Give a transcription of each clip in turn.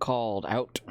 called out.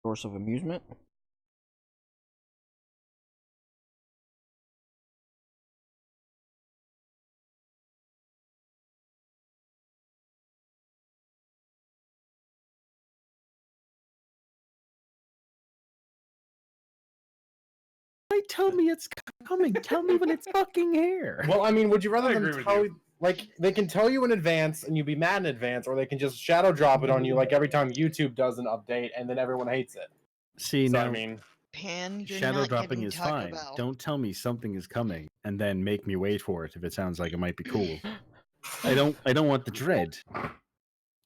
Source of amusement. Tell me it's coming. Tell me when it's fucking here. Well, I mean, would you rather I them agree with tell you. like they can tell you in advance and you be mad in advance, or they can just shadow drop it on you like every time YouTube does an update and then everyone hates it. See, So now, I mean, Pan, you're shadow not dropping getting is Taco fine. Bell. Don't tell me something is coming and then make me wait for it if it sounds like it might be cool. I don't want the dread.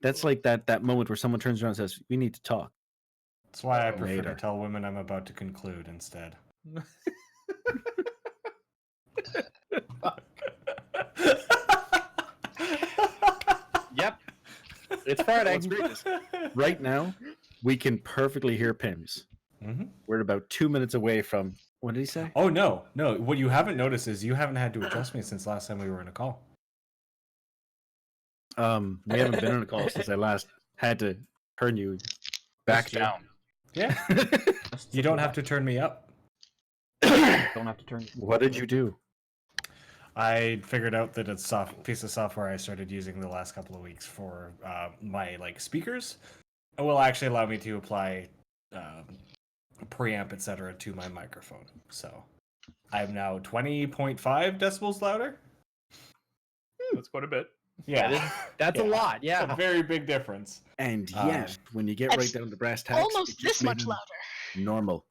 That's like that moment where someone turns around and says, "We need to talk." That's why I prefer Later. to tell women I'm about to conclude instead. yep, it's Friday. Let's read this. Right now, we can perfectly hear Pims. Mm-hmm. We're about 2 minutes away from. What did he say? Oh no! What you haven't noticed is you haven't had to adjust me since last time we were in a call. We haven't been on a call since I last had to turn you back That's true. down. Yeah, you don't have to turn me up. Don't have to turn. What did you do? I figured out that it's a piece of software I started using the last couple of weeks for my speakers. It will actually allow me to apply preamp, etc., to my microphone. So I'm now 20.5 decibels louder. That's quite a bit. Yeah, That's a lot. It's Yeah. a very big difference. And yet, when you get right That's down to brass tacks, Almost it just this made much him louder. normal.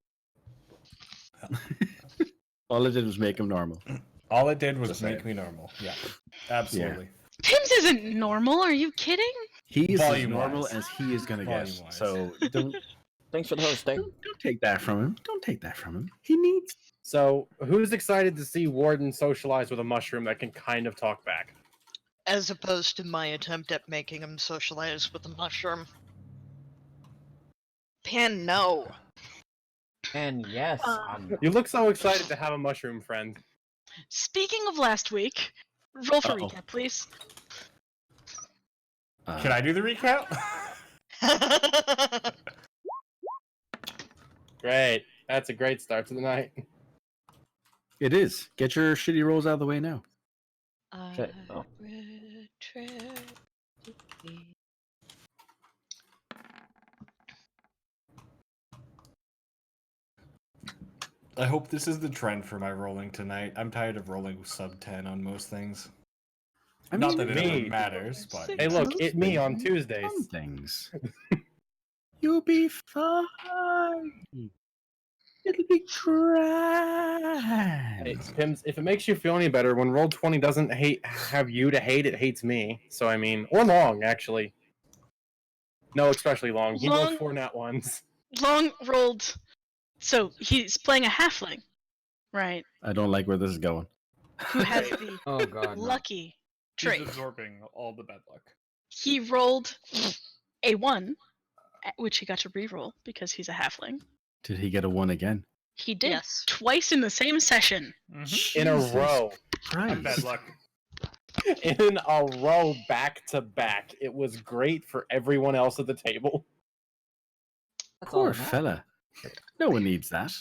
All it did was make him normal. All it did was Just make saying. me normal. Yeah, absolutely. Pims isn't normal. Are you kidding? He is as Volume-wise. normal as he is going to get. Volume-wise. So don't Thanks for the hosting. don't take that from him. Don't take that from him. He needs. So, who's excited to see Warden socialize with a mushroom that can kind of talk back? As opposed to my attempt at making him socialize with a mushroom. Pan, no. And yes, You look so excited to have a mushroom friend. Speaking of last week, roll for Uh-oh. recap, please. Can I do the recap? Great. That's a great start to the night. It is. Get your shitty rolls out of the way now. Shit. Oh. I hope this is the trend for my rolling tonight. I'm tired of rolling sub 10 on most things. I Not mean, that it me- ever matters, but Hey, look, Most it me on things. Tuesdays. Some things. You'll be fine. It'll be grand. Hey, Pims, if it makes you feel any better, when Roll20 doesn't have you to hate, it hates me. So, I mean, or Long, actually. No, especially Long. He rolled Long- 4 nat ones. Long rolled. So he's playing a halfling, right? I don't like where this is going. Who has the Oh god. no. lucky He's trait. absorbing all the bad luck. He rolled a 1, which he got to reroll because he's a halfling. Did he get a 1 again? He did Yes. twice in the same session. In a Jesus row. I'm bad Christ. luck. In a row, back to back. It was great for everyone else at the table. That's all Poor that matters. fella. No one needs that.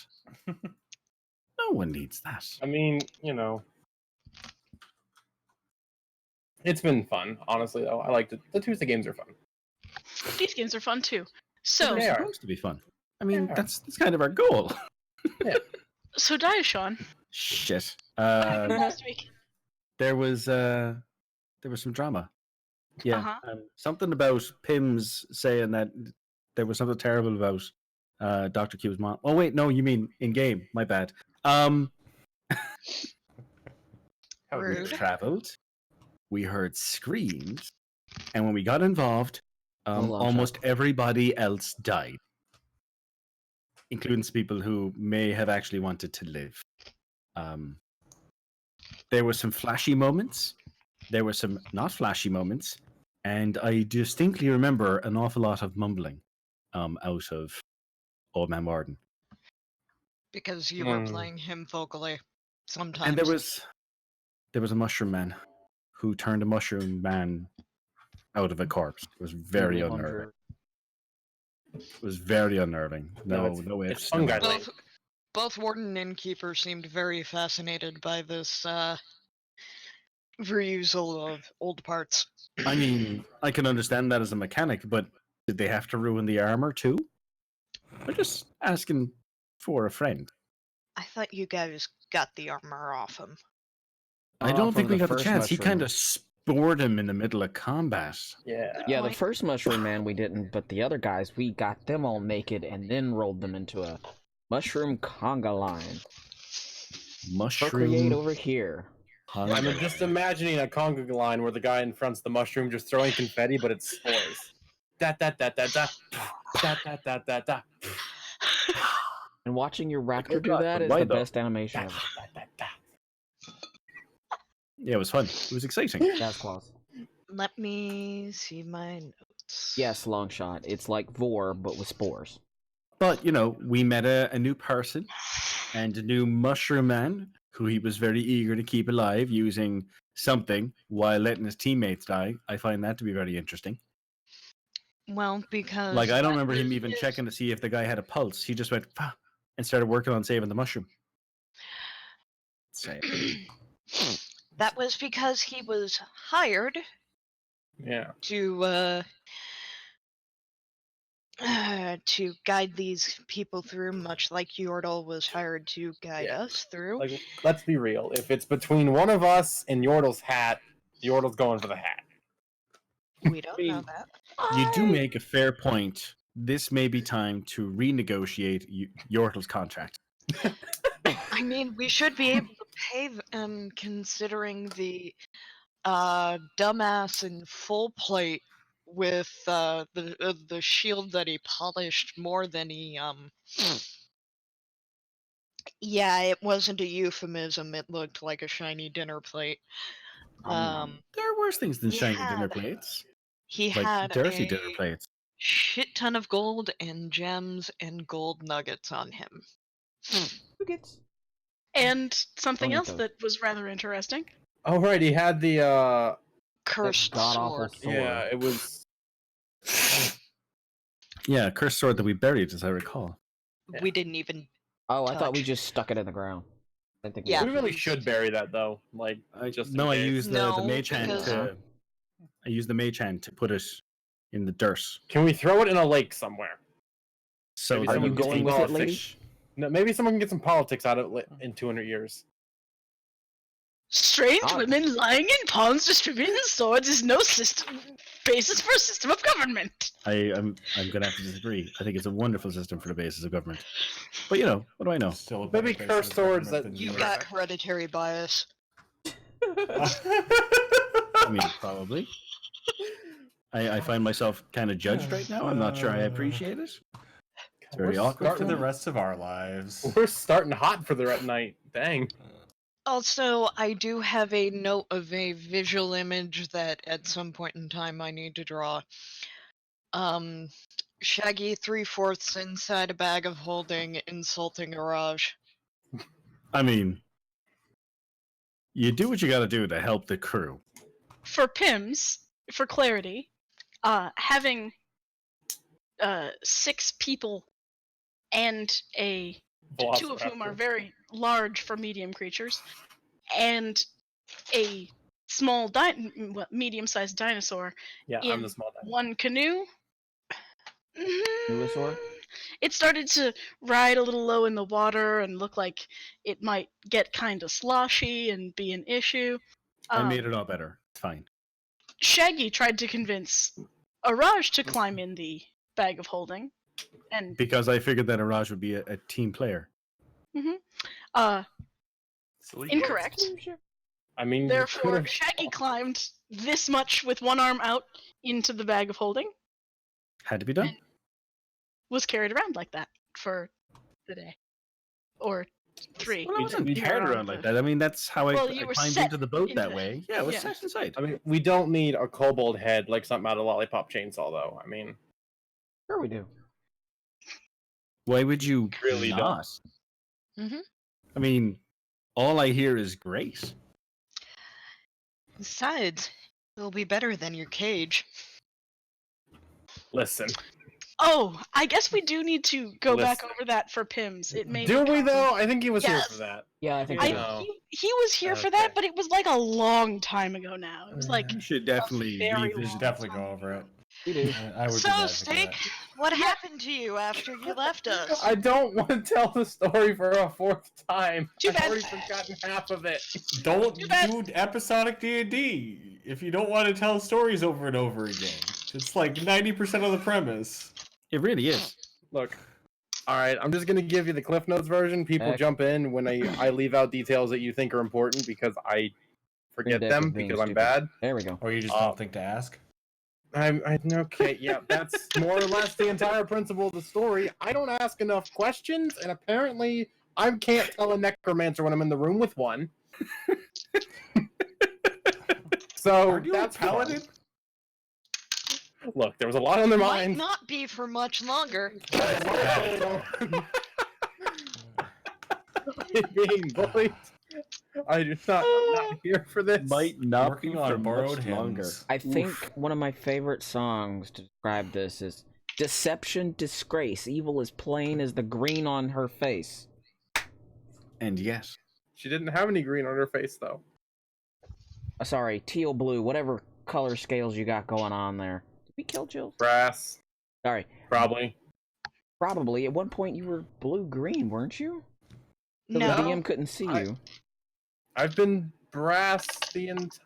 No one needs that. I mean, you know. It's been fun, honestly, though. I liked it. The Tuesday games are fun. These games are fun too. So, They It's are. supposed to be fun. I mean, They are. that's kind of our goal. so Diashon, Shit. what happened last week? there was some drama. Yeah, Uh-huh. something about Pims saying that there was something terrible about Dr. Q's mom. Oh wait, no, you mean in game. My bad. How We Rude. traveled. We heard screams, and when we got involved, long almost shot. everybody else died, including some people who may have actually wanted to live. There were some flashy moments. There were some not flashy moments, and I distinctly remember an awful lot of mumbling out of Old Man Warden. Because you were playing him vocally. Sometimes. And there was a mushroom man who turned a mushroom man out of a corpse. It was very unnerving. 200. It was very unnerving. No it's ifs, fungi. no buts. Both Warden and Innkeeper seemed very fascinated by this reusal of old parts. I mean, I can understand that as a mechanic, but did they have to ruin the armor too? I'm just asking for a friend. I thought you guys got the armor off him. I don't from think we the got the first chance. He mushroom. kind of spored him in the middle of combat. Yeah. Yeah, the point. first mushroom man we didn't, but the other guys, we got them all naked and then rolled them into a mushroom conga line. Procreate Mushroom. over here. Conga I'm line. just imagining a conga line where the guy in front's the mushroom just throwing confetti, but it's spores. Da da da da da. Da da da da da. And watching your raptor do God, that but is why the though? best animation Da ever. da da da. Yeah, it was fun. It was exciting. That's claws. Let me see my notes. Yes, long shot. It's like Vor, but with spores. But, we met a new person and a new mushroom man who he was very eager to keep alive using something while letting his teammates die. I find that to be very interesting. Well, because Like, I don't remember that him was even his- checking to see if the guy had a pulse. He just went, "Pah," and started working on saving the mushroom. Say it. That was because he was hired Yeah. to guide these people through, much like Yordle was hired to guide Yeah. us through. Like, let's be real. If it's between one of us and Yordle's hat, Yordle's going for the hat. We don't know mean- that. You do make a fair point. This may be time to renegotiate Yortle's contract. I mean, we should be able to pay them, considering the dumbass in full plate with the shield that he polished more than he Yeah, it wasn't a euphemism. It looked like a shiny dinner plate. There are worse things than he shiny dinner had- plates. He Like had dirty a dinner plates. shit ton of gold and gems and gold nuggets on him. And something else Bonitos. that was rather interesting. Oh right, he had the Cursed god-awful sword. sword. yeah, it was Yeah, a cursed sword that we buried, as I recall. Yeah. We didn't even. Oh, I thought we touch. just stuck it in the ground. I didn't think Yeah. we really should bury that though. Like just in No, I case. used the No, mage hand because- to. I used the mage hand to put it in the dirt. Can we throw it in a lake somewhere? So Maybe that someone we can could take eat off the lady? fish. No, maybe someone can get some politics out of it in 200 years. Strange Ah. women lying in ponds distributing swords is no basis for a system of government. I'm gonna have to disagree. I think it's a wonderful system for the basis of government. But what do I know? Still a Maybe better cursed basis of swords government that than You yours. got hereditary bias. I mean, probably. I find myself kind of judged right now. I'm not sure I appreciate it. It's very We're awkward. For the starting, rest of our lives. we're starting hot for the red night. Dang. Also, I do have a note of a visual image that at some point in time I need to draw. Shaggy 3/4 inside a bag of holding, insulting Araj. I mean, you do what you got to do to help the crew. For Pims, for clarity, having 6 people and two of whom are Velociraptor. very large for medium creatures, and a small medium-sized dinosaur Yeah, I'm in the small guy. one canoe. Venusaur? It started to ride a little low in the water and look like it might get kind of sloshy and be an issue. I made it all better. It's fine. Shaggy tried to convince Araj to climb in the bag of holding, and Because I figured that Araj would be a team player. incorrect. I mean, you Therefore, could've- Shaggy climbed this much with one arm out into the bag of holding, Had to be done. was carried around like that for the day. Or 3. Well, I wasn't we carried didn't- around like that. I mean, that's how Well, I you were climbed set into the boat into that it. way. Yeah, it was Yeah. set inside. I mean, we don't need a kobold head like something out of Lollipop Chainsaw, though. I mean, Sure we do. Why would you Really not? Mhm. I mean, all I hear is grace. Besides, it'll be better than your cage. listen. Oh, I guess we do need to go back Listen. over that for Pims. It may Do we become- though? I think he was here Yes. for that. Yeah, I think I- we do. No. he was here for that, Okay. but it was like a long time ago now. It was like You should definitely very revisit. long Definitely go over it. We do. I would be So, glad to do Steak, that. what happened to you after you left us? I don't want to tell the story for a 4th time. Too I've bad. already forgotten half of it. Don't Too bad. do episodic D&D if you don't want to tell stories over and over again. It's like 90% of the premise. It really is. Look, all right, I'm just gonna give you the Cliff Notes version. People Heck. jump in when I leave out details that you think are important because I forget Deck them of being because I'm stupid. bad. There we go. Or you just Oh. don't think to ask. I'm okay. Yeah, that's more or less the entire principle of the story. I don't ask enough questions, and apparently I can't tell a necromancer when I'm in the room with one. So Aren't you that's a paladin? fun. Look, there was a lot on their Might mind. not be for much longer. Being bullied. I do not. I'm not here for this. Might not Working be on for borrowed much hymns. longer. I think one of my favorite songs to describe this is Deception, Disgrace. Evil is plain as the green on her face. And yes, She didn't have any green on her face, though. Sorry, teal blue, whatever color scales you got going on there. Did we kill Jill? Brass, Sorry. probably. Probably. At one point you were blue-green, weren't you? So No. the DM couldn't see I- you. I've been brass since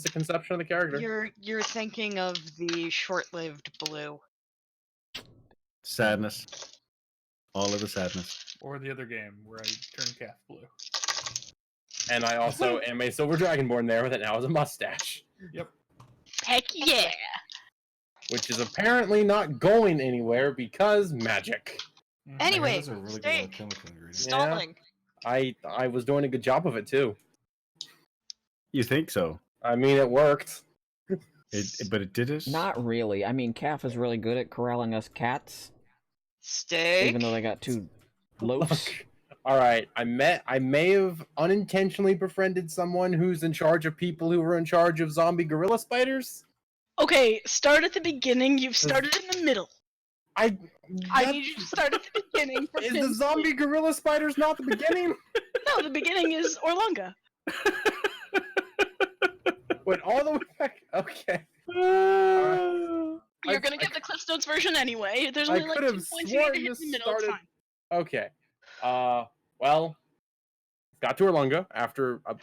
the conception of the character. You're thinking of the short-lived blue. sadness. All of the sadness. Or the other game where I turn calf blue. And I also am a silver dragonborn there that now has a mustache, heck yeah. which is apparently not going anywhere because magic. Anyway, those are really good Steak. alchemical ingredients. Stalling. I was doing a good job of it too. You think so? I mean, it worked. But it did it? Not really. I mean, Calf is really good at corralling us cats, Steak. even though they got two loafs. Look, all right, I may have unintentionally befriended someone who's in charge of people who were in charge of zombie gorilla spiders. Okay, start at the beginning. You've started in the middle. I need you to start at the beginning. For Is the Pims. zombie gorilla spiders not the beginning? No, the beginning is Orlunga. Wait, all the way back. Okay. You're gonna get the Cliff Notes version anyway. There's I only like could 2 have points you need to sworn hit in this the middle. It's started- fine. Okay. Well, got to Erlunga after I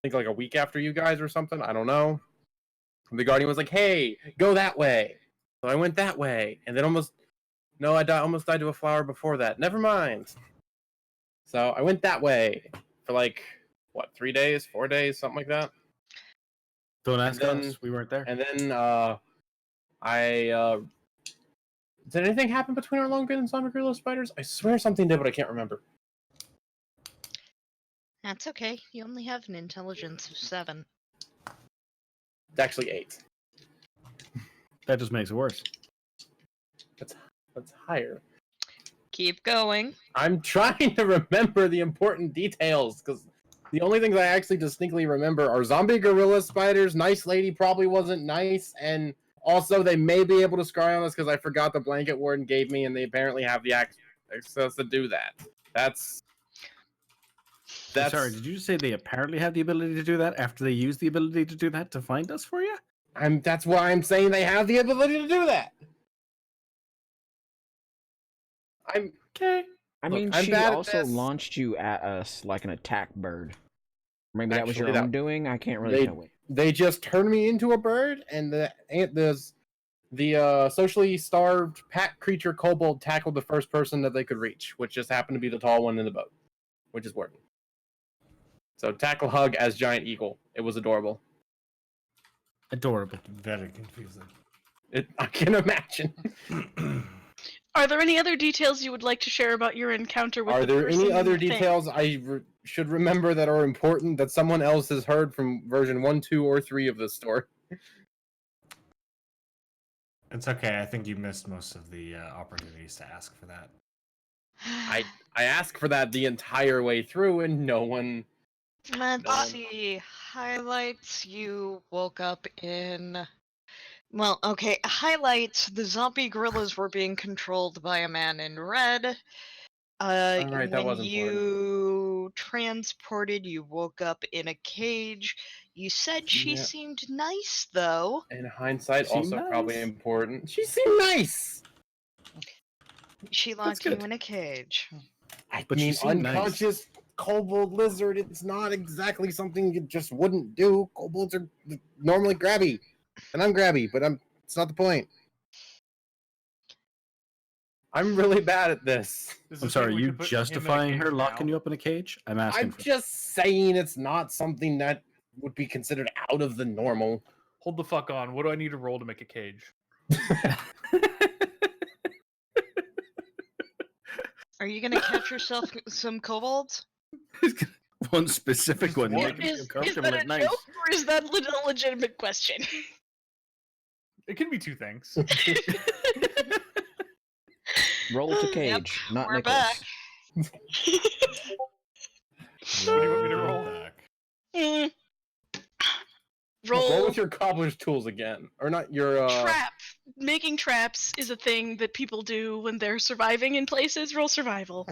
think like a week after you guys or something. I don't know. And the guardian was like, "Hey, go that way." So I went that way, and then almost died to a flower before that. Never mind. So I went that way for like what, 3 days, 4 days, something like that. Don't ask then- us. We weren't there. And then did anything happen between Erlunga and zombie gorilla spiders? I swear something did, but I can't remember. That's okay. You only have an intelligence of 7. It's actually 8. That just makes it worse. That's higher. Keep going. I'm trying to remember the important details because the only things I actually distinctly remember are zombie gorilla spiders. Nice lady probably wasn't nice, and also they may be able to scry on us because I forgot the blanket warden gave me, and they apparently have the access to do that. That's Sorry, did you just say they apparently have the ability to do that after they use the ability to do that to find us for you? That's why I'm saying they have the ability to do that. I'm Okay. I Look, mean, I'm she bad at also this. launched you at us like an attack bird. Maybe that was your Actually, own doing. I can't really tell. Wait. They just turned me into a bird, and the socially starved pack creature kobold tackled the first person that they could reach, which just happened to be the tall one in the boat, which is working. So tackle hug as giant eagle. It was adorable. Adorable. Very confusing. I can imagine. Are there any other details you would like to share about your encounter with Are the there person any and other the thing? details should remember that are important that someone else has heard from version 1, 2, or 3 of this story? It's okay. I think you missed most of the opportunities to ask for that. I asked for that the entire way through, and no one. Let's see. Highlights. You woke up in. Well, okay. Highlights. The zombie gorillas were being controlled by a man in red. Alright, that When was important. you transported, you woke up in a cage. You said she Yeah. seemed nice, though. In hindsight, Seemed also nice. probably important. She seemed nice. She locked you good. in a cage. I But she mean, seemed nice. unconscious kobold lizard. It's not exactly something you just wouldn't do. Kobolds are normally grabby, and I'm grabby, but it's not the point. I'm really bad at this. Does I'm this sorry, mean we you can put him in a justifying her cage locking now? you up in a cage? I'm asking I'm for just saying it's not something that would be considered out of the normal. Hold the fuck on. What do I need to roll to make a cage? Are you gonna catch yourself some kobolds? one specific one. One. Make him feel Is comfortable that a and nice. joke or is that a legitimate question? It can be two things. Roll to cage, not we're Nichols. back. What do you want me to roll? Back. Mm. Roll Roll with your cobbler's tools again, or not your trap. Making traps is a thing that people do when they're surviving in places. Roll survival.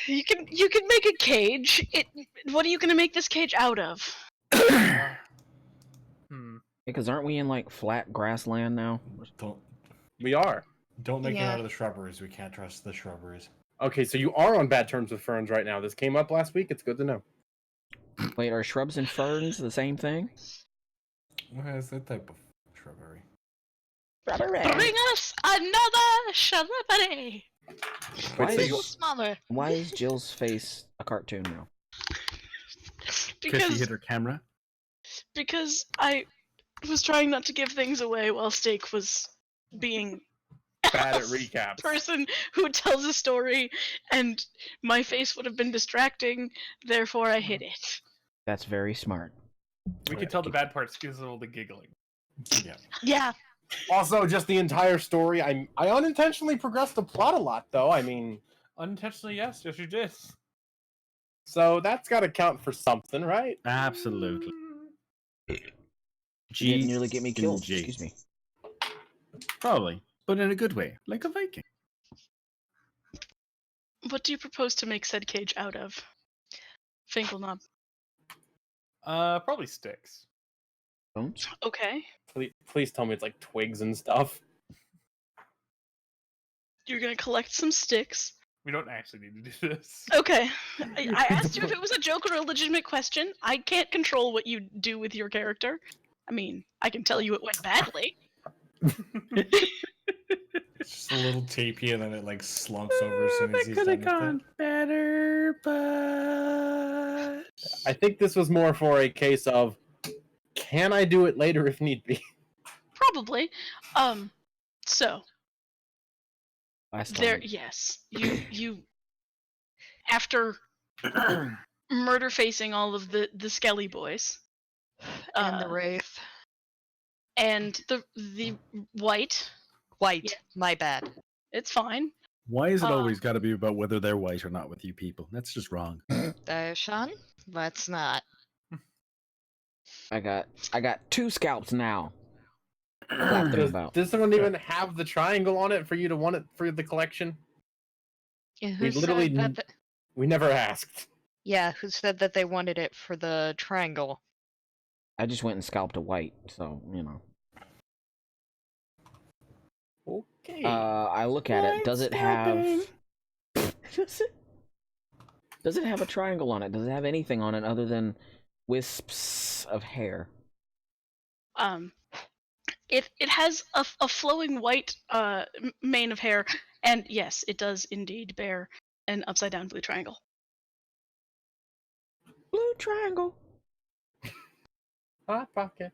You can make a cage. What are you gonna make this cage out of? Because aren't we in like flat grassland now? We are. Don't make it Yeah. out of the shrubberies. We can't trust the shrubberies. Okay, so you are on bad terms with ferns right now. This came up last week. It's good to know. Wait, are shrubs and ferns the same thing? What is that type of shrubbery? Bring us another shrubbery. Why Wait, so is, you- Smaller. why is Jill's face a cartoon now? Because she Because hit her camera. I was trying not to give things away while Steak was being Bad at a recaps. person who tells a story, and my face would have been distracting. Therefore, I hid it. That's very smart. We can tell the bad parts because of all the giggling. Yeah. Yeah. Also, just the entire story. I unintentionally progressed the plot a lot, though. I mean, Unintentionally, yes you did. so that's got to count for something, right? Absolutely. She didn't nearly get me killed. G. Excuse me. Probably, but in a good way, like a Viking. What do you propose to make said cage out of? Finkelknob. Probably sticks. Bones? Okay. Please tell me it's like twigs and stuff. You're gonna collect some sticks. We don't actually need to do this. Okay. I asked you if it was a joke or a legitimate question. I can't control what you do with your character. I mean, I can tell you it went badly. It's just a little tapey and then it like slumps over as soon as he's could done have with gone it. better, but I think this was more for a case of, can I do it later if need be? Probably. So Last there time. yes. You after murder facing all of the Skelly boys. And the wraith. And the white. White. Yeah. My bad. It's fine. why is it Uh, always got to be about whether they're white or not with you people? That's just wrong. Sean? Let's not. I got 2 scalps now. Clap them Does about. this one even have the triangle on it for you to want it for the collection? Yeah, We literally we never asked. who said that they wanted it for the triangle? I just went and scalped a white, so you know. Okay. I look at it. Does it have? Does it have a triangle on it? Does it have anything on it other than wisps of hair? It has a flowing white mane of hair, and yes, it does indeed bear an upside down blue triangle. Blue triangle. Hot pocket.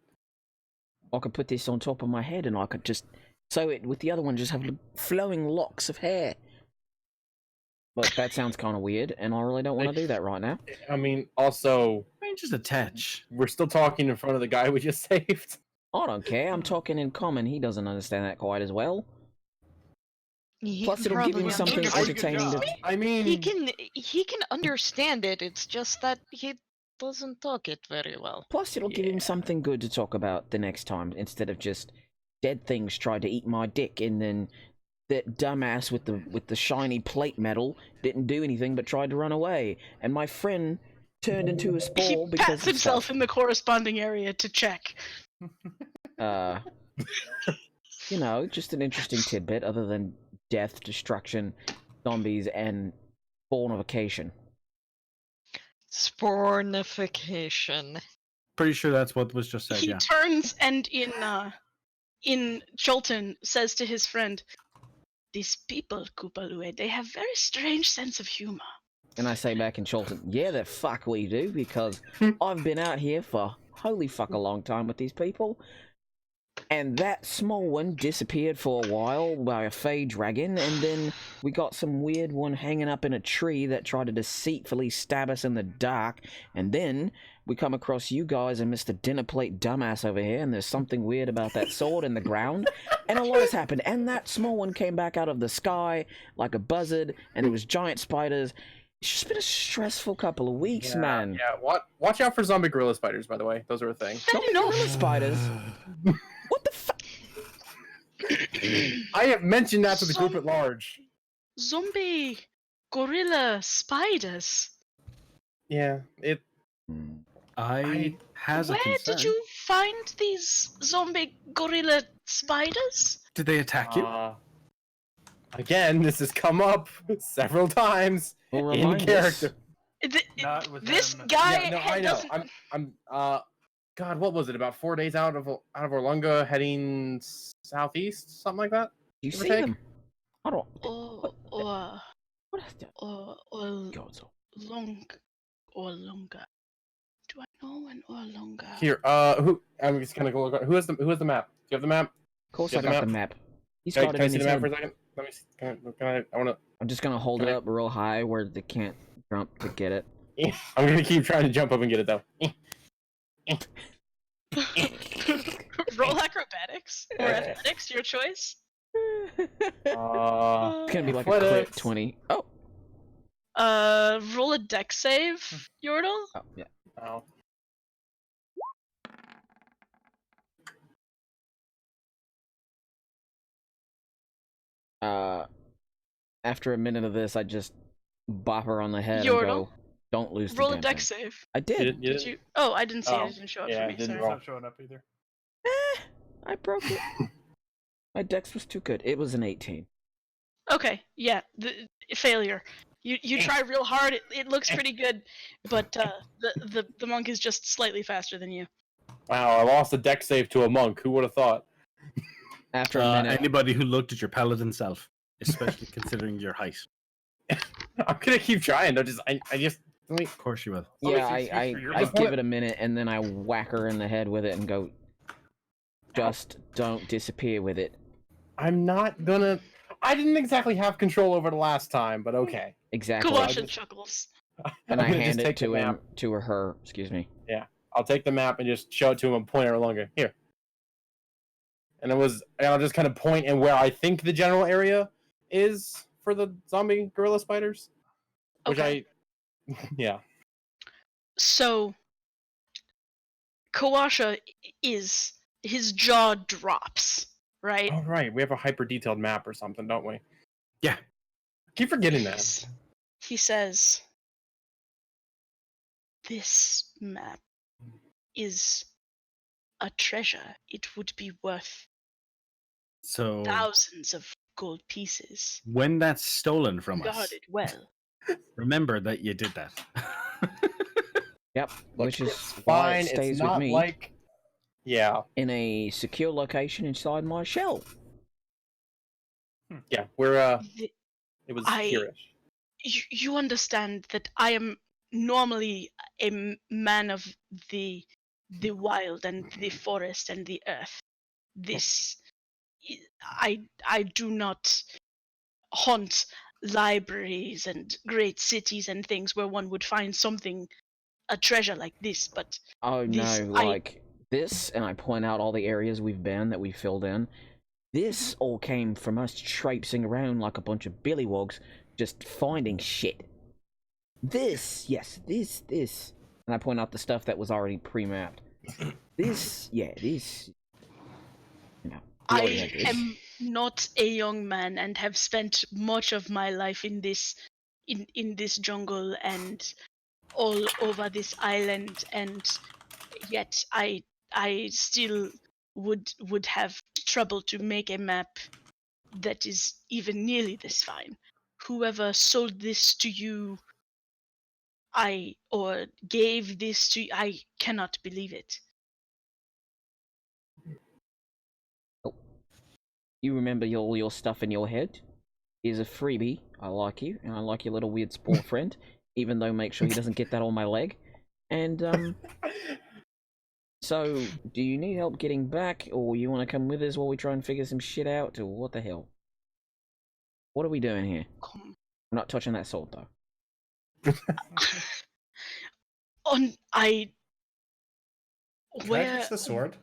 I could put this on top of my head and I could just sew it with the other one, just have flowing locks of hair. But that sounds kind of weird, and I really don't want to do that right now. I mean, also, Just a touch. we're still talking in front of the guy we just saved. I don't care, I'm talking in common, he doesn't understand that quite as well. Plus it'll give him something entertaining to... I mean, he can understand it. It's just that he doesn't talk it very well. Plus it'll give him something good to talk about the next time, instead of just dead things tried to eat my dick, and then that dumbass with the shiny plate metal didn't do anything but tried to run away, and my friend turned into a spore He because pats of himself stuff. in the corresponding area to check. You know, just an interesting tidbit other than death, destruction, zombies, and spawnification. Spornification. Pretty sure that's what was just said, He yeah. turns and in Jolton says to his friend, "These people, Koopalue, they have very strange sense of humor." And I say back in Cholton, yeah, the fuck we do, because I've been out here for holy fuck a long time with these people, and that small one disappeared for a while by a fey dragon, and then we got some weird one hanging up in a tree that tried to deceitfully stab us in the dark, and then we come across you guys and Mr. Dinner Plate Dumbass over here, and there's something weird about that sword in the ground, and a lot has happened, and that small one came back out of the sky like a buzzard, and it was giant spiders. It's just been a stressful couple of weeks, man. Yeah, watch out for zombie gorilla spiders, by the way. Those are a thing. Zombie gorilla spiders? What the fuck? I have mentioned that to the group at large. Zombie gorilla spiders. Yeah, it. I has a Where concern. did you find these zombie gorilla spiders? Did they attack you? Again, this has come up several times Well, in remind us. character. Not with This them. guy Yeah, no, I know. doesn't. I'm. God, what was it? About 4 days out of Orlunga, heading southeast, something like that. You Give or see take. them? I don't. Or What is that? God, so- longer. Do I know an or longer? Here, who? I'm just gonna go look. Who has the map? Do you have the map? Of course, You I have got the the map. He's Can I, got can it I in see his the map head. for a second? Let me see. Can I want I'm just gonna hold it Can I- up real high where they can't jump to get it. to. I'm gonna keep trying to jump up and get it though. Roll acrobatics or athletics, your choice. It's gonna be like a crit Athletics. 20. Oh, Roll a deck save, Yordle. oh yeah. Oh. After a minute of this, I just bop her on the head Yordle? and go, "Don't lose the Roll a damn deck thing." save. I did. Did you? Oh, I didn't see it. Oh, It didn't show up yeah, for it me. didn't Sorry. roll. It's not showing up either. I broke it. My dex was too good. It was an 18. Okay, yeah, failure. You try real hard. It looks pretty good, but the monk is just slightly faster than you. Wow, I lost a deck save to a monk. Who would have thought? After a minute, Anybody who looked at your paladin self, especially considering your height. I'm gonna keep trying. I just. Let me. Of course you will. yeah, Only 6 feet for your I butt. give it a minute and then I whack her in the head with it and go, "Just don't disappear with it." I'm not gonna. I didn't exactly have control over it last time, but okay. Exactly. Kawasha chuckles. And I I'm gonna hand just it take the to him, map. to her. Excuse me. I'll take the map and just show it to him and point it longer. Here. And I'll just kind of point in where I think the general area is for the zombie gorilla spiders. Which Okay. yeah. So Kawasha is his jaw drops, right? Oh, right. We have a hyper detailed map or something, don't we? Yeah. Keep forgetting that. He says, "This map is a treasure. It would be worth So thousands of gold pieces. when that's stolen from us, Guard it well." Remember that you did that. Yep, Look, which is it's why fine. it stays It's with not me like, yeah, in a secure location inside my shell. yeah. We're The- it was I- here-ish. you understand that I am normally a man of the wild and the forest and the earth. This I do not haunt libraries and great cities and things where one would find something, a treasure like this, but Oh this no, like this, and I point out all the areas we've been that we filled in. This all came from us traipsing around like a bunch of billywogs, just finding shit. This, yes, this. And I point out the stuff that was already pre-mapped. This, yeah, this. You know, we already I had this. am not a young man and have spent much of my life in this this jungle and all over this island, and yet I still would have trouble to make a map that is even nearly this fine. Whoever sold this to you, or gave this to you, I cannot believe it. You remember all your stuff in your head? Here's a freebie. I like you, and I like your little weird sport friend. Even though, make sure he doesn't get that on my leg. And so, do you need help getting back, or you want to come with us while we try and figure some shit out, or what the hell? What are we doing here? Come I'm not touching that sword, though. on, I. Can I Where? touch the sword?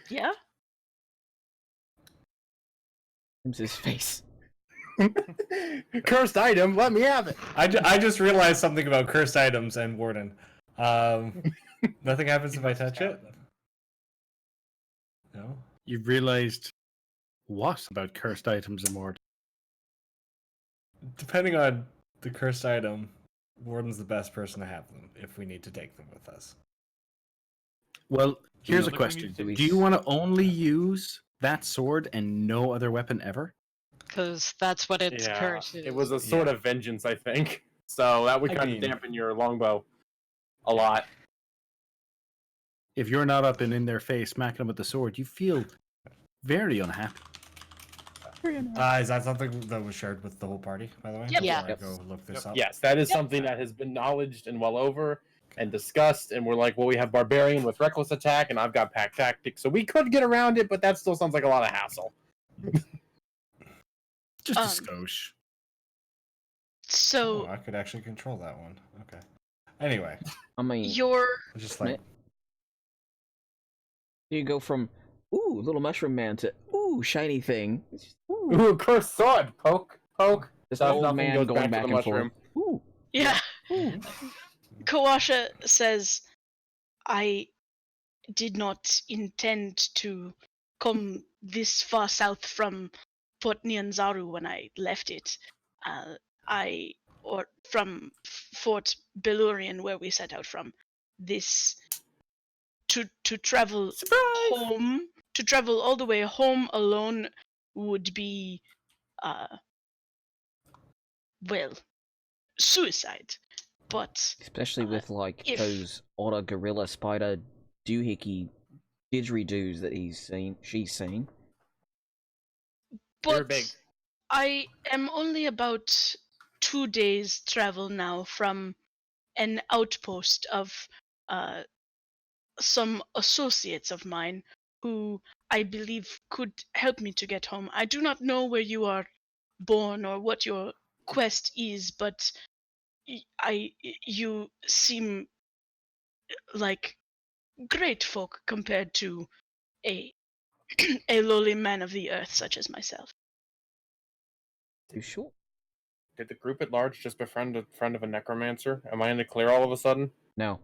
Yeah. His face. Cursed item. Let me have it. I just realized something about cursed items and Warden. Nothing happens if I touch it? No? You've realized what about cursed items and more? Depending on the cursed item, Warden's the best person to have them if we need to take them with us. Well, here's a Look, we question. need Do you want to only use that sword and no other weapon ever? Because that's what it's Yeah, cursed. it was a sword of vengeance, I think. So that would I kind mean- of dampen your longbow a lot. If you're not up and in their face smacking them with the sword, you feel very unhappy. Is that something that was shared with the whole party, by the way? Yep. Yeah. Before I go look this up. Yes, that is Yep. something that has been acknowledged and well over and discussed. And we're like, well, we have barbarian with reckless attack, and I've got pack tactics, so we could get around it, but that still sounds like a lot of hassle. Just a Um, skosh. So Oh, I could actually control that one. Okay. Anyway, I mean, your just like you go from, ooh, little mushroom man to, ooh, shiny thing. It's just, ooh, Ooh, cursed sword! Poke, poke. this Does old nothing, man goes going back back to the and forth. mushroom. Ooh, yeah. ooh. Kawasha says, I did not intend to come this far south from Port Nyanzaru when I left it. Or from Fort Belurian, where we set out from. This to travel home, to travel all the way home alone would be, well, suicide. But Especially with, like, if- those otter gorilla spider doohickey didgeridoos that she's seen. They're but big. I am only about 2 days travel now from an outpost of some associates of mine who I believe could help me to get home. I do not know where you are born or what your quest is, but you seem like great folk compared to a a lowly man of the earth such as myself. You sure? Did the group at large just befriend a friend of a necromancer? Am I in the clear all of a sudden? No.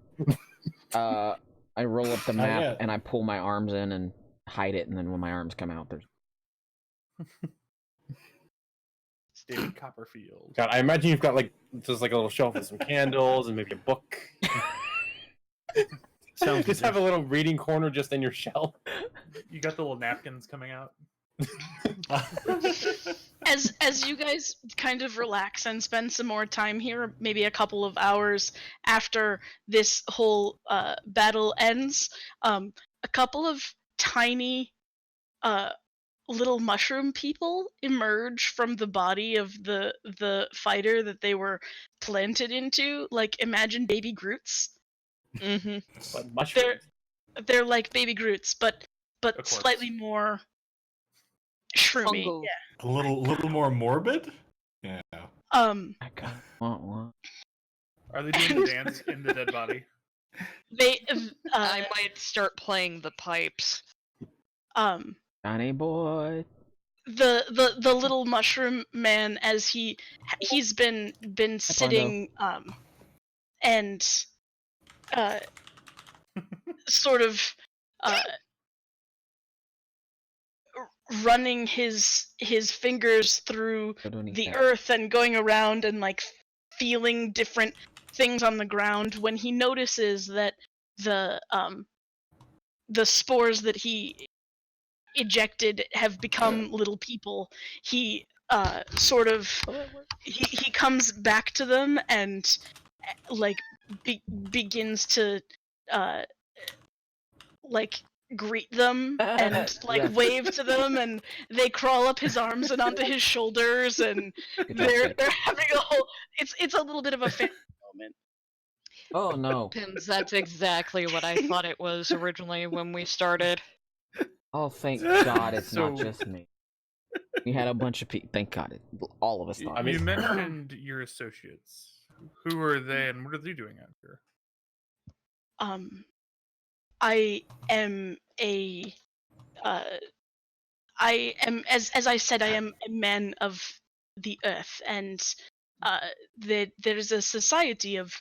I roll up the Not map yet. and I pull my arms in and hide it, and then when my arms come out, there's David Copperfield. God, I imagine you've got like just like a little shelf with some candles and maybe a book. Sounds Just have a little reading corner just in your shelf. You got the little napkins coming out. As you guys kind of relax and spend some more time here, maybe a couple of hours after this whole battle ends, a couple of tiny little mushroom people emerge from the body of the fighter that they were planted into. Like, imagine baby Groots. Mm-hmm. But mushrooms. They're like baby Groots, but corpse. slightly more shroomy. Fungal. Yeah. A little more morbid. Yeah. I kind of want one. Are they doing the dance in the dead body? They I might start playing the pipes. Johnny boy. the little mushroom man, as he's been sitting and sort of running his fingers through the earth and going around and like feeling different things on the ground, when he notices that the spores that he ejected have become little people, he sort of he comes back to them and like begins to like greet them and like Yes. wave to them, and they crawl up his arms and onto his shoulders, and they're having a whole it's a little bit of a fan moment. Oh no. Pins, that's exactly what I thought it was originally when we started. Oh, thank God it's not So- just me. We had a bunch of people. Thank God, all of us thought. I mean, it. you mentioned your associates. Who are they, and what are they doing out here? I am as I said, I am a man of the earth, and there's a society of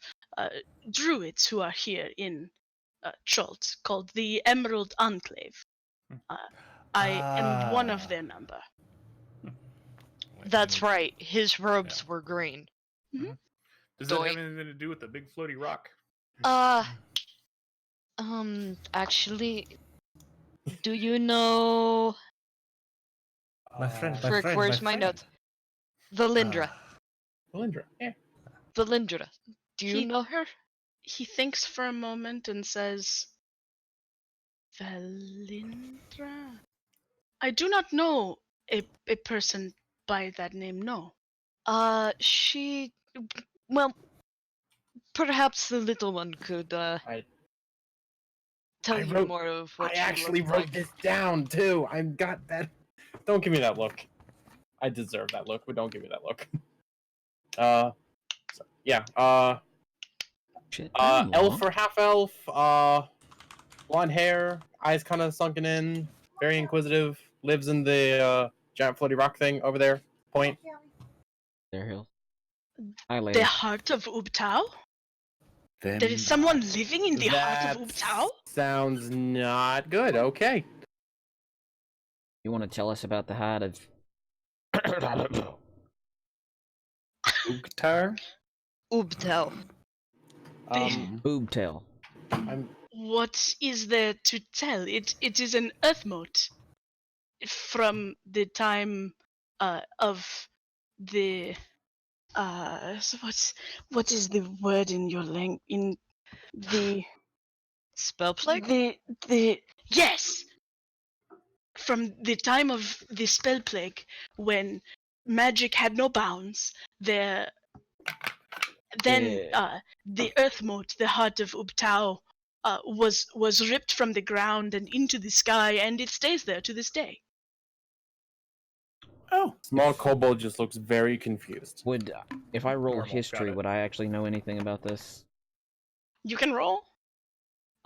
druids who are here in Chult called the Emerald Enclave. I am one of their number. That's right, his robes were green. Does that have Doink. anything to do with the big floaty rock? Actually, do you know... My friend. Frick, where's my notes? The Lindra. Valindra. Yeah. The Lindra. Do you He- know her? He thinks for a moment and says, Valindra? I do not know a person by that name, no. She... Well, perhaps the little one could, tell I you wrote- more of what I she actually looks wrote like. this down too. I've got that. Don't give me that look. I deserve that look, but don't give me that look. Shit, I'm Elf long. or half elf. Blonde hair, eyes kind of sunken in, very inquisitive. Lives in the giant floaty rock thing over there. Point. There, Hill. Hi, lady. The heart of Ubtao? Then There is someone living in the heart of That Ubtao? sounds not good. Okay. You want to tell us about the heart of Uktar? Ubtel. Boob tail? I'm What is there to tell? It is an earth moat from the time of the so what is the word in your in the Spell plague? the yes, from the time of the spell plague, when magic had no bounds. Then Yeah. the earth moat, the heart of Ubtao, was ripped from the ground and into the sky, and it stays there to this day. Oh. small kobold just looks very confused. Would if I roll Normal, got history, it. would I actually know anything about this? You can roll,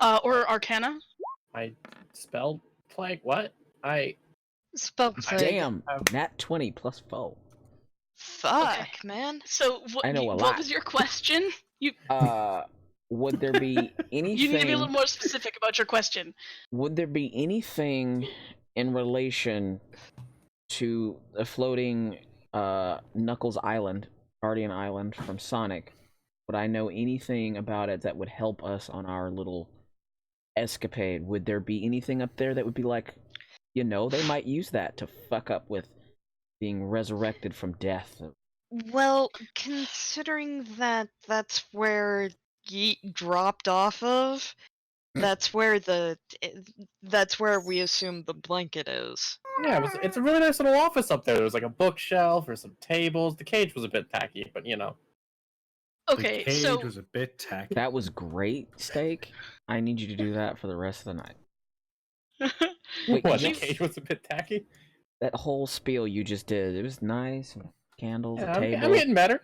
or Arcana. I spelled plague. What? I Spell plague. Damn, nat 20 plus 4. Fuck, Okay. man. So I know a what lot. was your question? Would there be anything? You need to be a little more specific about your question. Would there be anything in relation to the floating Knuckles Island, Guardian Island from Sonic? Would I know anything about it that would help us on our little escapade? Would there be anything up there that would be like, You know, they might use that to fuck up with being resurrected from death. Well, considering that that's where Yeet dropped off of, that's where we assume the blanket is. Yeah, it's a really nice little office up there. There was like a bookshelf or some tables. The cage was a bit tacky, but you know. Okay, the cage so was a bit tacky. That was great, Steak. I need you to do that for the rest of the night. Wait, What, the you- cage was a bit tacky? That whole spiel you just did, it was nice. Candles, Yeah, a I'm table. getting better.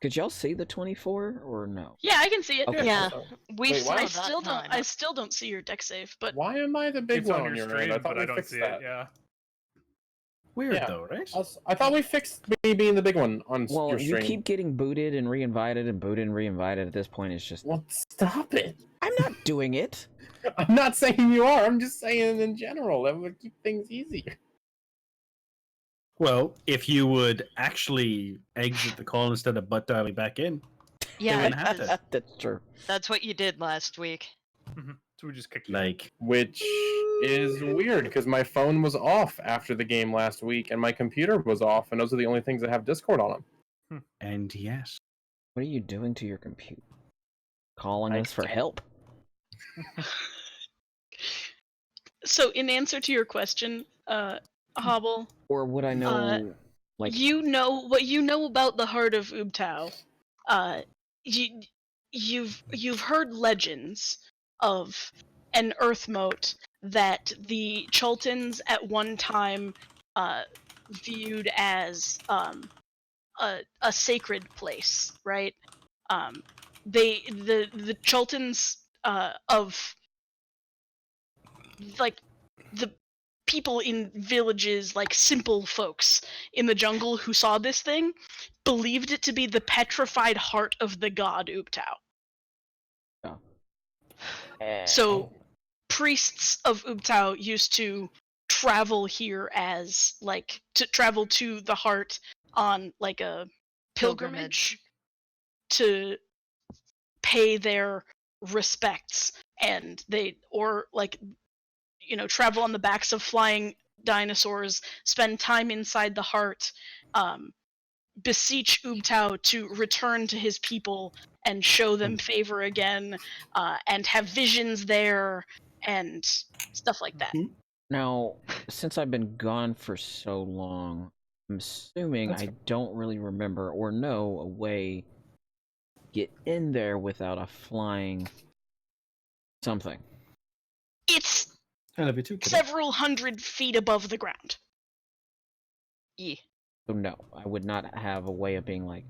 Could y'all see the 24 or no? yeah, I can see it. Okay. Yeah, So, we Wait, saw why? that I still don't see your deck save, but why am I the big It's one on your end? stream, I thought but we I don't fixed see that. it. Yeah. Weird Yeah. though, right? I thought we fixed me being the big one on Well, your you stream. keep getting booted and reinvited and booted and reinvited. At this point, it's just Well, stop it. I'm not doing it. I'm not saying you are. I'm just saying in general. That would keep things easier. Well, if you would actually exit the call instead of butt dialing back in, yeah, wouldn't have to. That's true. that's what you did last week. So we just kicked you out. like, Which is weird because my phone was off after the game last week and my computer was off, and those are the only things that have Discord on them. and yes, What are you doing to your computer? Calling I us for can't- help? so in answer to your question, Hobble, Or would I know, like, you know what you know about the heart of Ubtao. You've heard legends of an earth moat that the Chultans at one time viewed as a sacred place, right? The Chultans of like the people in villages, like simple folks in the jungle who saw this thing, believed it to be the petrified heart of the god Ubtao. So priests of Ubtao used to travel here as like to travel to the heart on like a pilgrimage to pay their respects, and they or like travel on the backs of flying dinosaurs, spend time inside the heart, beseech Ubtao to return to his people and show them favor again, and have visions there and stuff like that. Now, since I've been gone for so long, I'm assuming I don't really remember or know a way to get in there without a flying something. It's I love you too. kiddo. several hundred feet above the ground. Yeah. So no, I would not have a way of being like,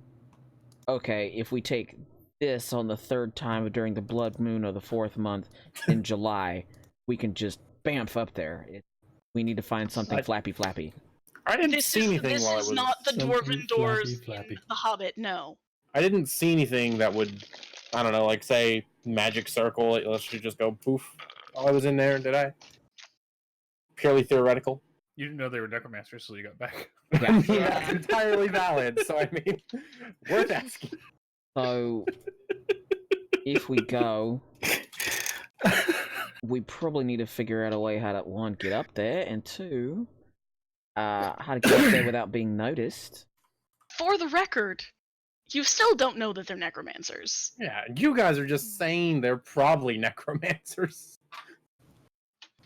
okay, if we take this on the third time during the blood moon of the 4th month in July, we can just bamf up there. We need to find something flappy. I didn't This see anything is while I was. not the Something dwarven doors flappy. in The Hobbit. No. I didn't see anything that would, I don't know, like say magic circle. Let's just go poof. While I was in there, did I? Purely theoretical. You didn't know they were necromancers, so you got back. Yeah. That's entirely valid. So I mean, worth asking. So, if we go, we probably need to figure out a way how to, 1, get up there, and 2, how to get up there without being noticed. For the record, you still don't know that they're necromancers. Yeah, you guys are just saying they're probably necromancers.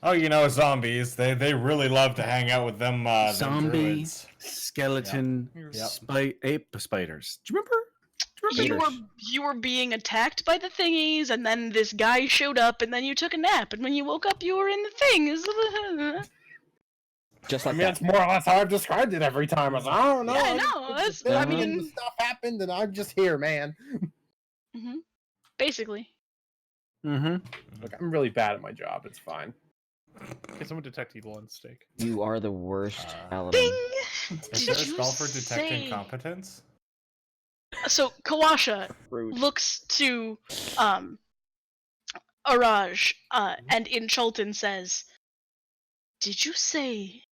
Oh, zombies. They really love to hang out with them. Them Zombie, druids. skeleton, Yep. ape spiders. Do you remember? You were being attacked by the thingies, and then this guy showed up, and then you took a nap, and when you woke up, you were in the things. Just I like mean, that. that's more or less how I've described it every time. I was like, I don't know. Yeah, I know. That's I I mean- mean, stuff happened, and I'm just here, man. basically. Mm-hmm. Look, I'm really bad at my job. It's fine. Can someone detect evil on stake? You are the worst paladin. Ding! Is Did there a you spell for detecting say- competence? So Kawasha Rude. looks to Araj, and in Chultan says, "Did you say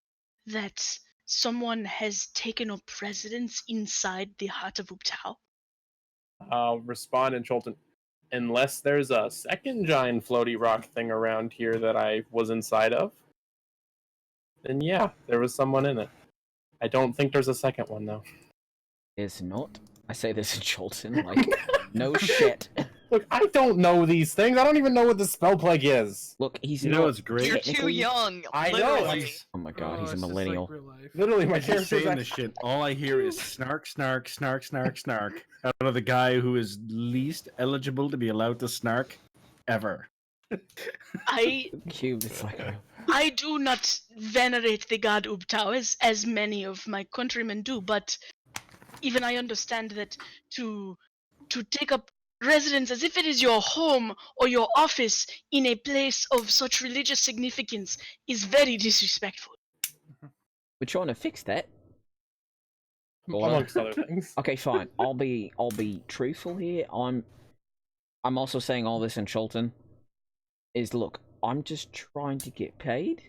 that someone has taken up residence inside the heart of Ubtao?" I'll respond in Cholton. Unless there's a second giant floaty rock thing around here that I was inside of. And yeah, there was someone in it. I don't think there's a second one though. There's not. I say this in Cholton, like, no shit. Look, I don't know these things. I don't even know what the spell plague is. Look, he's You not. know what's great? You're too technically- young. I know. literally. Oh my god, he's a it's just like millennial. real life. Literally, my As you're character's saying this shit, all I hear is snark, snark, snark, snark, snark out of the guy who is least eligible to be allowed to snark ever. Cube, it's like, I do not venerate the god Ubtao as many of my countrymen do, but even I understand that to take up residence as if it is your home or your office in a place of such religious significance is very disrespectful. we're trying to fix that. Or- amongst other things. Okay, fine. I'll be truthful here. I'm also saying all this in Cholton. Is look, I'm just trying to get paid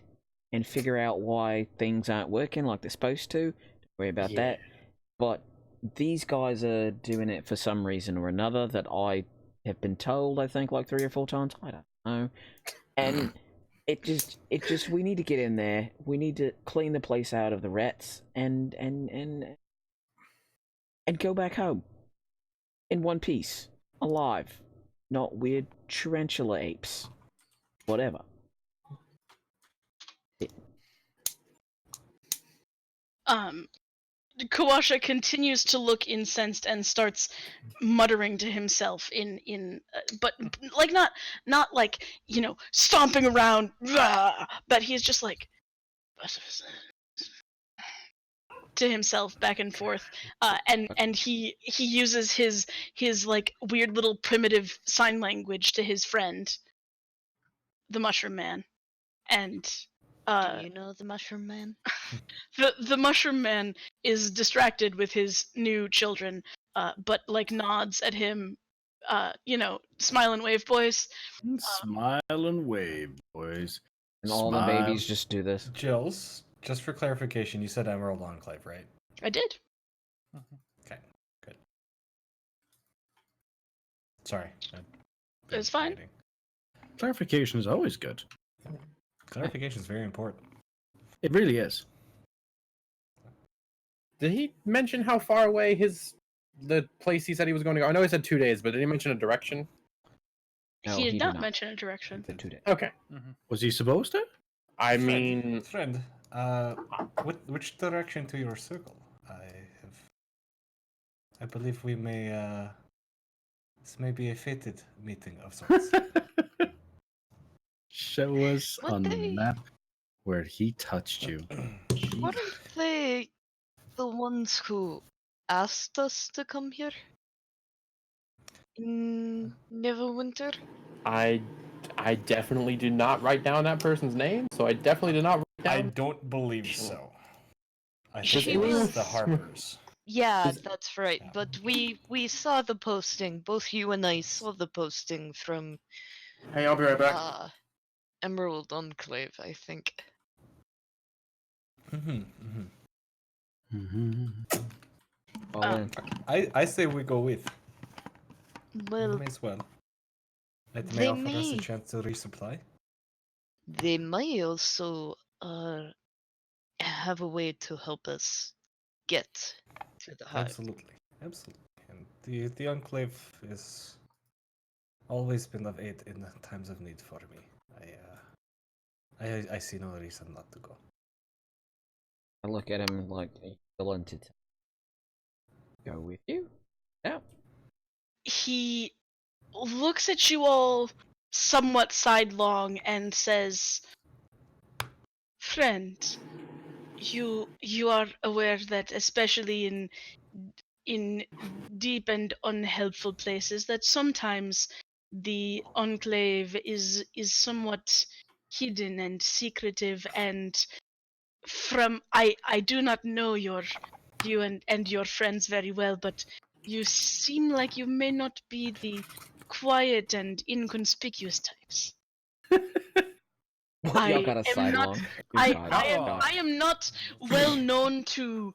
and figure out why things aren't working like they're supposed to. Don't worry about that. But these guys are doing it for some reason or another that I have been told, I think, like 3 or 4 times. I don't know. And it just we need to get in there. We need to clean the place out of the rats and go back home. In one piece. Alive. Not weird tarantula apes. Whatever. Kawasha continues to look incensed and starts muttering to himself but like not like, you know, stomping around, rah, but he's just like to himself back and forth, and he uses his like weird little primitive sign language to his friend, the Mushroom Man, and Do you know the Mushroom Man? the Mushroom Man is distracted with his new children, but like nods at him, you know, smile and wave, boys. Smile and wave, boys. And all the Smile. babies just do this. Jills, just for clarification, you said Emerald Enclave, right? I did. Okay, good. Sorry. It's fine. Clarification is always good. Clarification is very important. It really is. Did he mention how far away the place he said he was going to go? I know he said 2 days, but did he mention a direction? No, he did not not. mention a direction. The 2 days. Okay. Was he supposed to? I mean, friend, which direction to your circle? I believe we may. This may be a fated meeting of sorts. Show us What on the they- map where he touched you. Weren't they the ones who asked us to come here? In Neverwinter? I definitely did not write down that person's name, so I definitely did not write I down. don't believe so. I She think it was was- the Harpers. Yeah, Is- that's right. Yeah. But we saw the posting. Both you and I saw the posting from Hey, I'll be right back. Emerald Enclave, I think. Well, then, I say we go with. Well, May as well. It they may offer us may. a chance to resupply. they might also have a way to help us get to the hive. Absolutely, absolutely. And the Enclave is always been of aid in times of need for me. I see no reason not to go. I look at him like, are you willing to go with you? Yeah. He looks at you all somewhat sidelong and says, "Friend, you are aware that especially in deep and unhelpful places that sometimes the enclave is somewhat hidden and secretive, and from I do not know you and your friends very well, but you seem like you may not be the quiet and inconspicuous types. I Y'all got a am sidelong. I am not well known to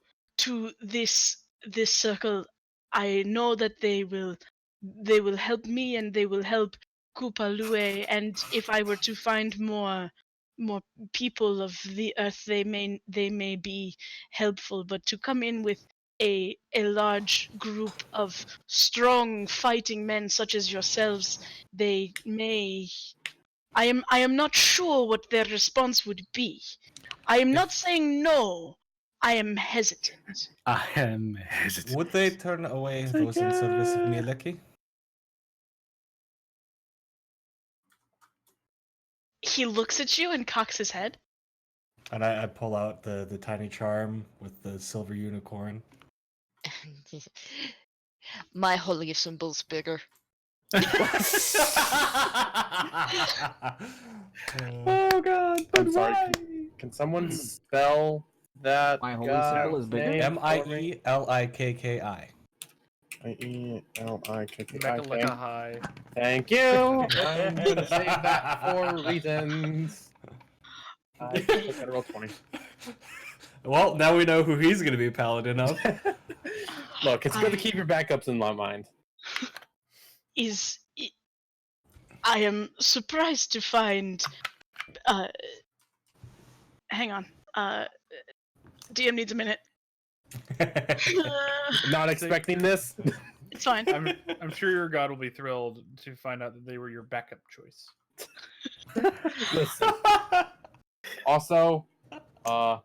this circle. I know that they will help me and they will help Kupalue, and if I were to find more more people of the earth, they may be helpful, but to come in with a large group of strong fighting men such as yourselves, they may. I am not sure what their response would be. I am not saying no. I am hesitant. I am hesitant. Would they turn away those in service of Mieleki? He looks at you and cocks his head. And I pull out the tiny charm with the silver unicorn. My holy symbol's bigger. Oh god, I'm sorry. Can someone spell that? My holy symbol is bigger? Mielikki. Megalika high. Thank you. I'm gonna save that for reasons. I gotta roll 20. Well, now we know who he's going to be paladin of. Look, it's good to keep your backups in my mind. I am surprised to find. Hang on. DM needs a minute. Not expecting this. It's fine. I'm sure your god will be thrilled to find out that they were your backup choice. Listen. Also, while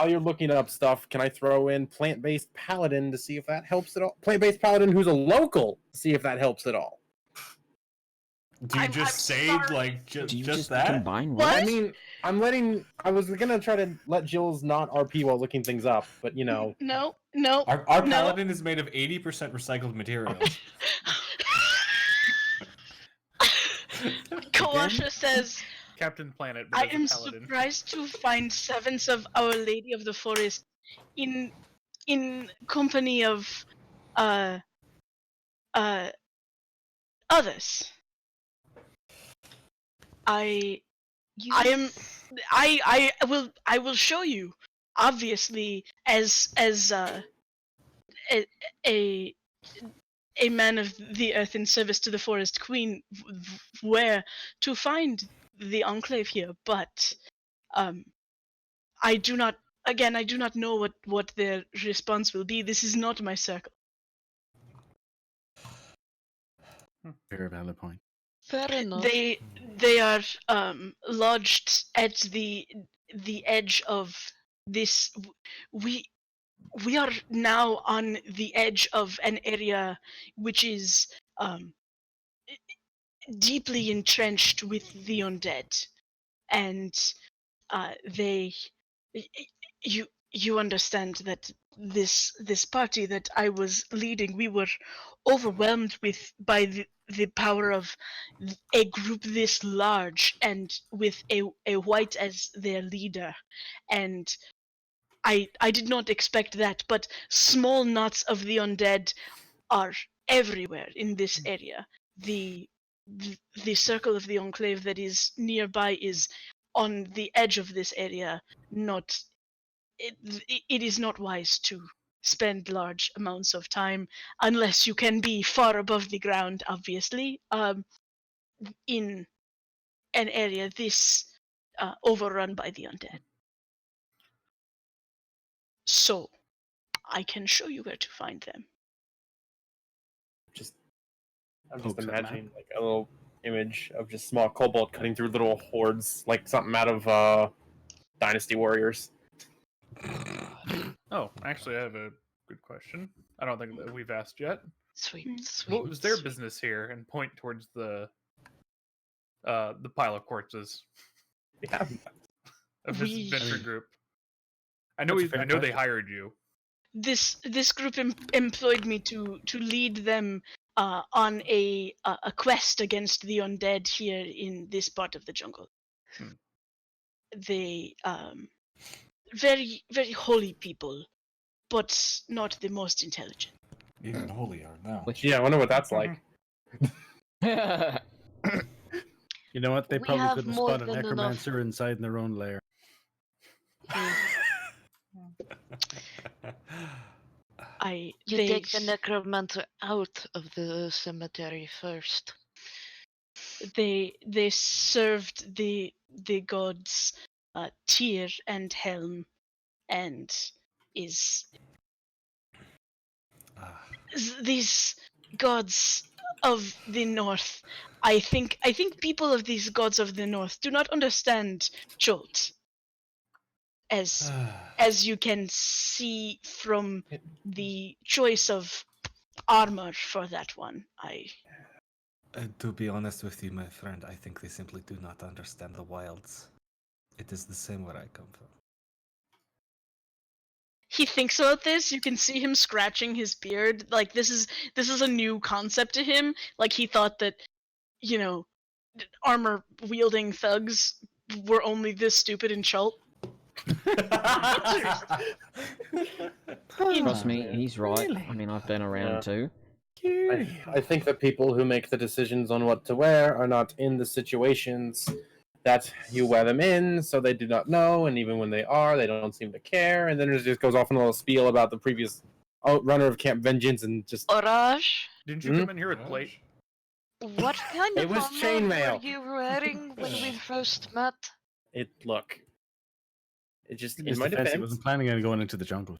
you're looking up stuff, can I throw in plant-based paladin to see if that helps at all? Plant-based paladin who's a local, see if that helps at all. Do you just save like Do you just that? combine What? I mean, I was gonna try to let Jill's not RP while looking things up, but you know. No. Our No. paladin is made of 80% recycled materials. Kawasha says, Captain Planet, but I as a am paladin. surprised to find servants of Our Lady of the Forest in company of others. I will show you. Obviously, as a man of the earth in service to the forest queen, where to find the enclave here, but I do not know what their response will be. This is not my circle. Very valid point. Fair enough. They are lodged at the edge of this. We are now on the edge of an area which is deeply entrenched with the undead, and you understand that this party that I was leading, we were overwhelmed by the power of a group this large and with a white as their leader, and I did not expect that, but small knots of the undead are everywhere in this area. The circle of the enclave that is nearby is on the edge of this area. It is not wise to spend large amounts of time, unless you can be far above the ground, obviously, in an area this overrun by the undead. So, I can show you where to find them. I'm just Pokes at imagining like a little image of just small kobold cutting through little hordes, like something out of Dynasty Warriors. Oh, actually, I have a good question. I don't think that we've asked yet. Sweet. What was their business here? And point towards the pile of corpses Yeah. of this We- adventure group. I know That's a fair they question. hired you. This group employed me to lead them on a quest against the undead here in this part of the jungle. They very very holy people, but not the most intelligent. Even holier now. Yeah, I wonder what that's like. You know what? They We probably have couldn't more spot a than enough. necromancer inside in their own lair. You They take the necromancer out of the cemetery first. they served the gods Tyr and Helm, and is these gods of the north. I think people of these gods of the north do not understand Jolt, as you can see from the choice of armor for that one. To be honest with you, my friend, I think they simply do not understand the wilds. It is the same where I come from. He thinks about this. You can see him scratching his beard. Like this is a new concept to him. Like he thought that, armor wielding thugs were only this stupid in Chult. Trust me, he's right. I mean, I've been around too. I think that people who make the decisions on what to wear are not in the situations that you wear them in, so they do not know, and even when they are, they don't seem to care, and then it just goes off in a little spiel about the previous runner of Camp Vengeance, and just... Oraj, Didn't you come in here with plate? what kind It of was armor chainmail. were you wearing when we first met? It just, In in his my defense, he defense, wasn't planning on going into the jungle.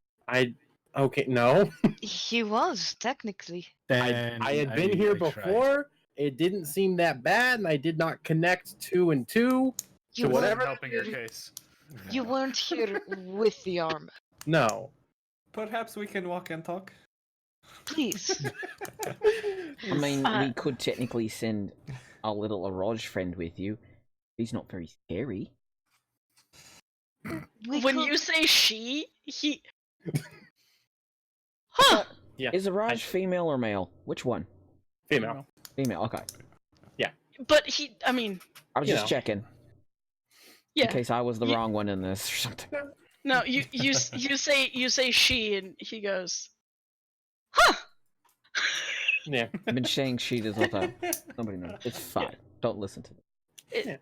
no. He was, technically. Then I had been here tried. before, it didn't seem that bad, and I did not connect 2 and 2. You So whatever- weren't Helping your here- case. You weren't here with the armor. No. Perhaps we can walk and talk. Please. I mean, we could technically send our little Araj friend with you. He's not very scary. When you say she, he... Huh! Yeah. Is Araj female or male? Which one? Female. Female, okay. But he, I mean, I was You just know. checking. yeah. In case I was the Ye- wrong one in this or something. No, you say she, and he goes, huh? Yeah. I've been saying she this whole time. Nobody knows. It's fine. Don't listen to them.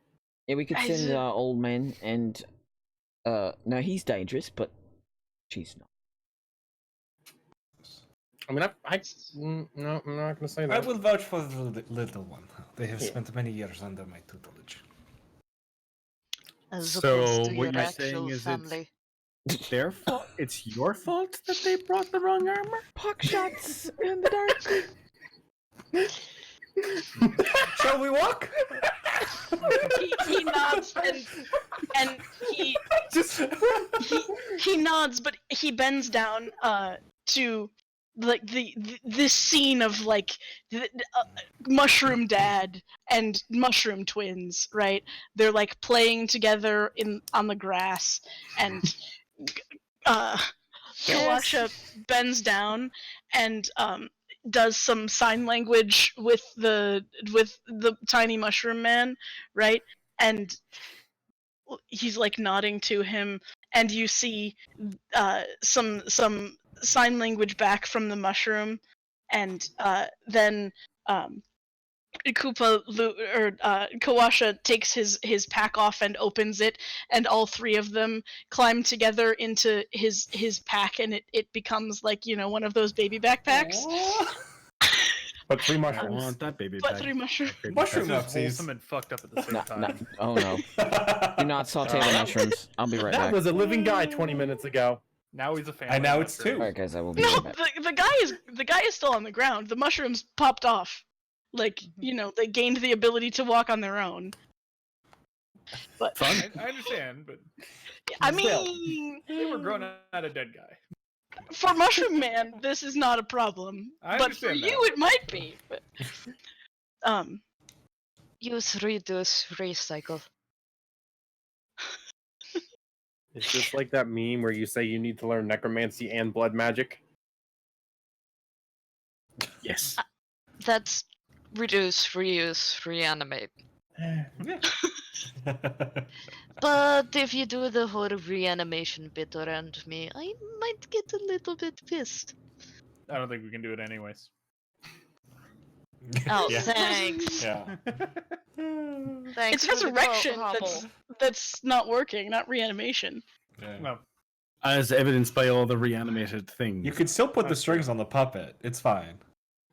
Yeah, we could I send ju- old man and no, he's dangerous, but she's not. I mean, no, I'm not gonna say I that. will vouch for the little one. They have Yeah. spent many years under my tutelage. As So, opposed to what your you're actual saying is family. Their fault? It's your fault that they brought the wrong armor? Puck shots in the dark. Shall we walk? He nods and he Just he nods, but he bends down to like this scene of like Mushroom Dad and Mushroom Twins, right? They're like playing together on the grass, and Kawasha bends down and does some sign language with the tiny mushroom man, right? And he's like nodding to him, and you see some sign language back from the mushroom, and then Kawasha takes his pack off and opens it, and all three of them climb together into his pack, and it becomes like, one of those baby backpacks. But 3 I mushrooms. want that baby But bag. 3 mushrooms. mushroom This is upsies. wholesome and fucked up at the same No, time. oh no. Do not saute the mushrooms. I'll be right That back. was a living guy 20 minutes ago. Now he's a fan. And now it's 2. Alright guys, I will be No, right back. the guy is still on the ground. The mushrooms popped off. Like, they gained the ability to walk on their own. But Fun. I understand, but I Still. mean, they were growing at a dead guy. for Mushroom Man, this is not a problem. I But for understand you, that. it might be. But, Use reduce recycle. It's just like that meme where you say you need to learn necromancy and blood magic. Yes. That's reduce, reuse, reanimate. But if you do the whole reanimation bit around me, I might get a little bit pissed. I don't think we can do it anyways. Oh, Yeah. thanks. Yeah. Thanks it's for the resurrection quote, Hobble. that's not working, not reanimation. Yeah. No, As evidenced by all the reanimated things. You could still put the strings on the puppet. It's fine.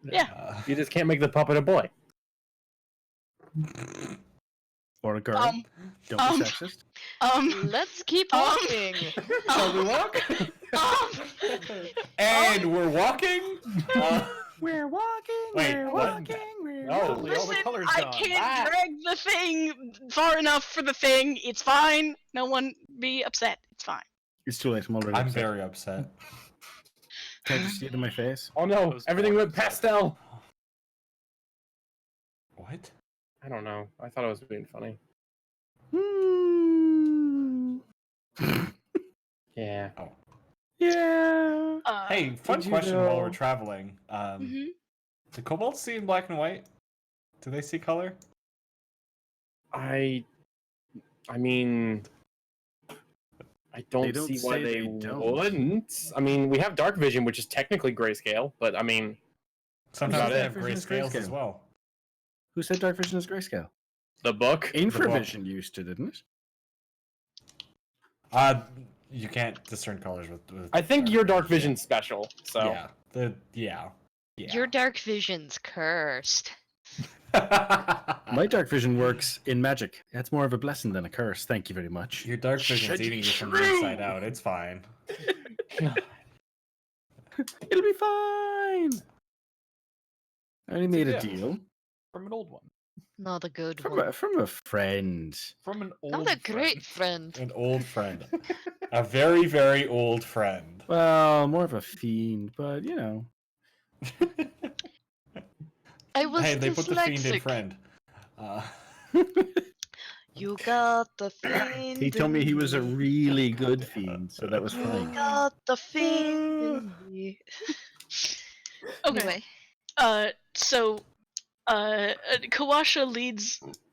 Yeah. Uh, You just can't make the puppet a boy. Or a girl. Don't um, be sexist. Let's keep Um, walking. Shall we walk? And we're walking. We're walking. Wait, we're what? walking. We're No, walking. all the Listen, color's I gone. can't drag the thing far enough for the thing. It's fine. No one be upset. It's fine. It's too late. I'm already. I'm upset. very upset. Can't you see it in my face? Oh no, Those everything corners. went pastel. What? I don't know. I thought I was being funny. Yeah. Yeah. Hey, fun Did you question while we're know- traveling. Mhm. Do kobolds see in black and white? Do they see color? I mean, I don't don't see why say they they don't. wouldn't. I mean, we have dark vision, which is technically grayscale, but I mean, Sometimes About they it. have gray Vision is scales as grayscale. well. Who said dark vision is grayscale? the book. Infravision used to, didn't it? You can't discern colors with I think your dark vision. vision's special. So Yeah. Your dark vision's cursed. My dark vision works in magic. That's more of a blessing than a curse. Thank you very much. Your dark vision's Should eating be you from the true. inside out. It's fine. It'll be fine. I only made a Yeah. deal From an old one. Not a good from one. from a friend. From an old Not a great friend. An old friend. A very, very old friend. Well, more of a fiend, but you know. I was Hey, they put the fiend in dyslexic. friend. You got the fiend. He told me he was a in me. really good fiend, so that was You fine. got the fiend in me. Okay. Anyway, So, Kawasha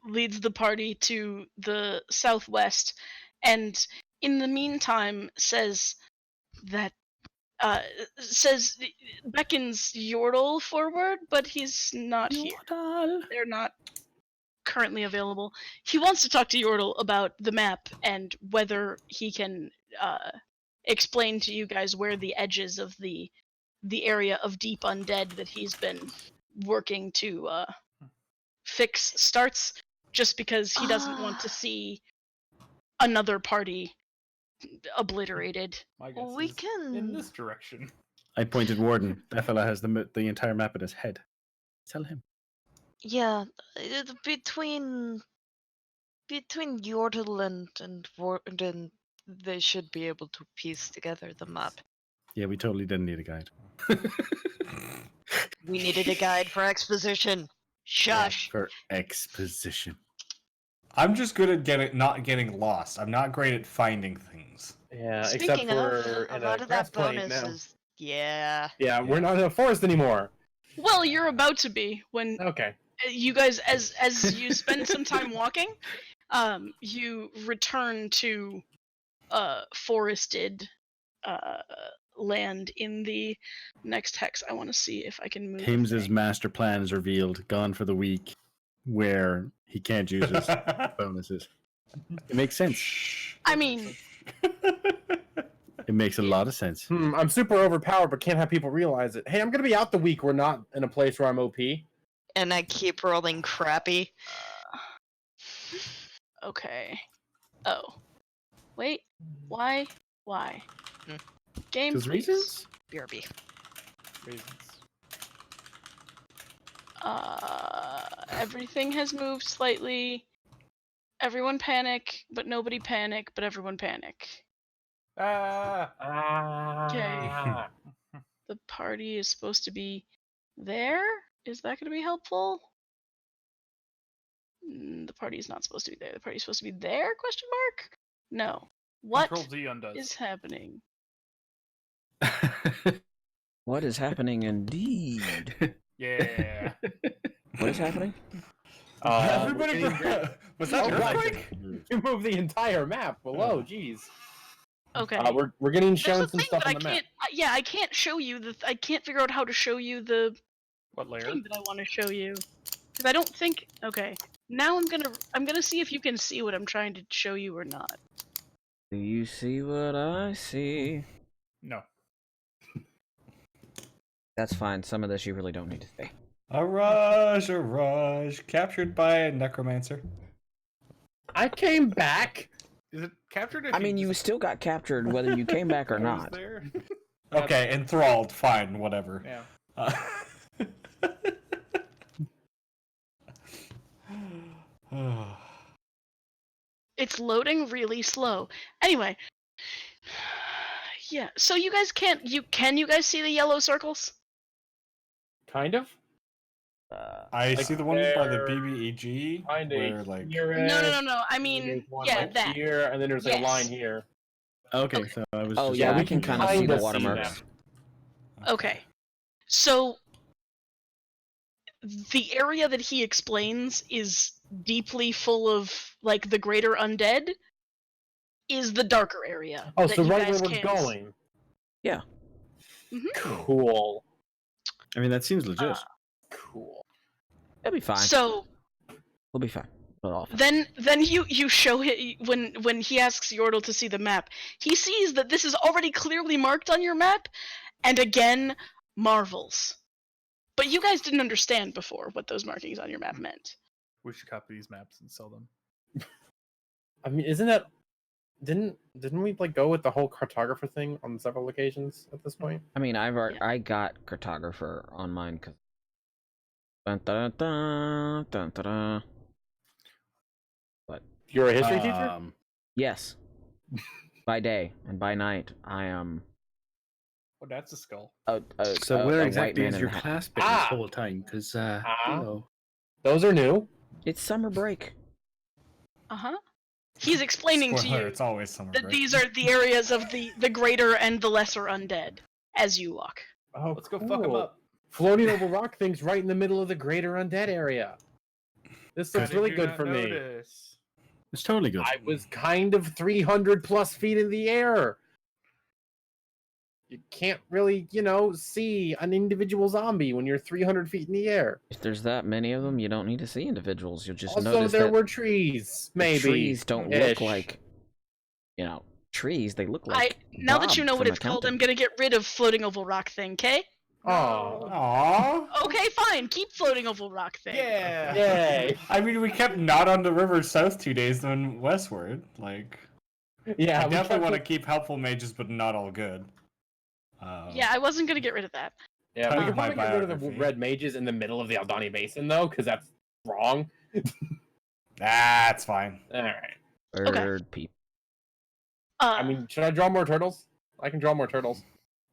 leads the party to the southwest, and in the meantime says that beckons Yordle forward, but he's not here. They're not currently available. He wants to talk to Yordle about the map and whether he can explain to you guys where the edges of the area of deep undead that he's been working to fix starts, just because he doesn't want to see another party obliterated. My guess we is in can. this direction. I pointed Warden. That fella has the entire map in his head. Tell him. Yeah, between Yordle and Warden, they should be able to piece together the map. Yeah, we totally didn't need a guide. We needed a guide for exposition. Shush. For exposition. I'm just good at not getting lost. I'm not great at finding things. Yeah, Speaking except of, for a in lot a of grass that plane bonus now. is yeah. Yeah, we're not in a forest anymore. Well, you're about to be when Okay. you guys, as you spend some time walking, you return to forested land in the next hex. I want to see if I can move. Hames's thing. master plan is revealed, gone for the week, where he can't use his bonuses. It makes sense. I mean, It makes a lot of sense. I'm super overpowered, but can't have people realize it. Hey, I'm gonna be out the week. We're not in a place where I'm OP. And I keep rolling crappy. okay. Oh, wait. Why? Game, Because please. reasons? BRB. Reasons. Everything has moved slightly. Everyone panic, but nobody panic, but everyone panic. Okay. The party is supposed to be there? Is that going to be helpful? The party is not supposed to be there. The party is supposed to be there? Question mark? No. What Control D undoes. is happening? What is happening indeed? Yeah. What is happening? Everybody, was that Oh, your right. earthquake? You moved the entire map below. Jeez. Okay. We're getting There's shown a some thing, stuff but on the map. I can't show you the. I can't figure out how to show you the What layer? thing that I want to show you, because I don't think. Okay. Now I'm gonna see if you can see what I'm trying to show you or not. Do you see what I see? No. That's fine. Some of this you really don't need to see. A rush. Captured by a necromancer. I came back. Is it captured? I mean, you still got captured whether you came back or was not. there? Okay, enthralled. Fine, whatever. Yeah. It's loading really slow. Anyway. Yeah, so you guys can you guys see the yellow circles? Kind of. I Like see the one by the there- BBEG Kinda where like No. I There's mean, one yeah, like that. here, and then there's like a line Yes. here. Okay, Okay. so I was. Oh just yeah, we I can can kind of see kinda the see watermarks. them. Okay. So the area that he explains is deeply full of like the greater undead is the darker area. Oh, that so you right guys where we're can't s- going. Yeah. Cool. I mean, that seems legit. Cool. It'll be fine. So We'll be fine. We'll all fine. then you show it when he asks Yordle to see the map. He sees that this is already clearly marked on your map, and again marvels. But you guys didn't understand before what those markings on your map meant. We should copy these maps and sell them. I mean, isn't that didn't we like go with the whole cartographer thing on several occasions at this point? I mean, I got cartographer on mine because. Dun, dun, dun, dun, dun, dun. But You're a history teacher? yes, by day and by night, I am. Oh, that's a skull. So where white exactly man is in your a hat. class been this whole time? Because Those are new. It's summer break. Uh-huh. He's explaining to Spoiler, you it's always summer that break. these are the areas of the greater and the lesser undead as you walk. Oh, Let's go fuck them up. Floating over rock things right in the middle of the greater undead area. This looks How did really you good not for me. notice? it's totally good. I was kind of 300 plus feet in the air. You can't really, see an individual zombie when you're 300 feet in the air. If there's that many of them, you don't need to see individuals. You'll just Also, notice there that were trees, the maybe. trees don't ish. look like, trees. They look like. Now that you Bob know what from it's called, I'm accounting. gonna get rid of floating oval rock thing, okay? Oh, Aww. Okay, fine. Keep floating oval rock thing. Yeah. yay! I mean, we kept not on the river south 2 days, then westward. Like, Yeah, I we definitely kept want to it- keep helpful mages, but not all good. Yeah, I wasn't gonna get rid of that. Yeah, Part we of could my probably get rid of the biography. red mages in the middle of the Aldani Basin, though, because that's wrong. That's fine. All right. Bird people. I mean, should I draw more turtles? I can draw more turtles.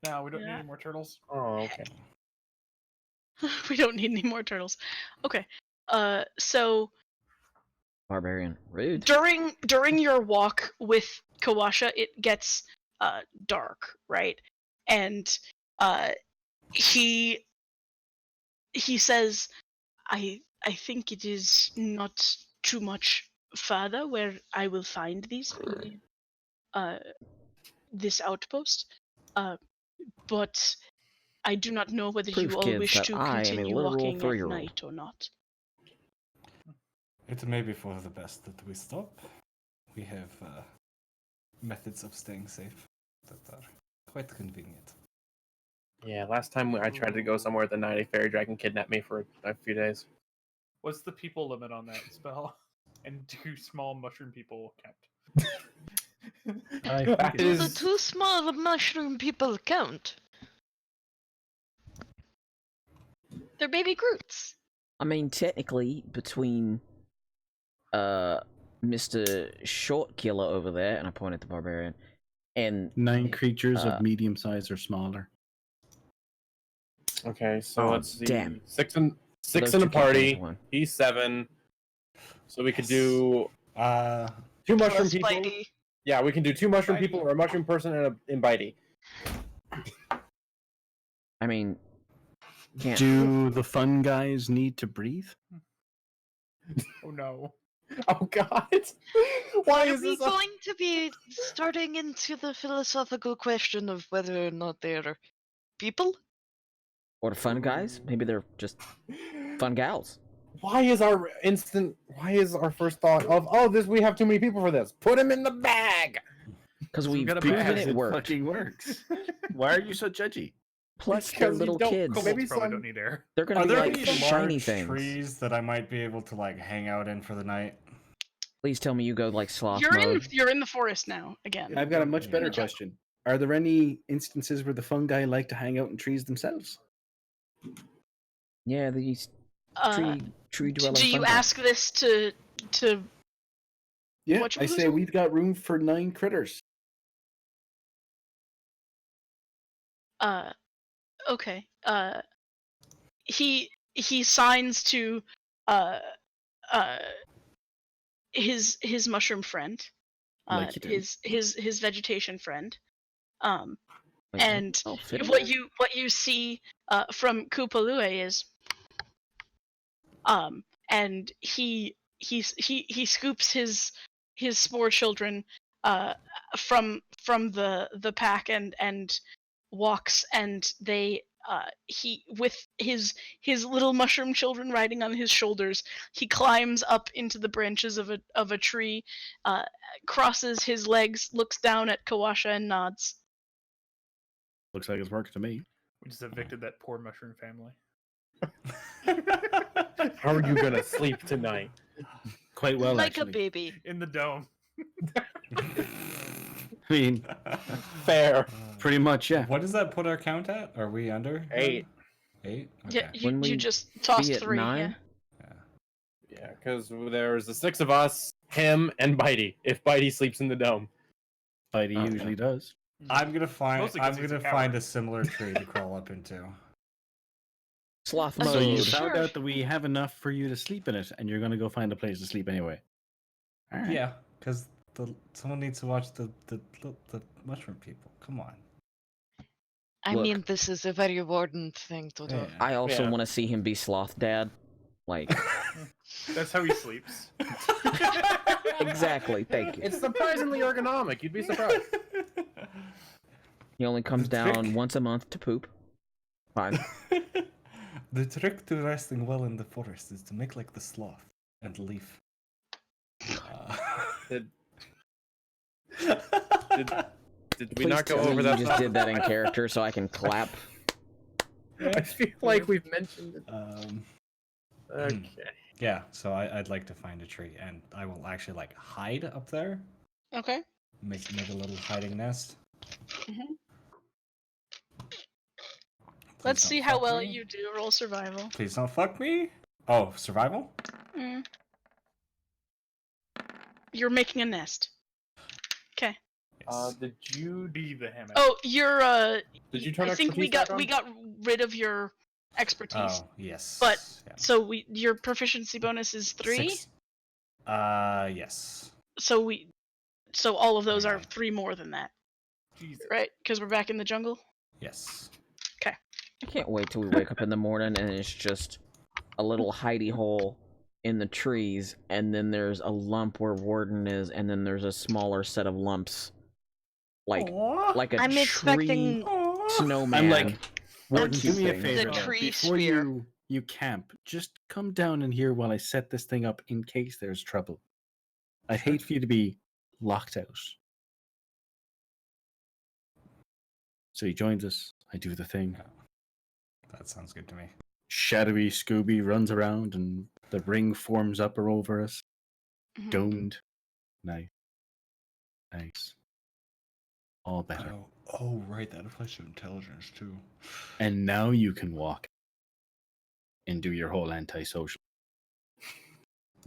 No, we don't need Yeah. any more turtles. Oh, okay. we don't need any more turtles. Okay. So Barbarian. Rude. during your walk with Kawasha, it gets dark, right? And he says, I think it is not too much further where I will find this outpost. But I do not know whether Proof, you all kids, wish that to I am a continue literal walking at 3-year-old. night or not. It may be for the best that we stop. We have methods of staying safe that are quite convenient. Yeah, last time I tried to go somewhere at the night, a fairy dragon kidnapped me for a few days. What's the people limit on that spell? And do small mushroom people count? I That think it Do is. the is- two small mushroom people count? They're baby Groots. I mean, technically, between Mr. Short Killer over there, and I point at the barbarian, and 9 creatures Uh, of medium size or smaller. Okay, so Oh, let's see. damn. Six in those a two can't count party. as one. He's 7. So we could do 2 mushroom Plus people. Spidey. Yeah, we can do 2 mushroom Spidey. people or a mushroom person and a Bitey. I mean, can't. Do the fun guys need to breathe? Oh no. Oh God! Why Are is we this? going to be starting into the philosophical question of whether or not they're people? Or the fun guys? Maybe they're just fun gals. Why is our first thought of we have too many people for this? Put them in the bag. Because we we've got a proven bag. it It worked. fucking works. Why are you so judgy? Plus, they're Because you little don't- kids. Maybe Kobolds probably some- don't need air. They're gonna Are be there like any shiny large things. trees that I might be able to like hang out in for the night? Please tell me you go like sloth You're mode. in the forest now again. I've got a much Yeah. better question. Are there any instances where the fungi like to hang out in trees themselves? Yeah, these Uh, tree dwelling. do you fungi. ask this to Yeah, Which I one say was- we've got room for 9 critters. okay. He signs to uh his mushroom friend. Like you do. His vegetation friend. Like, And oh, fit what in. you see from Kupalue is and he scoops his spore children from the pack and walks, and they he with his little mushroom children riding on his shoulders, he climbs up into the branches of a tree, crosses his legs, looks down at Kawasha and nods. Looks like it's working to me. We just evicted that poor mushroom family. How are you gonna sleep tonight? Quite well, like actually. a baby. In the dome. I mean, Fair. pretty much, yeah. What does that put our count at? Are we under? 8. 8? Yeah, Okay. When we you just tossed be at 3. 9? Yeah. Yeah, because there's the 6 of us, him, and Bitey. If Bitey sleeps in the dome. Bitey Okay. usually does. I'm gonna find Mostly 'cause he's a find coward. a similar tree to crawl up into. Sloth So So you mode. Sure. found out that we have enough for you to sleep in it, and you're going to go find a place to sleep anyway. All right. Yeah, because someone needs to watch the mushroom people. Come on. I Look. mean, this is a very important thing to do. Yeah. I also Yeah. want to see him be sloth dad. Like, That's how he sleeps. exactly. Thank you. It's surprisingly ergonomic. You'd be surprised. He only comes The trick- down once a month to poop. Fine. The trick to resting well in the forest is to make like the sloth and leaf. Did we Please not go tell me over you that? just did that in character so I can clap. I feel like we've mentioned it. Okay. Yeah, so I'd like to find a tree, and I will actually like hide up there, Okay. make a little hiding nest. Mhm. Please Let's don't see how fuck well me. you do. Roll survival. Please don't fuck me. Oh, survival? Mm. You're making a nest. Okay. Yes. Did you Be the hammock. Oh, you're did you turn I think we expertise back got on? rid of your expertise. Oh, yes. But- yeah. So your proficiency bonus is 3. 6. Yes. So all of those are Okay. 3 more than that, Jesus. right? Because we're back in the jungle. Yes. I can't wait till we wake up in the morning and it's just a little hidey hole in the trees, and then there's a lump where Warden is, and then there's a smaller set of lumps, like a I'm tree expecting snowman. I'm like, Warden, do me a thing. favor. The though. tree Before sphere. you camp, just come down in here while I set this thing up in case there's trouble. I'd hate for you to be locked out. So he joins us. I do the thing. That sounds good to me. Shadowy Scooby runs around, and the ring forms up or over us. Mhm. Domed. Nice. Nice. All better. Oh, right. That applies to intelligence too. And now you can walk and do your whole antisocial.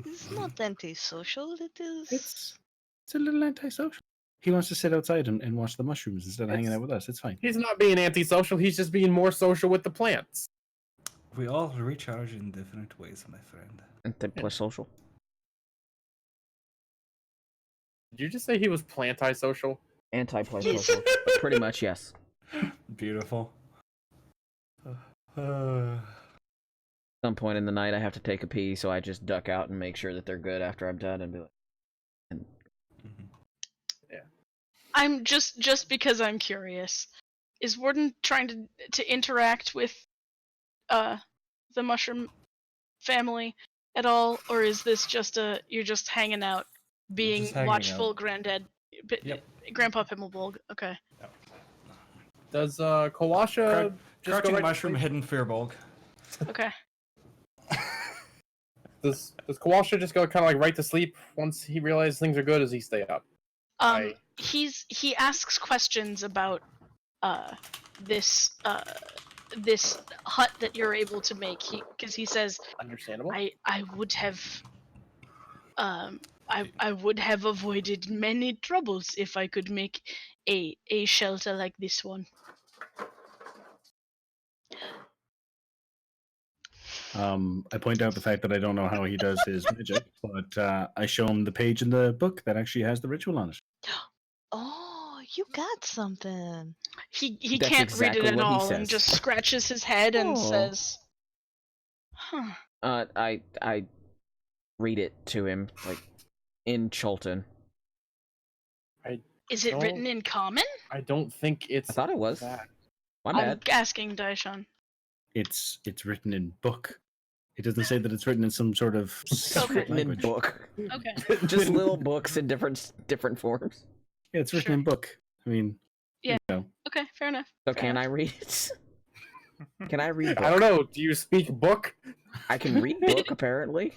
It's not antisocial, it is. It's a little antisocial. He wants to sit outside and watch the mushrooms instead of hanging It's- out with us. It's fine. He's not being antisocial. He's just being more social with the plants. We all recharge in different ways, my friend. Anti-social. Did you just say he was plantisocial? Anti-social. Pretty much, yes. Beautiful. Some point in the night, I have to take a pee, so I just duck out and make sure that they're good after I'm done, and be like, I'm just because I'm curious. Is Warden trying to interact with the mushroom family at all, or is this just you're just hanging out, being Just hanging watchful out. granddad, Yep. Grandpa Pimmelbolg? Okay. Does Kawasha Crouching right to mushroom, sleep. hidden fearbulk. Okay. Does Kowalska just go kind of like right to sleep once he realizes things are good? Does he stay up? He asks questions about this this hut that you're able to make. Because he says, Understandable. I would have I would have avoided many troubles if I could make a shelter like this one. I point out the fact that I don't know how he does his magic, but I show him the page in the book that actually has the ritual on it. Oh, you got something. He That's can't exactly read it at what he all and says. just scratches his head and Oh. says, "Huh." I read it to him, like, in Cholton. Is it No. written in common? I don't think it's I thought it was. that. My I'm bad. asking Daishan. It's written in book. It doesn't say that it's written in some sort of secret Written in language. book. Okay. Just little books in different forms. Yeah, it's written Sure. in book. I mean, Yeah. you know. Okay, fair enough. So fair can enough. I read it? Can I read book? I don't know. Do you speak book? I can read book, apparently.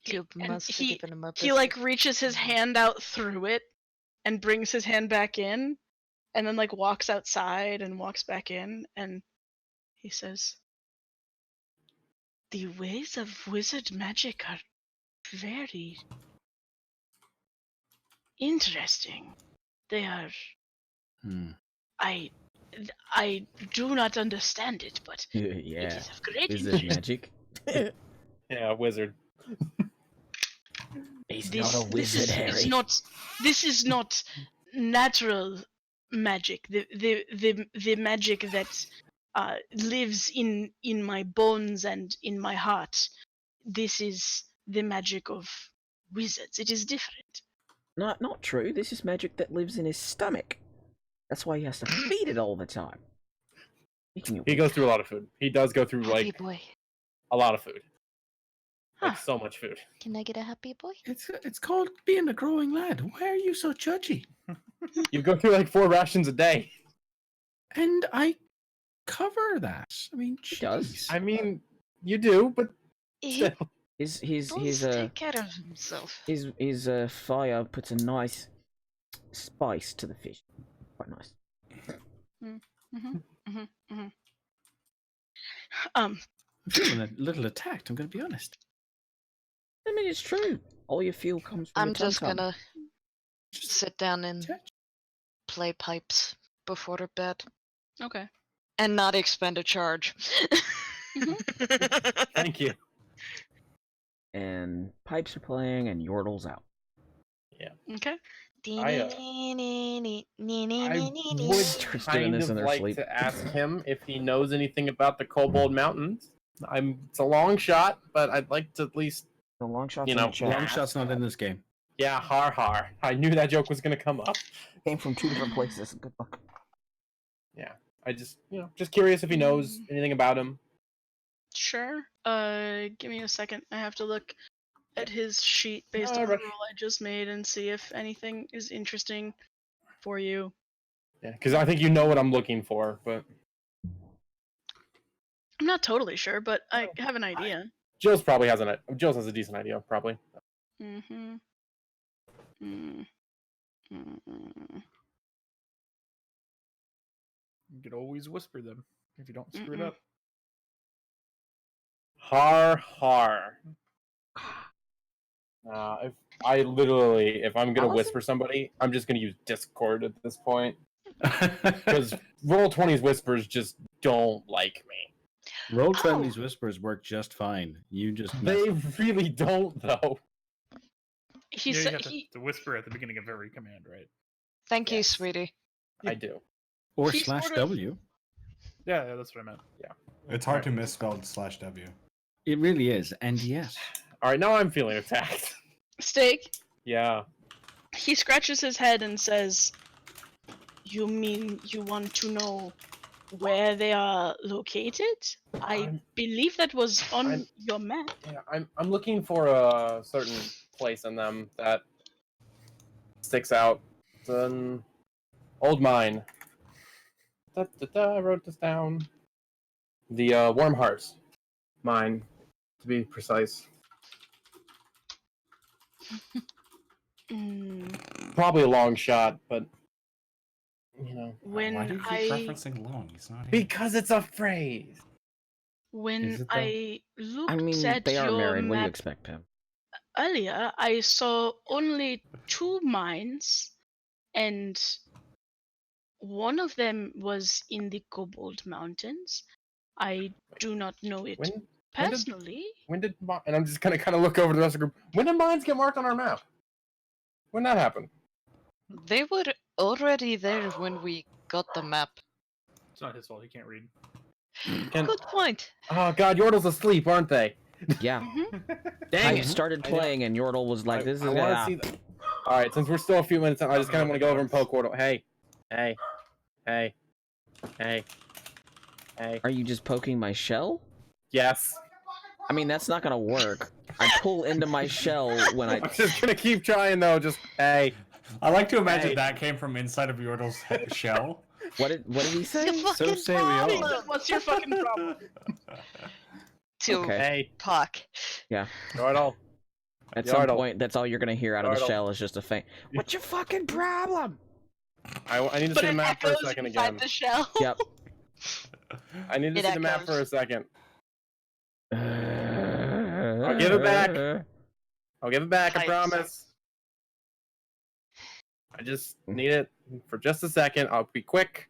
You And must have he given him a he like reaches his hand out through it and brings his hand back in and then like walks outside and walks back in and he says, the ways of wizard magic are very interesting. They are Hmm. I do not understand it, but it Yeah. is of great Is it interest. magic? Yeah, wizard. He's This, not a wizard, this Harry. this is not natural magic. The magic that lives in my bones and in my heart. This is the magic of wizards. It is different. Not true. This is magic that lives in his stomach. That's why he has to feed it all the time. Making it He goes through a lot of food. He does go through happy like boy. a lot of food. Like Huh. so much food. Can I get a happy boy? It's called being a growing lad. Why are you so judgy? You go through like 4 rations a day. And I cover that. I mean, He does. jeez. I mean, you do, but He still. His does take care of himself. his fire puts a nice spice to the fish. Quite nice. I'm feeling a little attacked, I'm going to be honest. I mean, it's true. All your fuel comes from I'm your just tum-tum. gonna sit down and play pipes before bed Okay. and not expend a charge. Thank you. And pipes are playing, and Yordle's out. Okay. I would Starts doing kind this of in their like sleep. to ask him if he knows anything about the Kobold Mountains. It's a long shot, but I'd like to at least, The long shots you in know, the chat Long shot's not in this game. yeah, har har. I knew that joke was gonna come up. came from 2 different places. Good luck. I just, just curious if he knows anything about him. Sure. Give me a second. I have to look at his sheet based No on the rush. roll I just made and see if anything is interesting for you. Yeah, because I think you know what I'm looking for, but I'm not totally sure, but I have an idea. Jules has a decent idea, probably. Mm-hmm. Mm-hmm. You could always whisper them if you don't screw it up. Har har. If I'm gonna Allison? whisper somebody, I'm just gonna use Discord at this point. Because Roll20's whispers just don't like me. Roll 20's whispers work just fine. You just They really don't, though. He You said have to whisper at the beginning of every command, right? Thank you, Yes. sweetie. I do. or he's slash sort of- W. Yeah, that's what I meant. It's hard to misspell /W. It really is, and yes. All right, now I'm feeling attacked. Steak. Yeah. He scratches his head and says, "You mean you want to know where they are located? I I'm- believe that was on I'm- your map." Yeah, I'm looking for a certain place in them that sticks out. Old mine. I wrote this down. The Warm Hearts mine, to be precise. Probably a long shot, but you know. When Why do you keep referencing long? He's not here. Because it's a phrase. When Is it though? I looked I mean, at they are your married. What do you map expect, Pam? earlier, I saw only 2 mines, and one of them was in the Kobold Mountains. I do not know it personally. And I'm just gonna kind of look over the rest of the group. When did mines get marked on our map? When that happened? They were already there when we got the map. It's not his fault. He can't read. Good point. Oh God, Yordle's asleep, aren't they? Yeah. Dang I it! started playing and Yordle was like, "This is I want to see that. All right, since we're still a few minutes in, I just kind of want to go over and poke Yordle. Hey. Are you just poking my shell? Yes. I mean, that's not gonna work. I pull into my shell when I. I'm just gonna keep trying though. Just hey. I like to imagine Hey. that came from inside of Yordle's shell. What did he say? Your fucking say we all. problem. What's your fucking problem? To Okay. Hey. talk. Yeah. Yordle. At some Yordle. point, that's all you're gonna hear out of the Yordle. shell is just a faint. What's your fucking problem? I need to But see the it map for a echoes second inside again. the shell. Yep. I need to It see the map echoes. for a second. I'll give it back. I'll give it back. I Pipes. promise. I just need it for just a second. I'll be quick.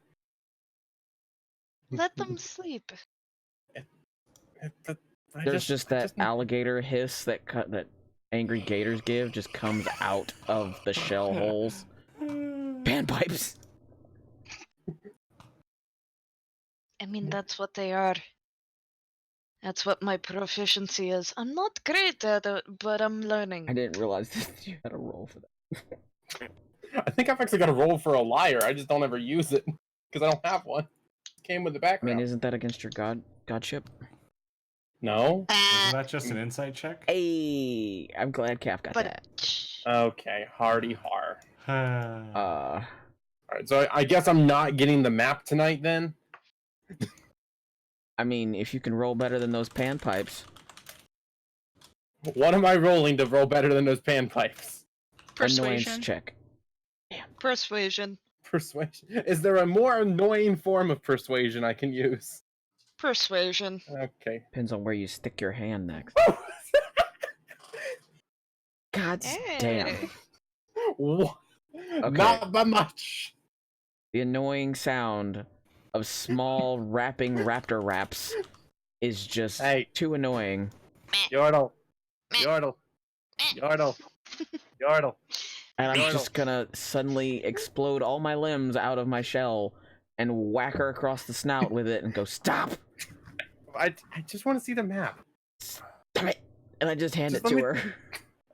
Let them sleep. There's just that alligator hiss that angry gators give just comes out of the shell holes. Panpipes. I mean, that's what they are. That's what my proficiency is. I'm not great at it, but I'm learning. I didn't realize that you had a roll for that. I think I've actually got a roll for a liar. I just don't ever use it because I don't have one. It came with the I background. mean, isn't that against your godship? No. Isn't that just an insight check? Hey, I'm glad Calf got But that. Okay, hardy har. Uh, Alright, so I guess I'm not getting the map tonight then? I mean, if you can roll better than those panpipes. What am I rolling to roll better than those panpipes? Annoyance Persuasion. check. persuasion. Persuasion. Is there a more annoying form of persuasion I can use? Persuasion. Okay. Depends on where you stick your hand next. Woo! God Hey. damn. What? Okay. Not by much. The annoying sound of small rapping raptor raps is just Hey. too annoying. Yordle. Yordle. Yordle. Yordle. And I'm Yordle. just gonna suddenly explode all my limbs out of my shell and whack her across the snout with it and go, "Stop! I just want to see the map. Damn it!" And I just hand Just it to let her.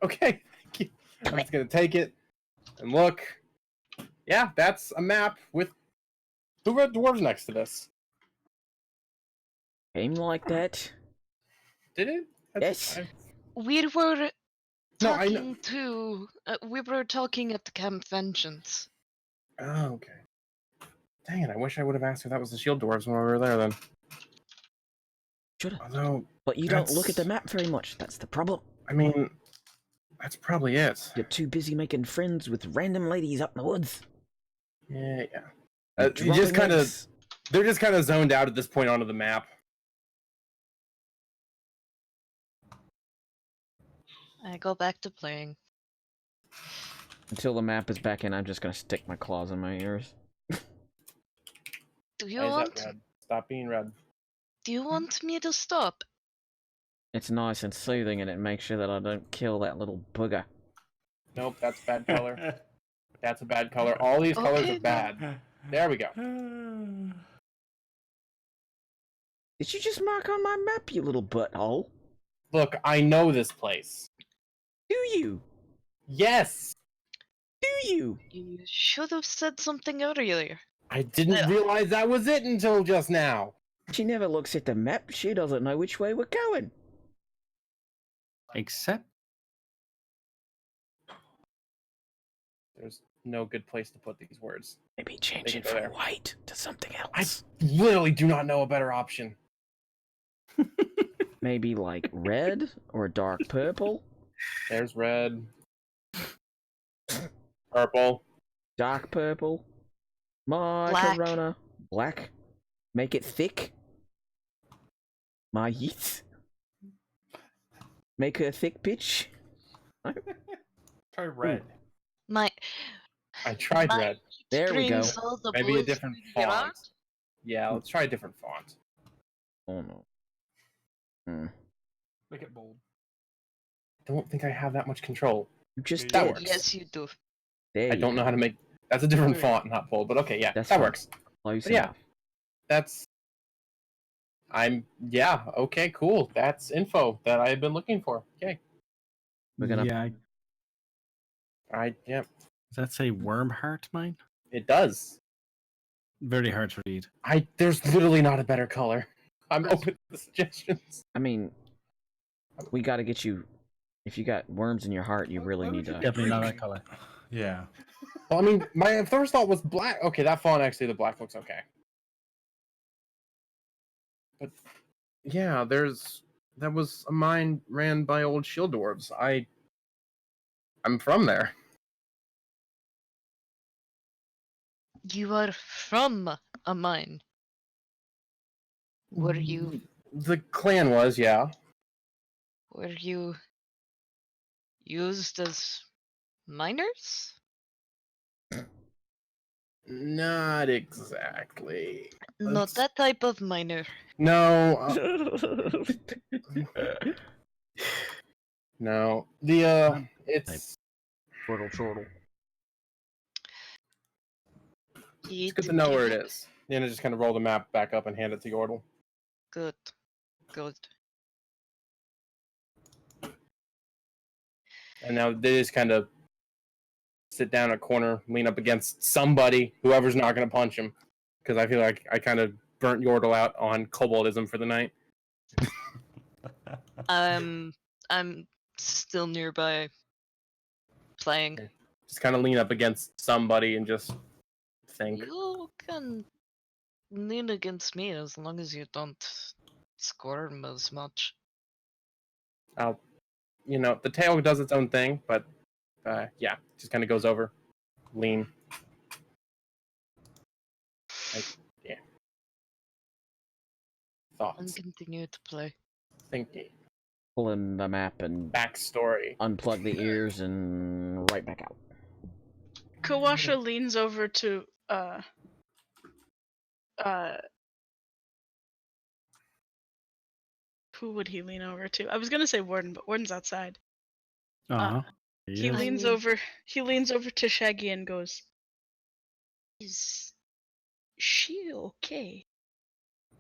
Okay. Thank you. I'm just gonna take it and look. Yeah, that's a map with who wrote dwarves next to this? Aim like that. Did it? Yes. We were No, I know. talking to. We were talking at the conventions. Oh, okay. Dang it! I wish I would have asked if that was the shield dwarves when we were there. Then, Shoulda. although But you don't look at the That's- map very much. That's the problem. I mean, that's probably it. You're too busy making friends with random ladies out in the woods. Yeah. And You just dropping kind of eggs. they're just kind of zoned out at this point onto the map. I go back to playing. Until the map is back in, I'm just gonna stick my claws in my ears. Do you Why is want? that red? Stop being red. Do you want me to stop? It's nice and soothing, and it makes sure that I don't kill that little booger. Nope, that's a bad color. That's a bad color. All these colors Okay, are bad. There we go. Did you just mark on my map, you little butthole? Look, I know this place. Do you? Yes. Do you? You should have said something earlier. I didn't realize that was it until just now. She never looks at the map. She doesn't know which way we're going. Except There's no good place to put these words. Maybe change They it can go from there. white to something I else. literally do not know a better option. Maybe like red or dark purple. There's red. Purple. Dark purple. My Black. corona. Black. Make it thick. My yeet. Make her thick bitch. Try red. My I tried My- red. There we go. brings all the Maybe a boys different together. font. Yeah, let's try a different font. Oh no. Make it bold. I don't think I have that much control. You just That did. works. Yes, you do. There I you don't know go. how to make. That's a different Right. font, not bold. But okay, yeah, That's that fine. works. Close But yeah. enough. That's. Yeah. Okay. Cool. That's info that I have been looking for. Okay. We're gonna- Yeah. Yeah. Does that say worm heart, mine? It does. Very hard to read. There's literally not a better color. I'm open to suggestions. I mean, we gotta get you. If you got worms in your heart, you really need to. Definitely not that color. Yeah. Well, I mean, my first thought was black. Okay, that font actually, the black looks okay. But yeah, that was a mine ran by old shield dwarves. I'm from there. You are from a mine. Were you The clan was, yeah. used as miners? Not exactly. Not That's- that type of miner. No. No. It's Chortle. it's good to know where it is. Then I just kind of roll the map back up and hand it to Yordle. Good. And now they just kind of sit down in a corner, lean up against somebody, whoever's not going to punch him. Because I feel like I kind of burnt Yordle out on koboldism for the night. I'm still nearby playing. Just kind of lean up against somebody and just think. You can lean against me as long as you don't squirm as much. The tail does its own thing, but yeah, just kind of goes over, lean. Yeah. And Thoughts, continue to play. thinking, Pull in the map and backstory. unplug the ears and right back out. Kawasha leans over to who would he lean over to? I was gonna say Warden, but Warden's outside. Uh-huh. He Yeah. leans over to Shaggy and goes, "Is she okay?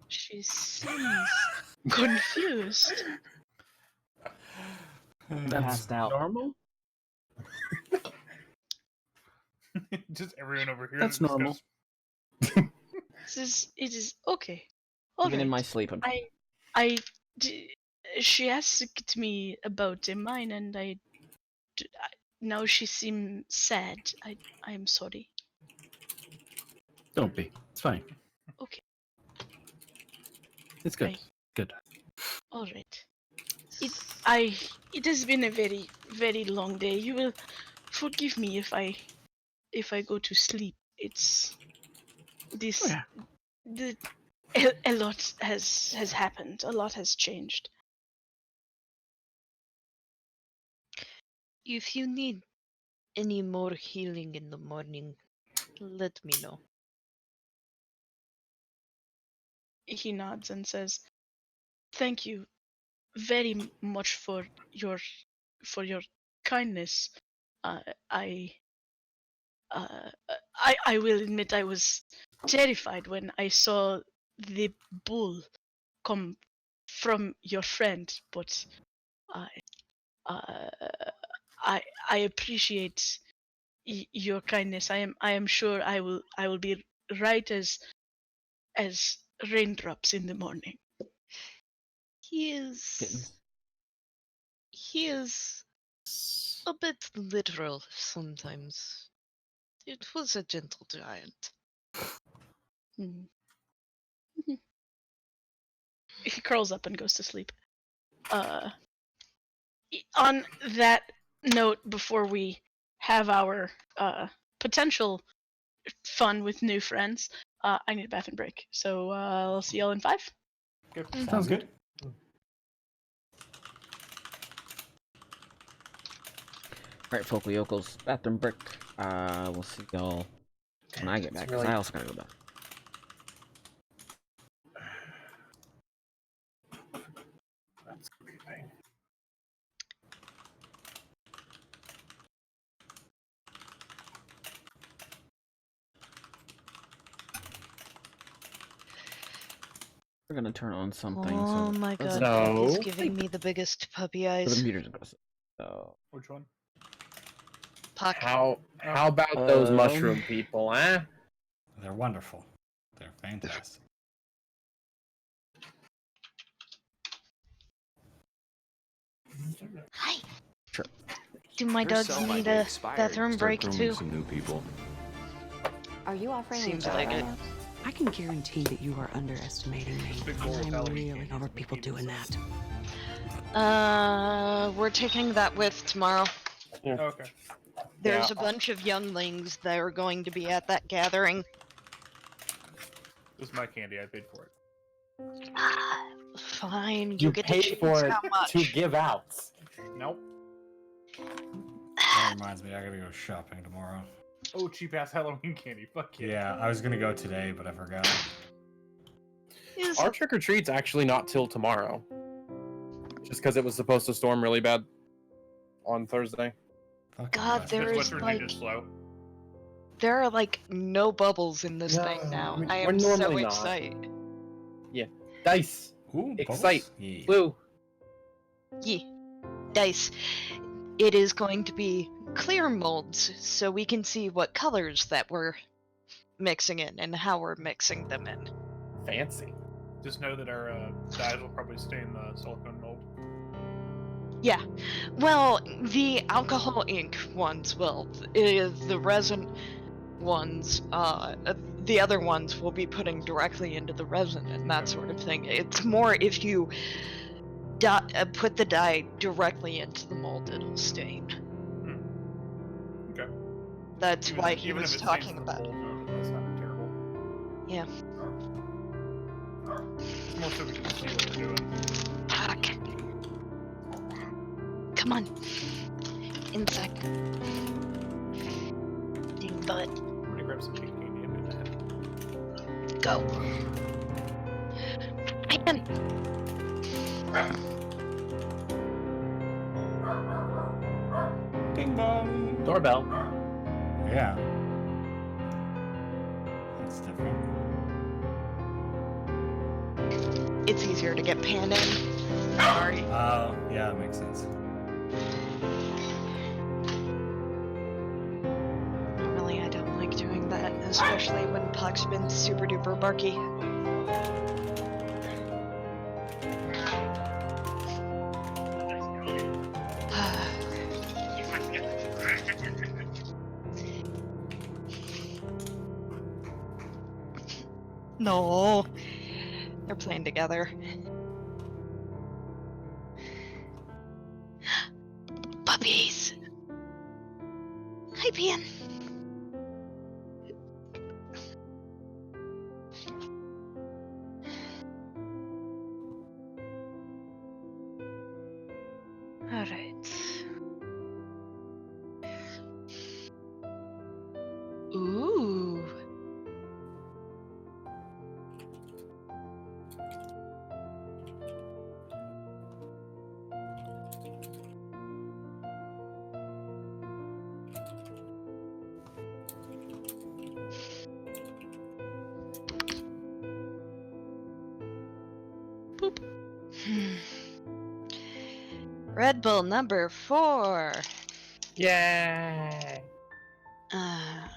She seems confused." That's Passed out. normal? Just everyone over here. That's that normal. discuss- It is okay. All Even in right. my sleep. She asked me about a mine, and now she seems sad. I'm sorry. Don't be. It's fine. Okay. It's good. Right. Good. All right. It has been a very, very long day. You will forgive me if I go to sleep. It's this. Oh, yeah. A lot has happened. A lot has changed. If you need any more healing in the morning, let me know. He nods and says, "Thank you very much for your kindness. I will admit I was terrified when I saw the bull come from your friend, but I appreciate your kindness. I am sure I will be right as raindrops in the morning." He is a bit literal sometimes. It was a gentle giant. Hmm. He curls up and goes to sleep. On that note, before we have our potential fun with new friends, I need a bathroom break. So I'll see y'all in 5. Sounds good. Alright, Focal Yokels, bathroom break. We'll see y'all when I get back, because I also gotta go back. That's creepy. We're gonna turn on something. Oh so my god, So- he's giving me the biggest puppy the eyes. computer's gonna sleep. So Which one? Puck. How about those Um, mushroom people, eh? They're wonderful. They're fantastic. Hi. Sure. Do my Your dogs sell-by need date a expired. bathroom Start break grooming too? some new people. Are you offering Seems a job like right it. now? I can guarantee that you are underestimating me. Big bowl of I'm Halloween really candy over is people making doing sense. that. We're taking that with tomorrow. Oh, okay. There's Yeah. a bunch of younglings that are going to be at that gathering. This is my candy. I paid for it. Fine, you You get paid to choose for it how much. to give out. Nope. That reminds me, I gotta go shopping tomorrow. Oh, cheap ass Halloween candy. Fuck yeah. Yeah, I was gonna go today, but I forgot. Is Our trick or treat's actually not till tomorrow. Just because it was supposed to storm really bad on Thursday. Fucking God, West there Because is West Virginia. Virginia's like slow. there are like no bubbles in this thing now. No, I we're am so normally not. excited. Dice. Ooh, Excite. bubbles? Yeah. Blue. Yeah, dice. It is going to be clear molds, so we can see what colors that we're mixing in and how we're mixing them in. Fancy. Just know that our dyes will probably stay in the silicone mold. Yeah. Well, the alcohol ink ones will. The resin ones, the other ones will be putting directly into the resin and that sort of thing. It's more if you put the dye directly into the mold, it'll stain. Okay. That's Even why if- he even was if it stains talking the about it. mold, that's not terrible. Yeah. It's more so we can see what we're doing. Fuck. Come on. Inside. Ding butt. I'm gonna grab some pink candy and do that. Go. Man. Ding dong. Doorbell. Yeah. That's different. It's easier to get Pan in. Sorry. Oh, yeah, that makes sense. Normally I don't like doing that, especially when Puck's been super duper barky. No. They're playing together. Puppies! Hi, Pan. Alright. Ooh. Boop. Red Bull number 4. Yay. Uh,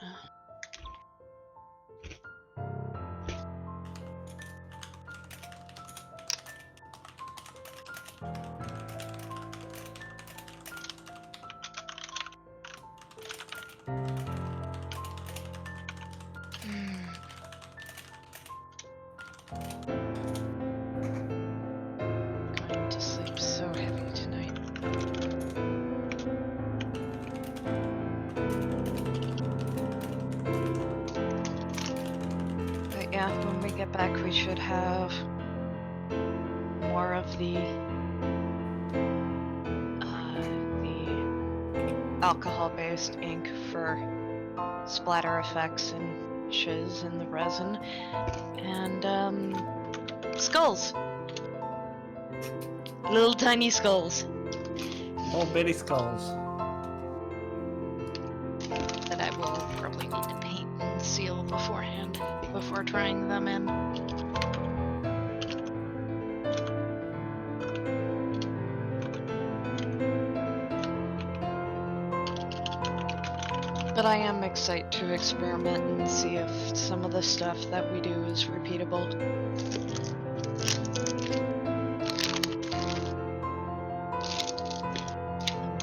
yeah, when we get back, we should have more of the alcohol-based ink for splatter effects and shiz in the resin, and skulls, little tiny skulls Little bitty skulls. that I will probably need to paint and seal beforehand before trying them in. But I am excited to experiment and see if some of the stuff that we do is repeatable.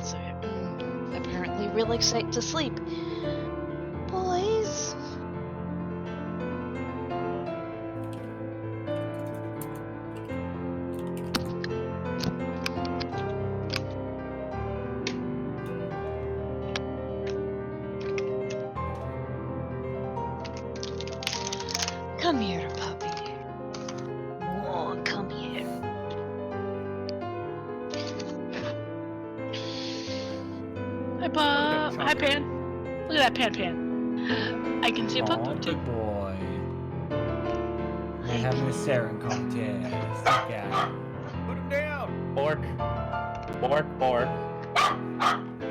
So, apparently real excited to sleep. Boys! Come here, puppy. Oh, come here. Hi, Bob. Hi, Pan. Look at that Pan. I can see a Pup Oh, Pup too. good boy. We're having a staring contest. Look at him. Put him down. Bork. Bork.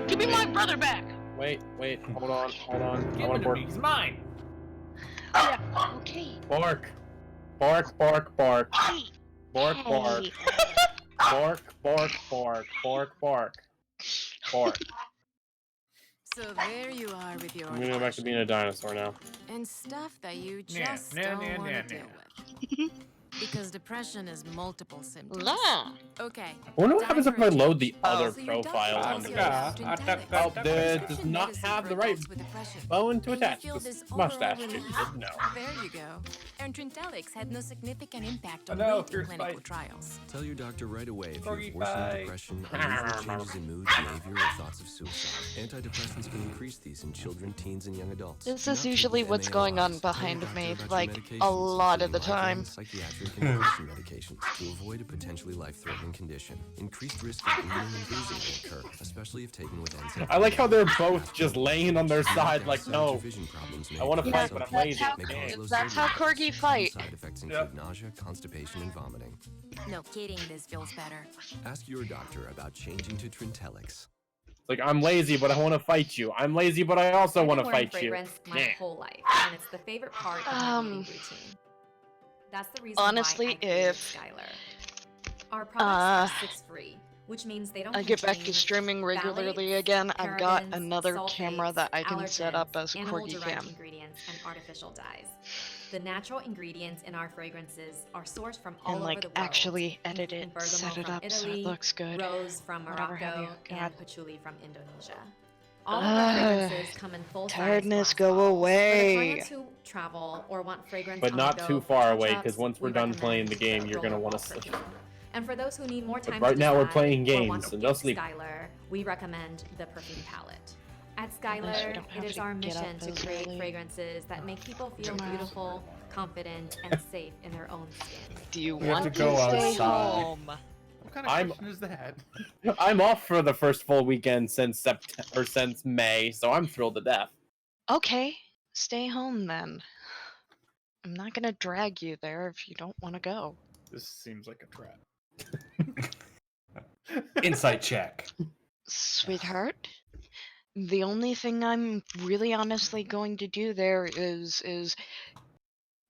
Give me my brother back. Wait, hold on. I Give want him to bork. to me. He's mine. Oh, yeah. Okay. Bork. Hey. Bork. Bork. Hey. Bork. So there you are with your I'm gonna go back to being a dinosaur now. and stuff that you Nah, just nah, don't nah, want nah, to deal nah. with. Because depression is multiple symptoms. La. Okay. I wonder what happens if I load the Oh. other So your doctor profile tells onto you this. about Trintellix, Oh, a does prescription not medicine have for the right adults with depression. bone to And you attach feel this this mustache overall to. relief. No. There you go. And Trintellix had no significant impact Oh on no, weight in fierce clinical fight. trials. Tell your doctor right away if Corgi you have worsening fight. depression, unusual changes in mood, behavior, or thoughts of suicide. Antidepressants can increase these in children, teens, and young adults. This Do is not treat usually with what's going on MAOIs. Tell your behind doctor me, about your like, a medications, lot of the including time. migraine, psychiatric, and depression medications to avoid a potentially life-threatening condition. Increased risk of bleeding and bruising can occur, especially if taken with NSAIDs. I like how they're both just laying on their side like, no. Vision problems may I wanna occur. fight, but I'm lazy. That's how corgi fight. Side effects include Yep. nausea, constipation, and vomiting. No kidding, this feels better. Ask your doctor about changing to Trintellix. It's like, I'm lazy, but I want to fight you. I'm lazy, but I also I've want been to wearing fight you. fragrance my Nah. whole life, and it's the favorite part of my beauty routine. That's the reason Honestly, why I created if, Skylar. Our products are 6-free, which means they don't I get back to contain streaming regularly again, I've got another camera that I can set up as a corgi animal-derived cam. ingredients and artificial dyes. The natural ingredients in our fragrances are sourced from all And, over like, the world. actually edit including it, set bergamot it from up so it Italy, looks good. Rose from Whatever have Morocco, you. and patchouli from Indonesia. All of our fragrances come in full-size Tiredness, glass go bottles. away. For the clients who travel or want fragrance But on not the go too for far away, touch-ups, because once we're we done playing the recommend game, you're going to want to rollerball sleep. perfume. And for those who need more time right to now we're decide playing or games, want so to no gift sleep. Skylar, we recommend the perfume palette. At Unless we Skylar, don't have it is to our get up mission to as create early fragrances that make people feel tomorrow. beautiful, confident, and safe in their own skin. Do you We have want to to go stay outside. home? What kind of question is that? I'm off for the first full weekend since since May, so I'm thrilled to death. Okay, stay home then. I'm not gonna drag you there if you don't want to go. This seems like a trap. Insight check. Sweetheart, the only thing I'm really honestly going to do there is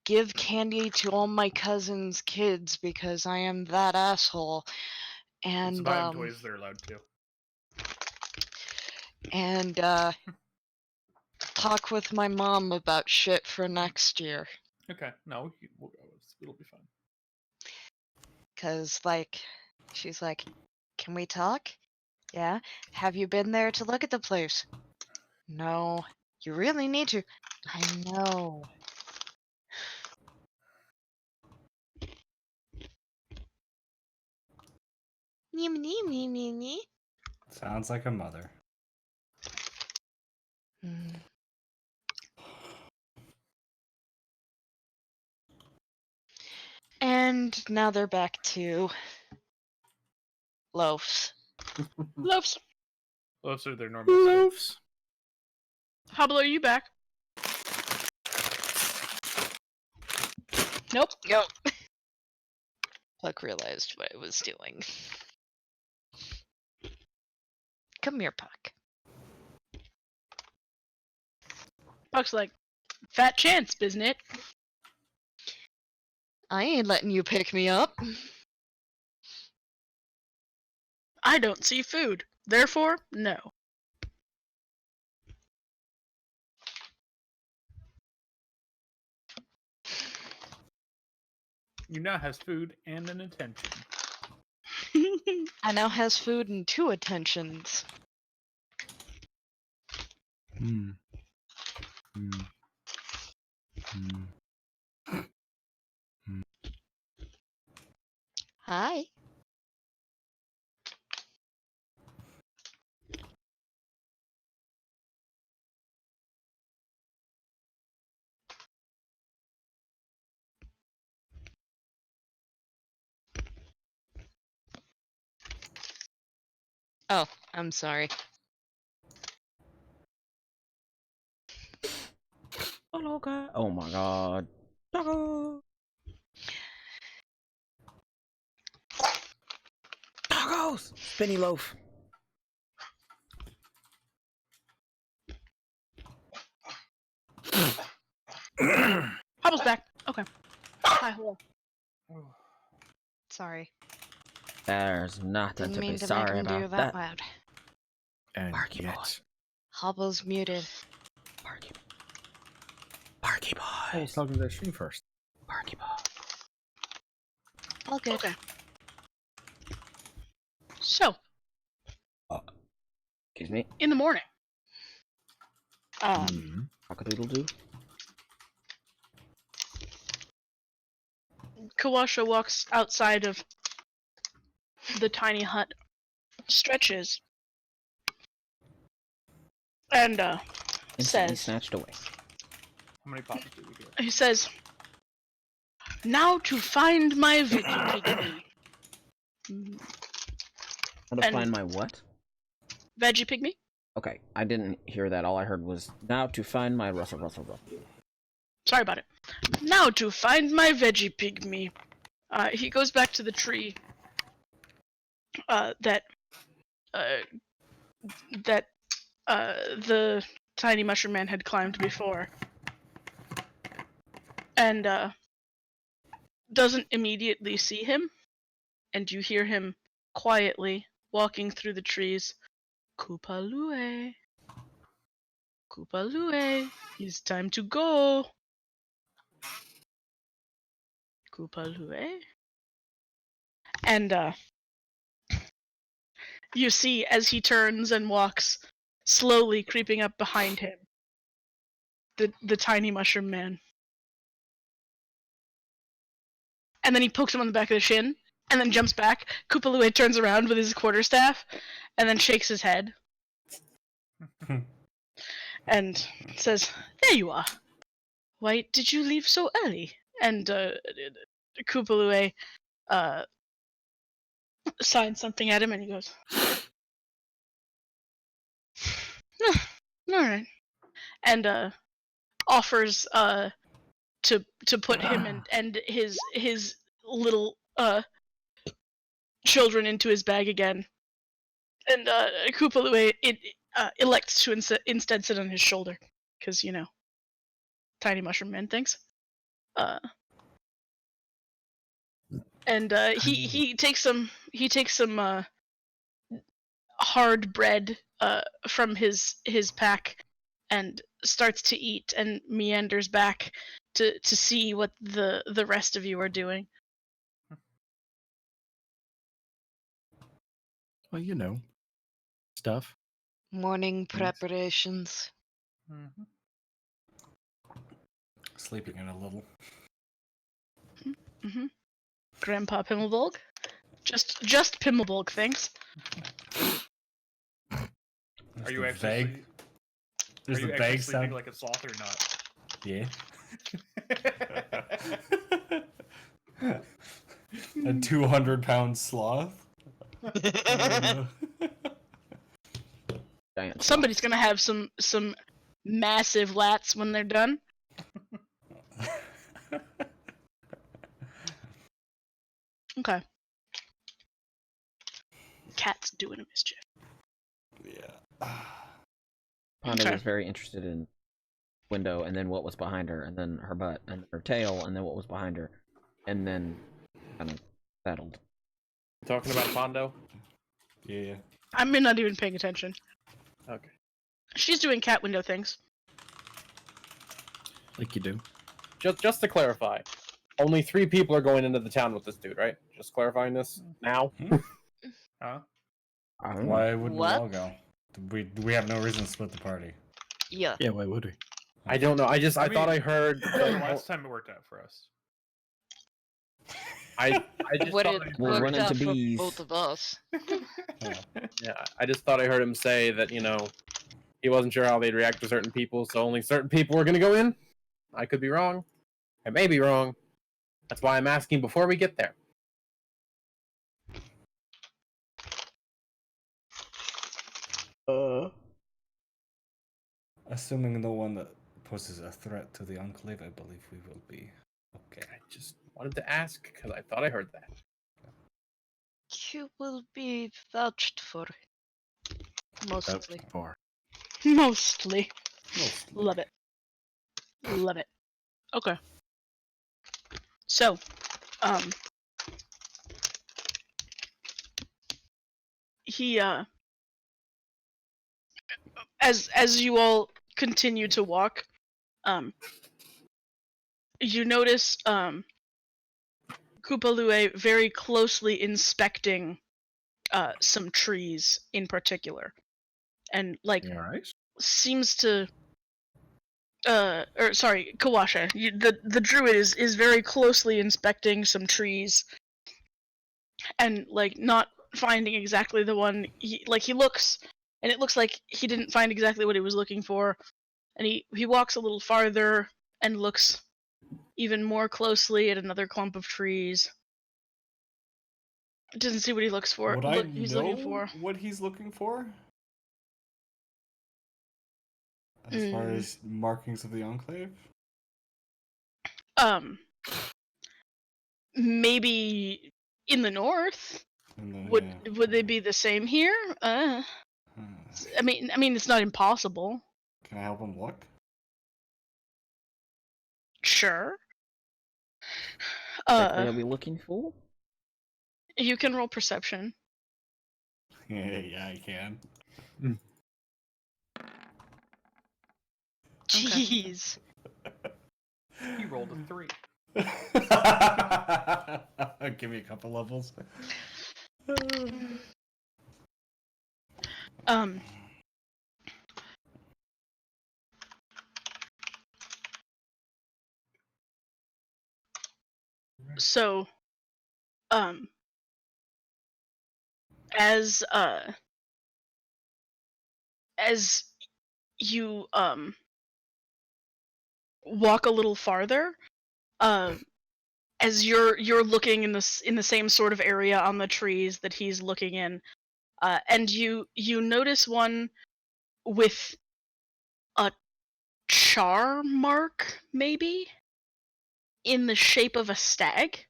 give candy to all my cousins' kids because I am that asshole. Let's And buy them toys they're allowed to. and talk with my mom about shit for next year. Okay, no, we'll go. It'll be fun. Cause like, she's like, can we talk? Yeah. Have you been there to look at the place? No. You really need to. I know. Sounds like a mother. And now they're back to loaves. Loaves. Loaves are their normal state. Loaves. Hobble, are you back? Nope. Go. Puck realized what it was doing. Come here, Puck. Puck's like, fat chance, Biznit. I ain't letting you pick me up. I don't see food. Therefore, no. You now has food and an attention. I now has food and 2 attentions. Hmm. Hmm. Hmm. Hi. Oh, I'm sorry. Hello, guy. Oh my god. Taco. Tacos! Spinny loaf. Hobble's back. Okay. Hi, hello. Sorry. There's nothing Didn't to be mean to make sorry him do about that that. loud. And Barky boy. yet, Hobble's muted. Barky. Barky I boy. was talking to that stream first. Barky boy. All good. Okay. So, Excuse me. in the morning, Cock-a-doodle-doo. Kawasha walks outside of the tiny hut, stretches, and Instantly says, snatched away. How many pops do we get? he says, "Now to find my veggie pygmy." How to And- find my what? Veggie pygmy? Okay, I didn't hear that. All I heard was, now to find my Russell. Sorry about it. Now to find my veggie pygmy. He goes back to the tree that the tiny mushroom man had climbed before, and doesn't immediately see him, and you hear him quietly walking through the trees. Kupalue, Kupalue, it's time to go. Kupalue. And you see as he turns and walks, slowly creeping up behind him, the tiny mushroom man. And then he pokes him on the back of the shin, and then jumps back. Kupalue turns around with his quarterstaff, and then shakes his head. And says, "There you are. Why did you leave so early?" And Kupalue signs something at him, and he goes, "All right," and offers to put him and his little children into his bag again. And Kupalue elects to instead sit on his shoulder, because tiny mushroom man things. And he takes some hard bread from his pack and starts to eat, and meanders back to see what the rest of you are doing. Well, stuff. Morning preparations. Mm-hmm. Sleeping in a little. Mm-hmm. Grandpa Pimmelbolg? Just Pimmelbolg, thanks. Are you actually vague? There's Are you the actually vague sleeping sound. like a sloth or not? Yeah. A 200-pound sloth. Somebody's gonna have some massive lats when they're done. Okay. Cat's doing a mischief. Yeah. Panda was very interested in window, and then what was behind her, and then her butt, and her tail, and then what was behind her, and then kind of settled. Talking about Pondo? Yeah. I'm not even paying attention. Okay. She's doing cat window things. Like you do. Just to clarify, only 3 people are going into the town with this dude, right? Just clarifying this now. Huh? Why wouldn't we all What? go? We have no reason to split the party. Yeah. Yeah, why would we? I don't know. I thought I heard. Last time it worked out for us. I just Would thought it I heard- We'll run worked out into for bees. both of us? Yeah, I just thought I heard him say that he wasn't sure how they'd react to certain people, so only certain people were going to go in. I could be wrong. I may be wrong. That's why I'm asking before we get there. Assuming no one that poses a threat to the Enclave, I believe we will be okay. I just wanted to ask because I thought I heard that. You will be vouched for. Mostly. Mostly. Love it. Love it. Okay. So, he as you all continue to walk, you notice Kupalue very closely inspecting some trees in particular, and like seems to or sorry, Kawasha, the druid is very closely inspecting some trees, and like not finding exactly the one he looks, and it looks like he didn't find exactly what he was looking for, and he walks a little farther and looks even more closely at another clump of trees. Doesn't see what he looks for. Would I he's know looking for. what he's looking for? As far as markings of the Enclave? Maybe in the north. Would they be the same here? I mean, it's not impossible. Can I help him look? Sure. What are we looking for? You can roll perception. Yeah, I can. Jeez. He rolled a 3. Give me a couple levels. So, as you walk a little farther, as you're looking in the same sort of area on the trees that he's looking in, and you notice one with a char mark, maybe, in the shape of a stag,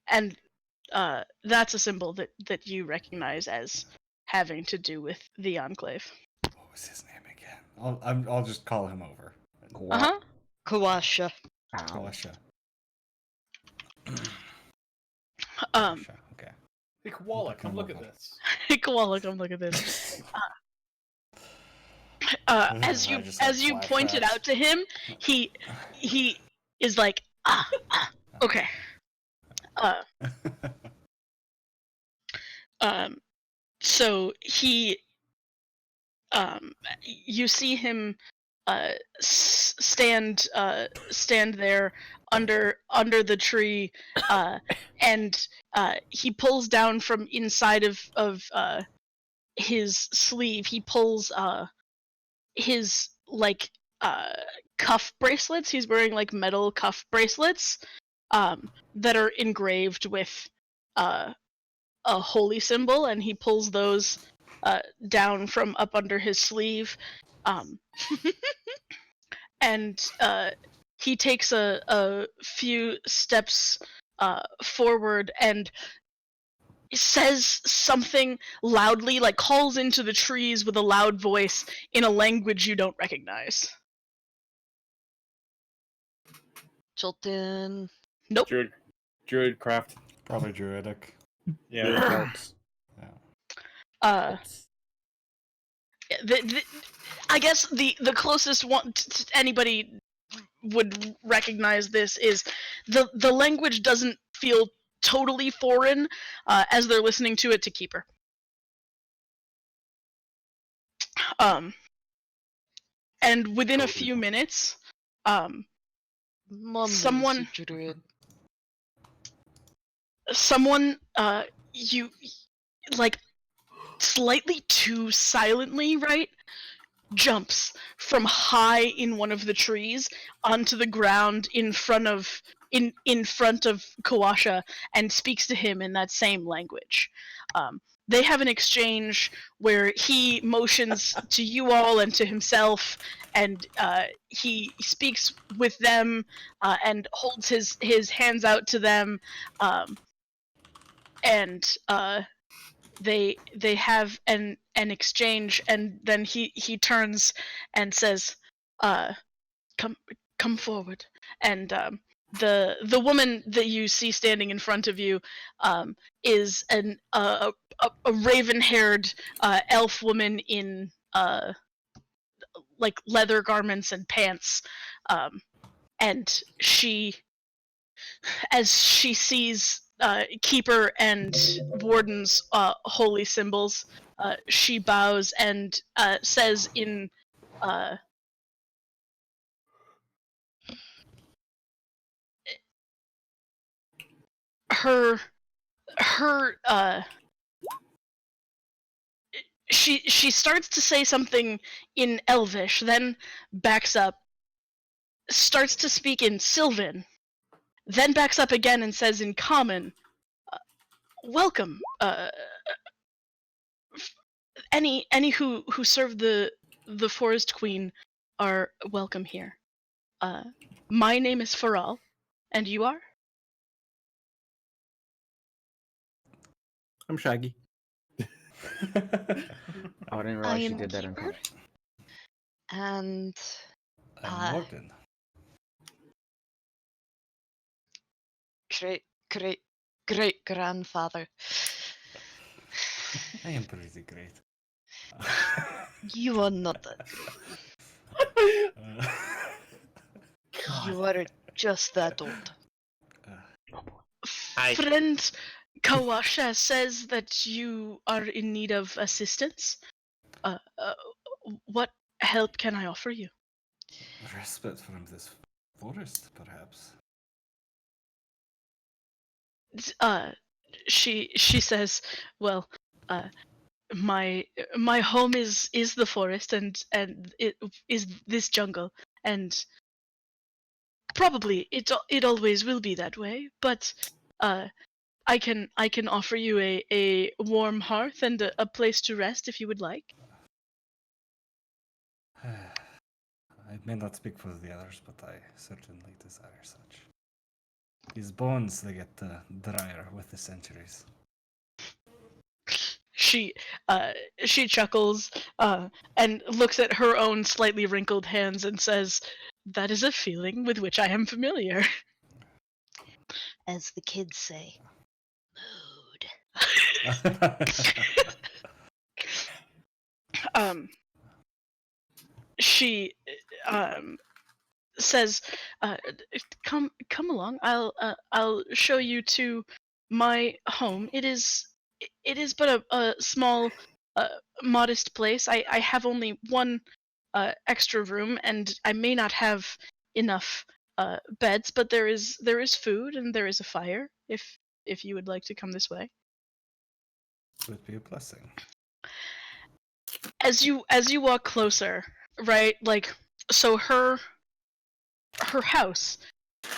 and that's a symbol that you recognize as having to do with the Enclave. What was his name again? I'll just call him over. Kawasha. Kawasha. Okay. Hey, Koala, come look at this. Hey, Koala, come look at this. As you pointed out to him, he is like, okay. So he, you see him stand there under the tree, and he pulls down from inside of his sleeve. He pulls his cuff bracelets. He's wearing like metal cuff bracelets, that are engraved with a holy symbol, and he pulls those down from up under his sleeve, and he takes a few steps forward and says something loudly, like calls into the trees with a loud voice in a language you don't recognize. Chilton. Nope. Druid craft. Probably druidic. Yeah. I guess the closest one anybody would recognize this is the language doesn't feel totally foreign as they're listening to it to Keeper. And within a few minutes, someone you like slightly too silently, right, jumps from high in one of the trees onto the ground in front of Kawasha and speaks to him in that same language. They have an exchange where he motions to you all and to himself, and he speaks with them and holds his hands out to them, and they have an exchange, and then he turns and says, come forward. And the woman that you see standing in front of you is a raven-haired elf woman in like leather garments and pants, and she, as she sees Keeper and Warden's holy symbols, she bows and says in her she starts to say something in Elvish, then backs up, starts to speak in Sylvan, then backs up again and says in Common, welcome. Any who serve the Forest Queen are welcome here. My name is Faral, and you are? I'm Shaggy. I didn't I realize she am did that in Keeper. comics. And I'm Morgan. great grandfather. I am pretty great. You are not that. You are just that old. Friend Kawasha says that you are in need of assistance. What help can I offer you? Respite from this forest, perhaps. She says, well, my home is the forest, and it is this jungle, and probably it always will be that way, but I can offer you a warm hearth and a place to rest if you would like. I may not speak for the others, but I certainly desire such. These bones, they get drier with the centuries. She chuckles and looks at her own slightly wrinkled hands and says, "That is a feeling with which I am familiar." As the kids say, mood. She says, "Come along. I'll show you to my home. It is but a small, modest place. I have only one extra room, and I may not have enough beds, but there is food and there is a fire if you would like to come this way." Would be a blessing. As you walk closer, right? Like, so her house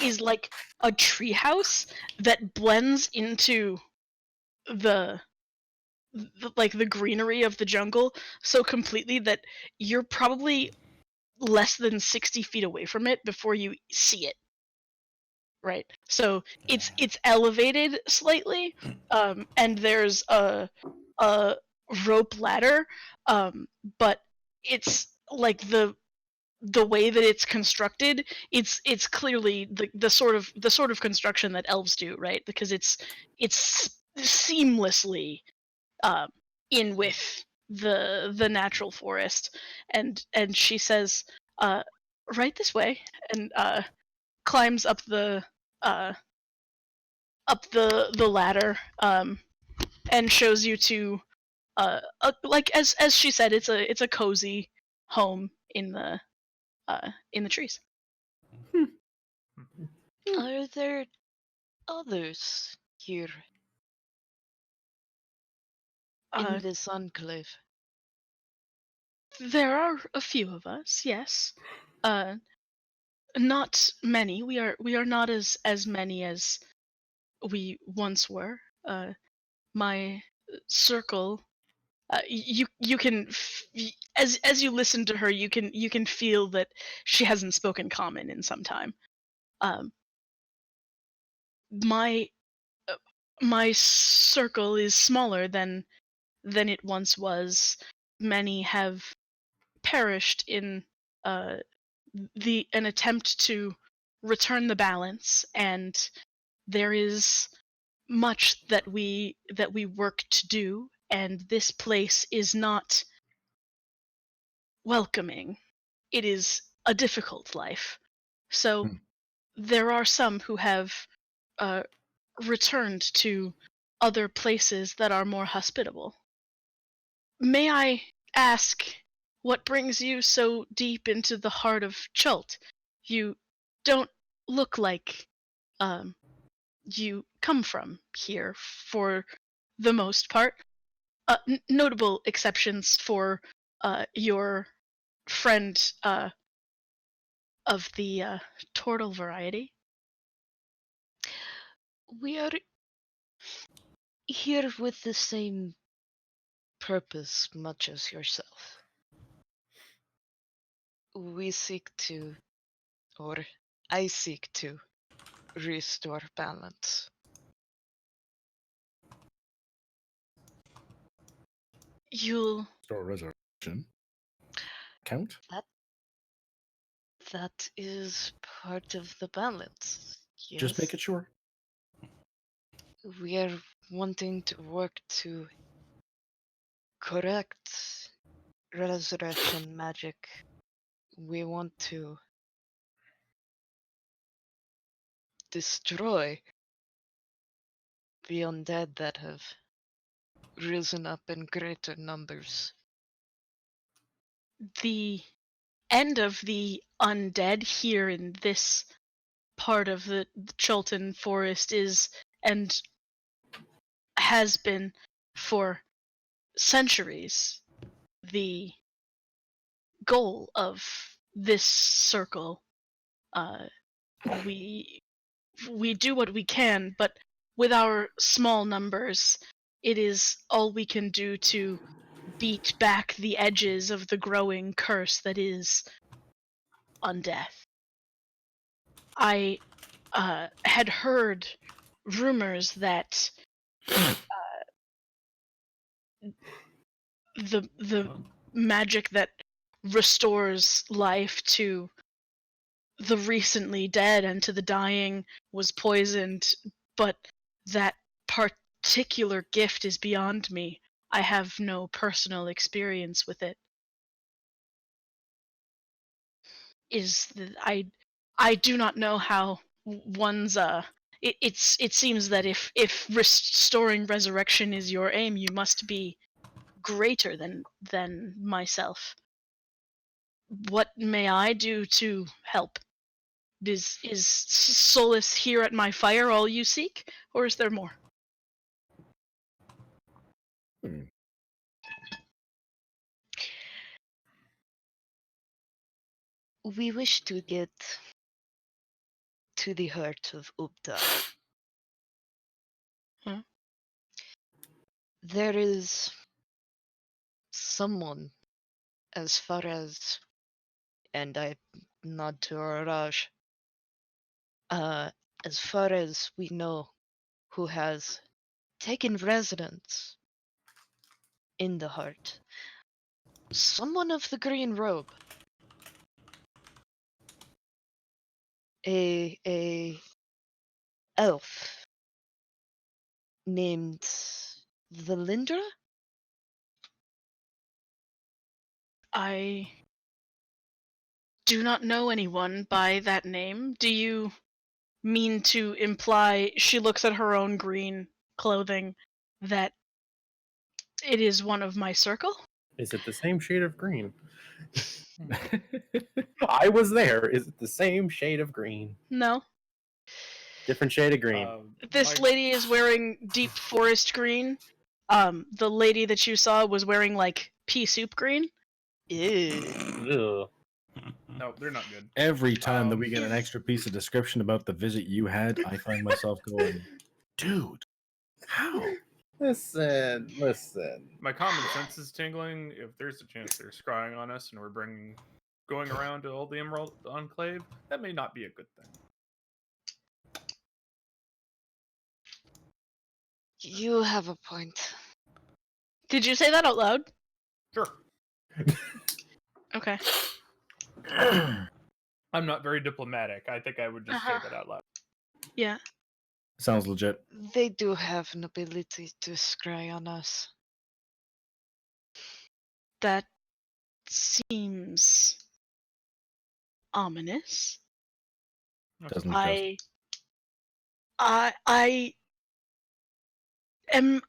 is like a treehouse that blends into the like the greenery of the jungle so completely that you're probably less than 60 feet away from it before you see it. Right. So it's elevated slightly, and there's a rope ladder, but it's like the way that it's constructed, it's clearly the sort of construction that elves do, right? Because it's seamlessly in with the natural forest, and she says, right this way, and climbs uh up the ladder, and shows you to like as she said, it's a cozy home in the trees. Are there others here in Uh, this enclave? there are a few of us, yes. Uh, not many. We are not as many as we once were. My circle. You can as you listen to her, you can feel that she hasn't spoken common in some time. Um, my my circle is smaller than it once was. Many have perished in uh, an attempt to return the balance, and there is much that we work to do, and this place is not welcoming. It is a difficult life. So there are some who have uh, returned to other places that are more hospitable. May I ask what brings you so deep into the heart of Chult? You don't look like um, you come from here for the most part. Notable exceptions for your friend of the turtle variety. We are here with the same purpose much as yourself. We seek to, or I seek to, restore balance. You'll Store resurrection. Count? That is part of the balance. Yes. Just make it sure. We are wanting to work to correct resurrection magic. We want to destroy the undead that have risen up in greater numbers. the end of the undead here in this part of the Chultan forest is, and has been for centuries, the goal of this circle. Uh, we we do what we can, but with our small numbers, it is all we can do to beat back the edges of the growing curse that is undeath. I had heard rumors that the magic that restores life to the recently dead and to the dying was poisoned, but that particular gift is beyond me. I have no personal experience with it. I do not know how one's it seems that if restoring resurrection is your aim, you must be greater than myself. What may I do to help? Is solace here at my fire all you seek, or is there more? We wish to get to the heart of Upta. There is someone as far as, and I nod to Raj, as far as we know, who has taken residence in the heart. Someone of the green robe. A elf named Valindra? I do not know anyone by that name. Do you mean to imply, she looks at her own green clothing, that it is one of my circle? Is it the same shade of green? I was there. Is it the same shade of green? No. Different shade of green. This lady is wearing deep forest green. The lady that you saw was wearing like pea soup green. Ew. No, they're not good. Every time that we get an extra piece of description about the visit you had, I find myself going, dude, how? Listen. My common sense is tingling. If there's a chance they're scrying on us and we're going around to all the Emerald Enclave, that may not be a good thing. You have a point. Did you say that out loud? Sure. Okay. I'm not very diplomatic. I think I would just say that out loud. Yeah. Sounds legit. They do have an ability to scry on us. That seems ominous. Doesn't I am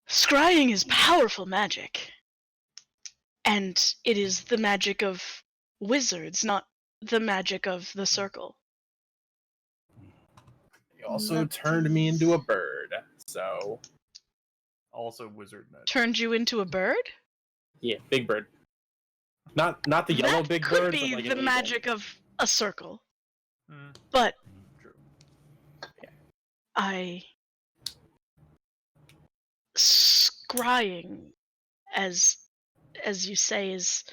scrying is powerful magic. And it is the magic of wizards, not the magic of the circle. You also turned me into a bird, so... Also wizard magic. Turned you into a bird? Yeah, big bird. Not the yellow That big could bird, be but like the an magic of a circle. Mm. But True. scrying, as you say, is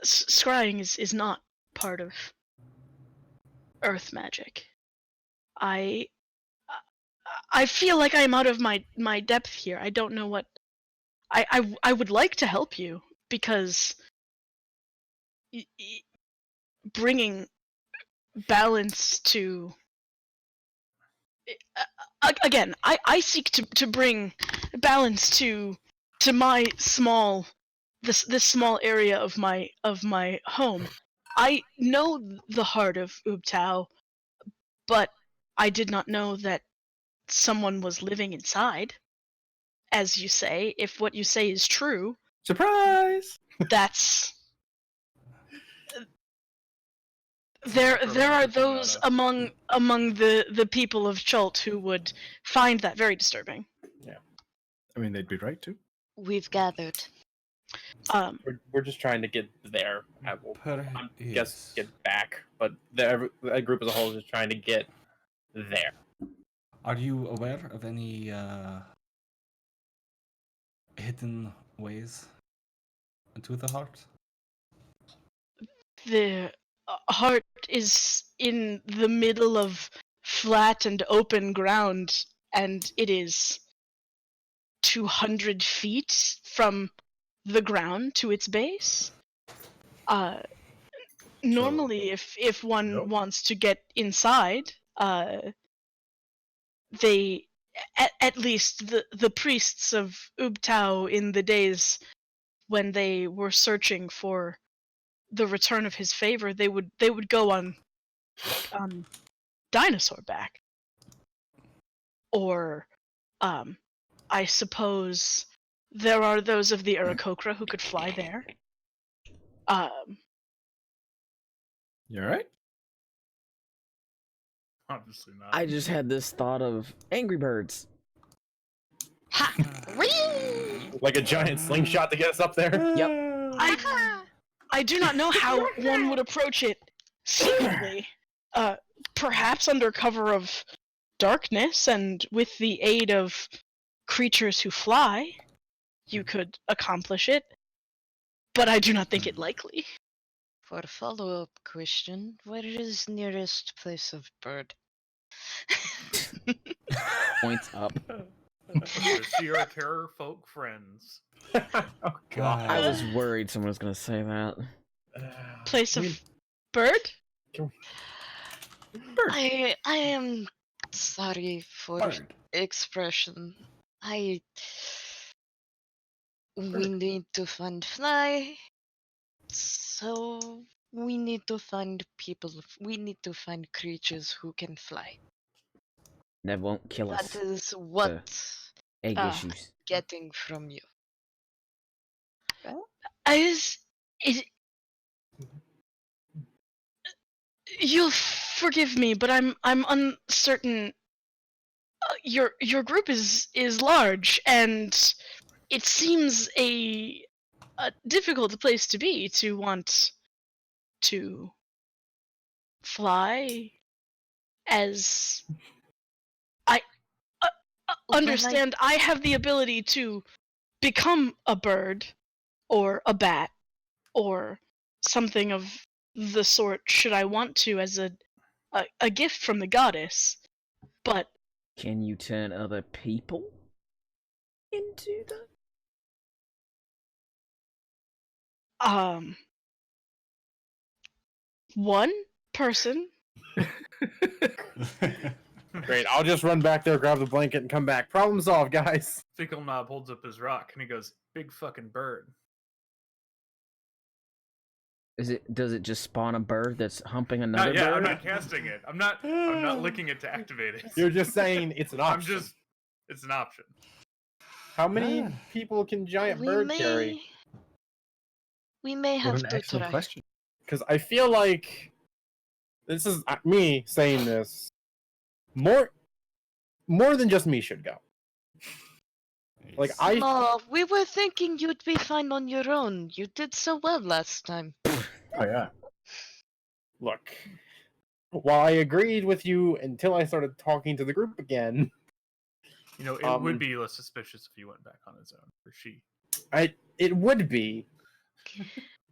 scrying is not part of earth magic. I feel like I'm out of my depth here. I don't know what I would like to help you, because bringing balance to again, I seek to bring balance to my small this small area of my home. I know the heart of Ubtao, but I did not know that someone was living inside. As you say, if what you say is true, surprise! That's there are those among the people of Chult who would find that very disturbing. Yeah. I mean, they'd be right to. We've gathered. We're just trying to get there. Guess get back, but the group as a whole is just trying to get there. Are you aware of any hidden ways into the heart? The heart is in the middle of flat and open ground, and it is 200 feet from the ground to its base. Normally, if one wants to get inside, they, at least the priests of Ubtao in the days when they were searching for the return of his favor, they would go on dinosaur back, or I suppose there are those of the Aarakocra who could fly there. You alright? Obviously not. I just had this thought of Angry Birds. Like a giant slingshot to get us up there. Yep. I do not know how one would approach it secretly. Perhaps under cover of darkness and with the aid of creatures who fly, you could accomplish it. But I do not think it likely. For a follow-up question, where is nearest place of bird? Points up. To see our terror folk friends. Oh god. I was worried someone was gonna say that. Place of bird? I am sorry for Bird. expression. We need to find fly. So we need to find people. We need to find creatures who can fly. That won't kill us. That is what Egg Ah. issues. getting from you. Is you'll forgive me, but I'm uncertain. Your group is large, and it seems a difficult place to be to want to fly. As I understand, I have the ability to become a bird, or a bat, or something of the sort, should I want to, as a gift from the goddess. But Can you turn other people into them? One person. Great, I'll just run back there, grab the blanket, and come back. Problem solved, guys. Fickle Knob holds up his rock and he goes, "Big fucking bird." Does it just spawn a bird that's humping another Not yet. bird? I'm not casting it. I'm not licking it to activate it. You're just saying it's an option. It's an option. How many people can giant bird carry? We may What have an to excellent try. question. Because I feel like this is me saying this. More than just me should go. Like No, we were thinking you'd be fine on your own. You did so well last time. Oh yeah. Look, while I agreed with you until I started talking to the group again, You know, it would be less suspicious if you went back on his own, or she. it would be.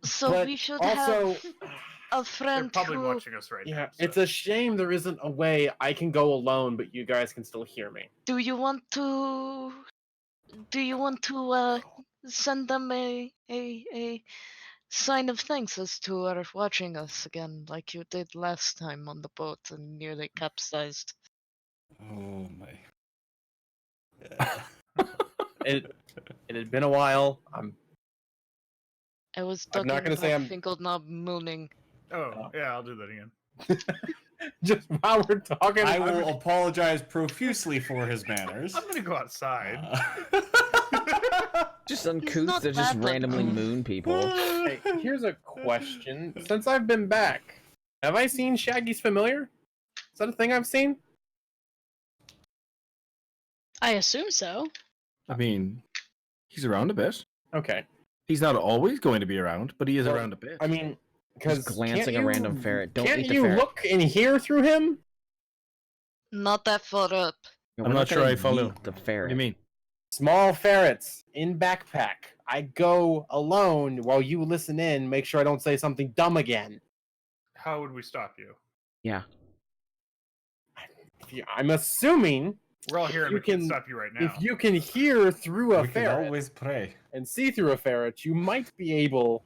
So But we should also, have a friend They're probably who... watching us right now. yeah, so- it's a shame there isn't a way I can go alone, but you guys can still hear me. Do you want to send them a sign of thanks as to our watching us again, like you did last time on the boat and nearly capsized? Oh my. It had been a while. I was I'm talking not gonna about say I'm- Finkelknob mooning. Oh, yeah, I'll do that again. Just while we're talking, I will apologize profusely for his manners. I'm gonna go outside. Just not uncouth to just bad, but- randomly moon people. Hey, here's a question. Since I've been back, have I seen Shaggy's Familiar? Is that a thing I've seen? I assume so. I mean, he's around a bit. Okay. He's not always going to be around, but he is Well, around a bit. I mean, because Just glancing a random ferret. Don't can't eat the you ferret. look and hear through him? Not that far up. No, I'm we're not sure gonna I follow. yeet the What ferret. do you mean? Small ferrets in backpack. I go alone while you listen in, make sure I don't say something dumb again. How would we stop you? Yeah. I'm assuming We're all here and You we can can- stop you right now. if you can hear through a We can ferret always pray. and see through a ferret, you might be able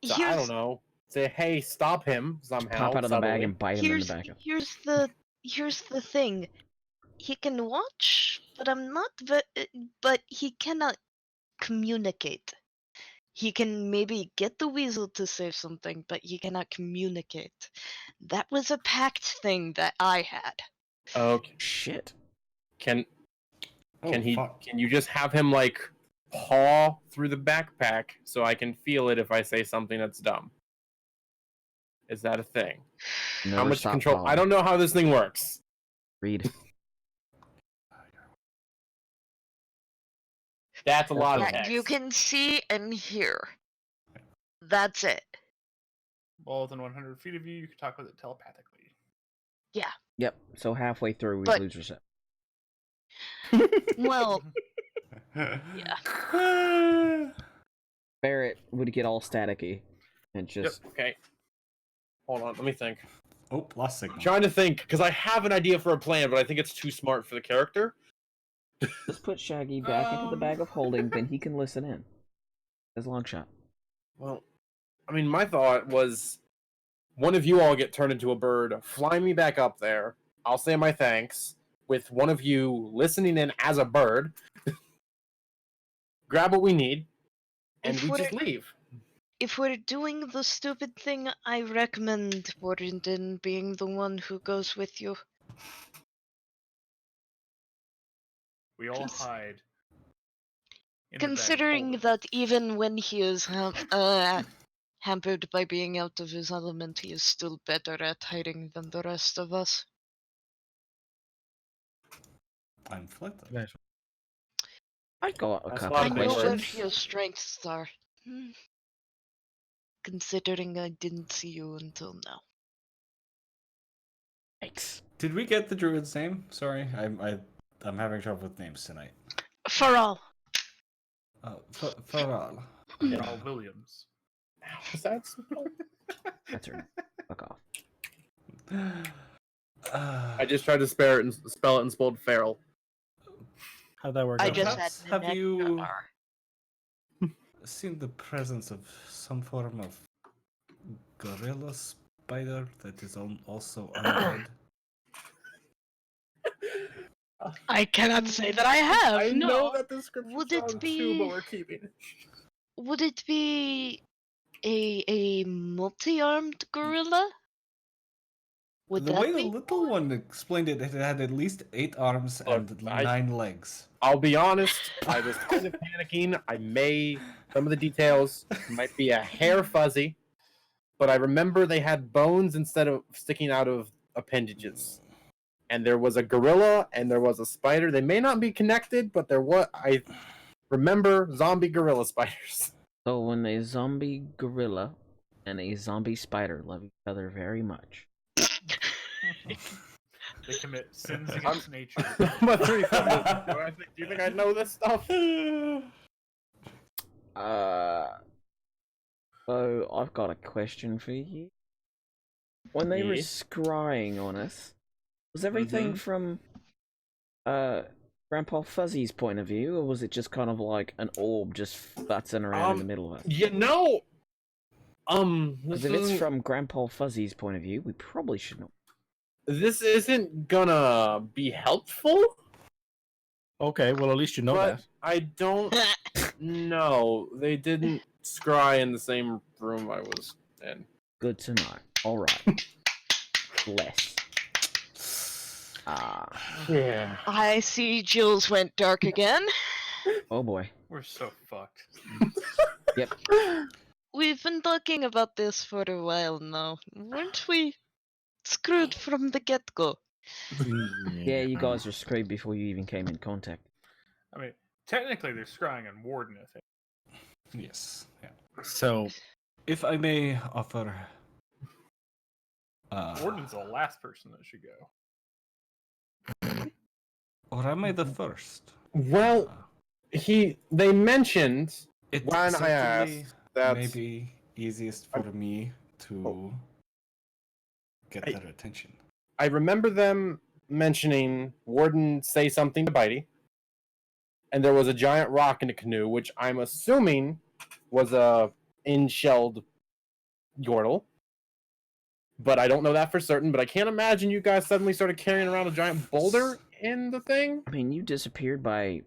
to, I Here's- don't know, say, hey, stop him somehow. Pop out of the bag subtly. and bite him in Here's the back. here's the thing. He can watch, but but he cannot communicate. He can maybe get the weasel to say something, but he cannot communicate. That was a pact thing that I had. Okay. Shit. Can Oh, he? fuck. Can you just have him like paw through the backpack so I can feel it if I say something that's dumb? Is that a thing? How Never much stop control? calling. I don't know how this thing works. Read. That's a lot of Yeah, text. you can see and hear. That's it. More than 100 feet of you, you can talk with it telepathically. Yeah. Yep. So halfway through, we But- lose reception. Well, yeah. Barrett would get all staticky and just. Yep. Okay. Hold on. Let me think. Oh, lost signal. I'm trying to think because I have an idea for a plan, but I think it's too smart for the character. Just put Shaggy back into the bag of holding, then he can listen in. As long shot. Well, I mean, my thought was one of you all get turned into a bird, fly me back up there. I'll say my thanks with one of you listening in as a bird. Grab what we need, and If we we're- just leave. If we're doing the stupid thing, I recommend Warrington being the one who goes with you. We all Cons- hide. in the bag of Considering holding. that even when he is hampered by being out of his element, he is still better at hiding than the rest of us. I'm flipped. I got a That's couple a lot I of of big know where questions. your strengths are. Considering I didn't see you until now. Thanks. Did we get the druid's name? Sorry, I'm having trouble with names tonight. For all. For all. Carl Williams. How's that spelled? That's her. Fuck off. I just tried to spell it and spelled feral. How'd that work I out? just Perhaps had have an you- extra R. seen the presence of some form of gorilla spider that is also undead? I cannot say that I have. I no. know that description Would it too, be- but we're keeping it. Would it be a multi-armed gorilla? Would The that way the be? little one explained it, it had at least 8 arms and Look, 9 legs. I'll be honest, I was kind of panicking. Some of the details might be a hair fuzzy, but I remember they had bones instead of sticking out of appendages. And there was a gorilla and there was a spider. They may not be connected, but I remember zombie gorilla spiders. So when a zombie gorilla and a zombie spider love each other very much. They commit sins against nature. I'm a 35. Do you think I know this stuff? So I've got a question for you. When they were Yes? scrying on us, was everything from Grandpa Fuzzy's point of view, or was it just kind of like an orb just futzing around in the middle of us? You know, Because if it's from Grandpa Fuzzy's point of view, we probably shouldn't. this isn't gonna be helpful. Okay, well at least you know But that. I don't know. They didn't scry in the same room I was in. Good to know. All right. Bless. Yeah. I see Jules went dark again. Oh boy. We're so fucked. Yep. We've been talking about this for a while now. Weren't we screwed from the get-go? Yeah, you guys were screwed before you even came in contact. I mean, technically they're scrying on Warden, I think. Yes. Yeah. So If I may offer. Warden's the last person that should go. Or am I the first? Well, they mentioned It when I certainly asked that may be easiest for me to get their attention. I remember them mentioning Warden say something to Bitey, and there was a giant rock in the canoe, which I'm assuming was a in-shelled Yordle. But I don't know that for certain, but I can't imagine you guys suddenly started carrying around a giant boulder in the thing. I mean, you disappeared by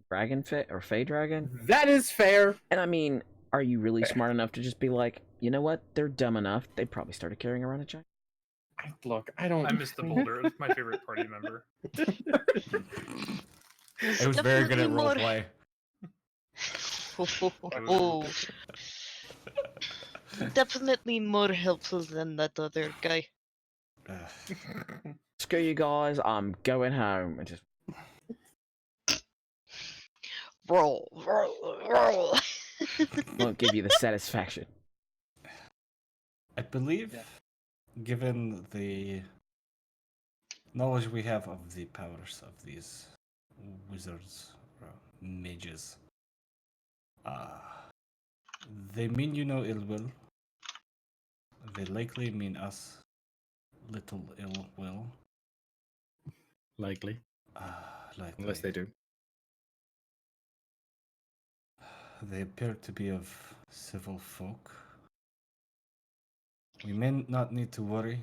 Dragon Fit or Fey Dragon. That is fair. And I mean, are you really smart enough to just be like, you know what? They're dumb enough. They probably started carrying around a giant. Look, I don't. I missed the boulder. It's my favorite party member. It was very good at Definitely roleplay. Definitely more helpful than that other guy. Screw you guys. I'm going home. And just Roll. won't give you the satisfaction. I believe, given the knowledge we have of the powers of these wizards or mages, they mean you no ill will. They likely mean us little ill will. Likely. Likely. Unless they do. They appear to be of civil folk. We may not need to worry,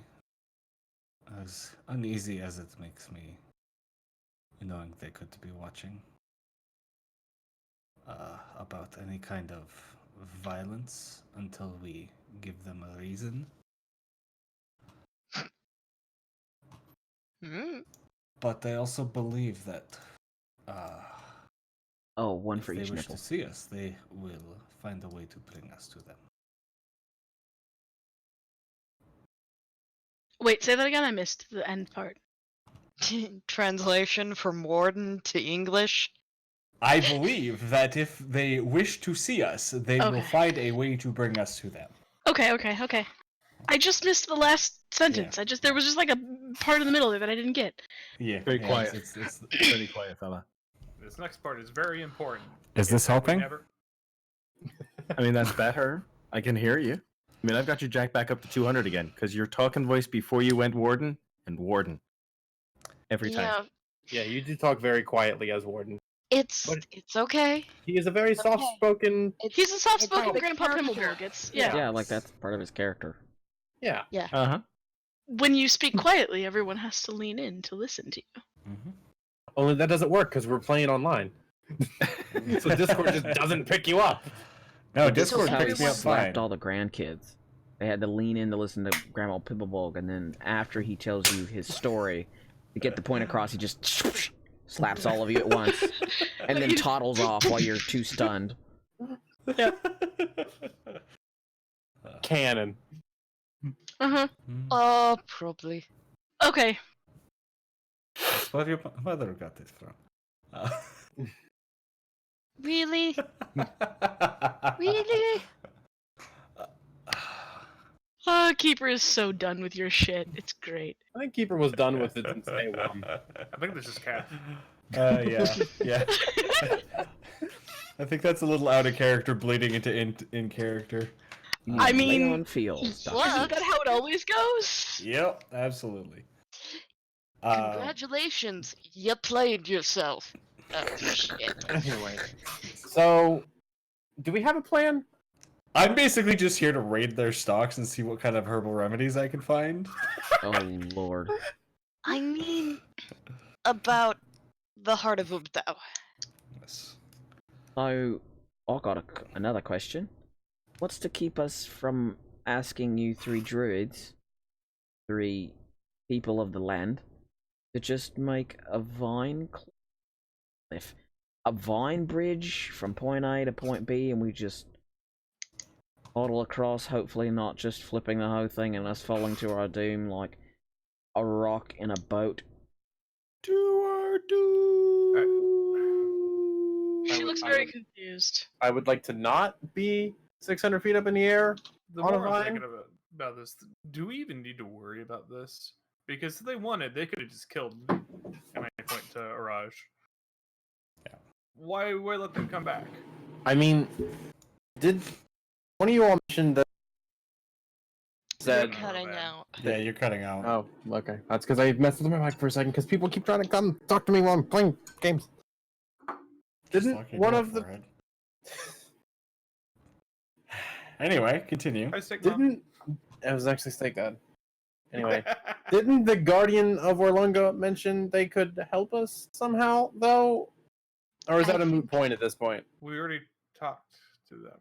as uneasy as it makes me, knowing they could be watching, about any kind of violence until we give them a reason. But I also believe that Oh, one if for they each wish nipple. to see us, they will find a way to bring us to them. Wait, say that again. I missed the end part. Translation from Warden to English. I believe that if they wish to see us, they will Okay. find a way to bring us to them. Okay. I just missed the last sentence. There was just like a part in the middle there that I didn't get. Yeah, Very quiet. It's Very quiet, fella. This next part is very important. Is this It's like we helping? never- I mean, that's better. I can hear you. I mean, I've got you jacked back up to 200 again because your talking voice before you went Warden and Warden. Every time. Yeah, you do talk very quietly as Warden. It's okay. He is a very soft-spoken. He's a soft-spoken the Grandpa character. Pimblebog. It's Yeah, like that's part of his character. Yeah. Uh-huh. When you speak quietly, everyone has to lean in to listen to you. Only that doesn't work because we're playing online. So Discord just doesn't pick you up. No, This Discord is how he picks me up slapped fine. all the grandkids. They had to lean in to listen to Grandma Pibblebog, and then after he tells you his story, to get the point across, he just slaps all of you at once, and then toddles off while you're too stunned. Canon. Probably. Okay. That's where your mother got it from. Really? Really? Keeper is so done with your shit. It's great. I think Keeper was done with it since day one. I think this is cat. Yeah. I think that's a little out of character, bleeding into in character. I mean, Leon Fields. isn't that how it always goes? Yep, absolutely. Congratulations, you played yourself. Oh shit. Anyway, so do we have a plan? I'm basically just here to raid their stocks and see what kind of herbal remedies I can find. Oh lord. I mean, about the Heart of Ubtao. Yes. So, I got another question. What's to keep us from asking you three druids, three people of the land, to just make a vine cliff, a vine bridge from point A to point B, and we just paddle across, hopefully not just flipping the whole thing and us falling to our doom like a rock in a boat. To our doom. She looks very confused. I would like to not be 600 feet up in the air The on a more I'm vine. thinking about this, do we even need to worry about this? Because if they wanted, they could have just killed, and I point to Araj. Yeah. Why let them come back? I mean, did one of you all mention that? You're Said, cutting out. Yeah, you're cutting out. oh, okay. That's because I messed with my mic for a second because people keep trying to come talk to me while I'm playing games. Didn't one of the Anyway, continue. I stick mom. didn't it was actually Steak God. Anyway, didn't the Guardian of Orlunga mention they could help us somehow though? Or is that a moot point at this point? We already talked to them.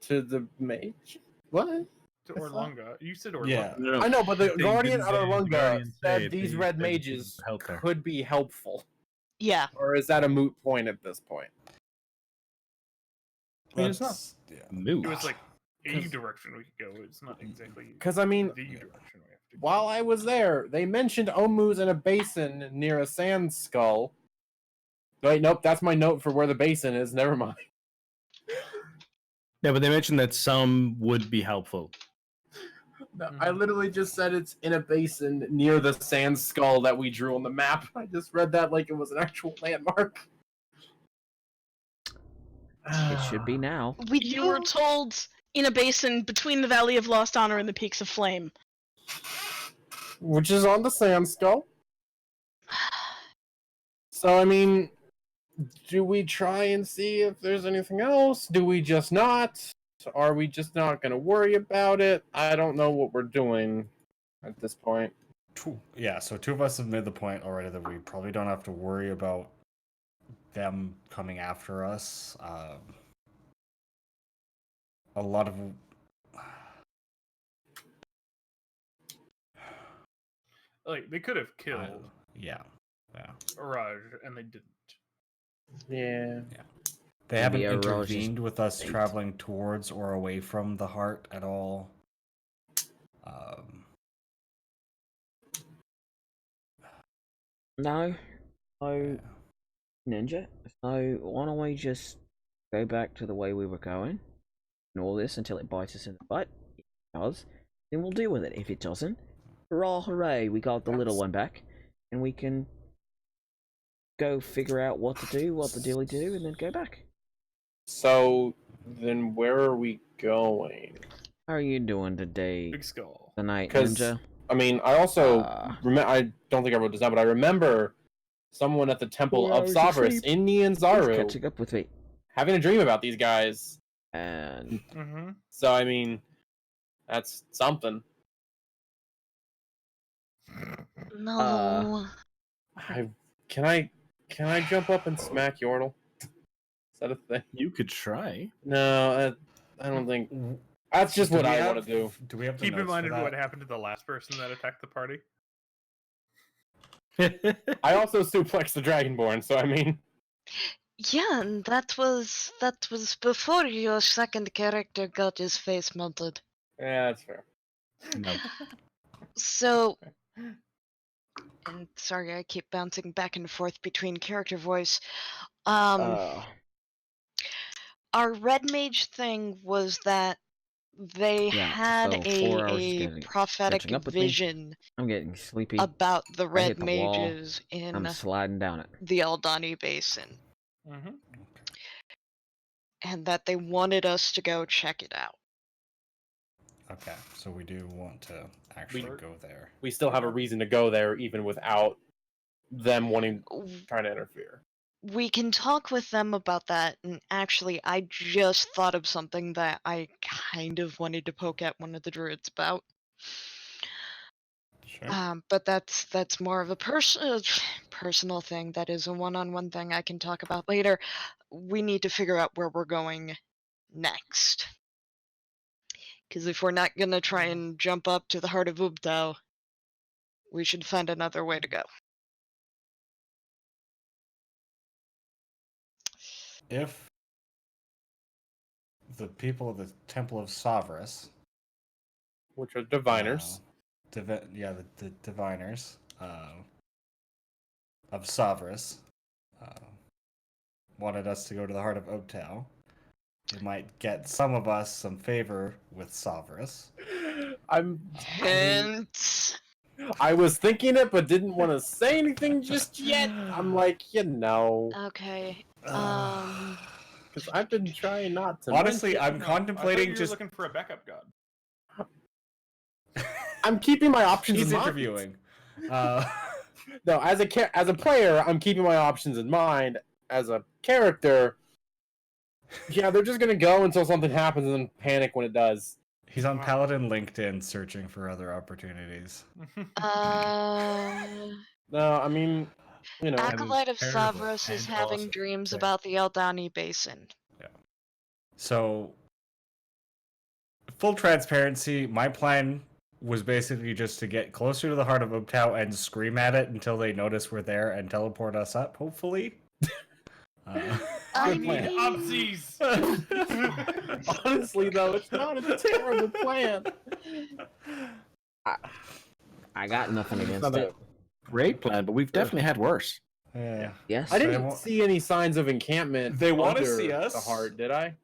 To the mage? What? To Orlunga. You said Orlunga. Yeah. No, I know, but the They Guardian didn't of say- the Orlunga Guardian said said these they red said mages help her. could be helpful. Yeah. Or is that a moot point at this point? I mean, it's not moot. It was like a 'Cause- direction we could go. It's not exactly Because I mean, the direction we have to go. while I was there, they mentioned Omus in a basin near a sand skull. Wait, nope, that's my note for where the basin is. Never mind. Yeah, but they mentioned that some would be helpful. No, I literally just said it's in a basin near the sand skull that we drew on the map. I just read that like it was an actual landmark. It should be now. You were told in a basin between the Valley of Lost Honor and the Peaks of Flame. Which is on the sand skull. So, I mean, do we try and see if there's anything else? Do we just not? Are we just not going to worry about it? I don't know what we're doing at this point. So two of us have made the point already that we probably don't have to worry about them coming after us. A lot of... Like, they could have killed yeah. Raj, and they didn't. Yeah. They haven't Maybe Raj is intervened with us bait. traveling towards or away from the heart at all. No. Ninja. So why don't we just go back to the way we were going and all this until it bites us in the butt? If it does, then we'll deal with it. If it doesn't, hurrah, hooray, we got the little one back, and we can go figure out what to do, what the dealy do, and then go back. So, then where are we going? How are you doing today? Big skull. Tonight, Because, Ninja? I mean, I also... I don't think I wrote this down, but I remember someone at the Temple of Savras in Nianzaru catching up with me. having a dream about these guys. And so, I mean, that's something. No. Can I jump up and smack Yordle? Is that a thing? You could try. No, I don't think. That's just what I want to do. Do we have Keep in mind what happened to the last person that attacked the party? I also suplexed the Dragonborn, so I mean. Yeah, and that was before your second character got his face melted. Yeah, that's fair. No. So, and sorry, I keep bouncing back and forth between character voice. Our red mage thing was that they had so 4 hours a is prophetic catching up with me. vision I'm getting sleepy. about the I red hit the wall. mages in I'm sliding down it. the Aldani Basin, and that they wanted us to go check it out. Okay, so we do want to actually go there. We still have a reason to go there, even without them trying to interfere. We can talk with them about that, and actually, I just thought of something that I kind of wanted to poke at one of the druids about. Sure. But that's more of a personal thing. That is a one-on-one thing I can talk about later. We need to figure out where we're going next. Because if we're not gonna try and jump up to the heart of Ubtao, we should find another way to go. If the people of the Temple of Savras, which are diviners, the diviners of Savras, wanted us to go to the heart of Ubtao, it might get some of us some favor with Savras. I was thinking it, but didn't want to say anything just yet. I'm like, Okay. Because I've been trying not to. Honestly, I'm contemplating just looking for a backup god. I'm keeping my options He's in mind. interviewing. No, as a player, I'm keeping my options in mind. As a character, yeah, they're just gonna go until something happens and then panic when it does. He's on Paladin LinkedIn searching for other opportunities. No, I mean, Acolyte of Savras is having dreams about the Aldani Basin. Yeah. So, full transparency, my plan was basically just to get closer to the heart of Ubtao and scream at it until they notice we're there and teleport us up, hopefully. I need opsies! Honestly, though, it's not a terrible plan. I got nothing It's against not it. a great plan, but we've definitely had worse. Yeah. Yes. I didn't see any signs of encampment. They want to under see us. The heart, did I?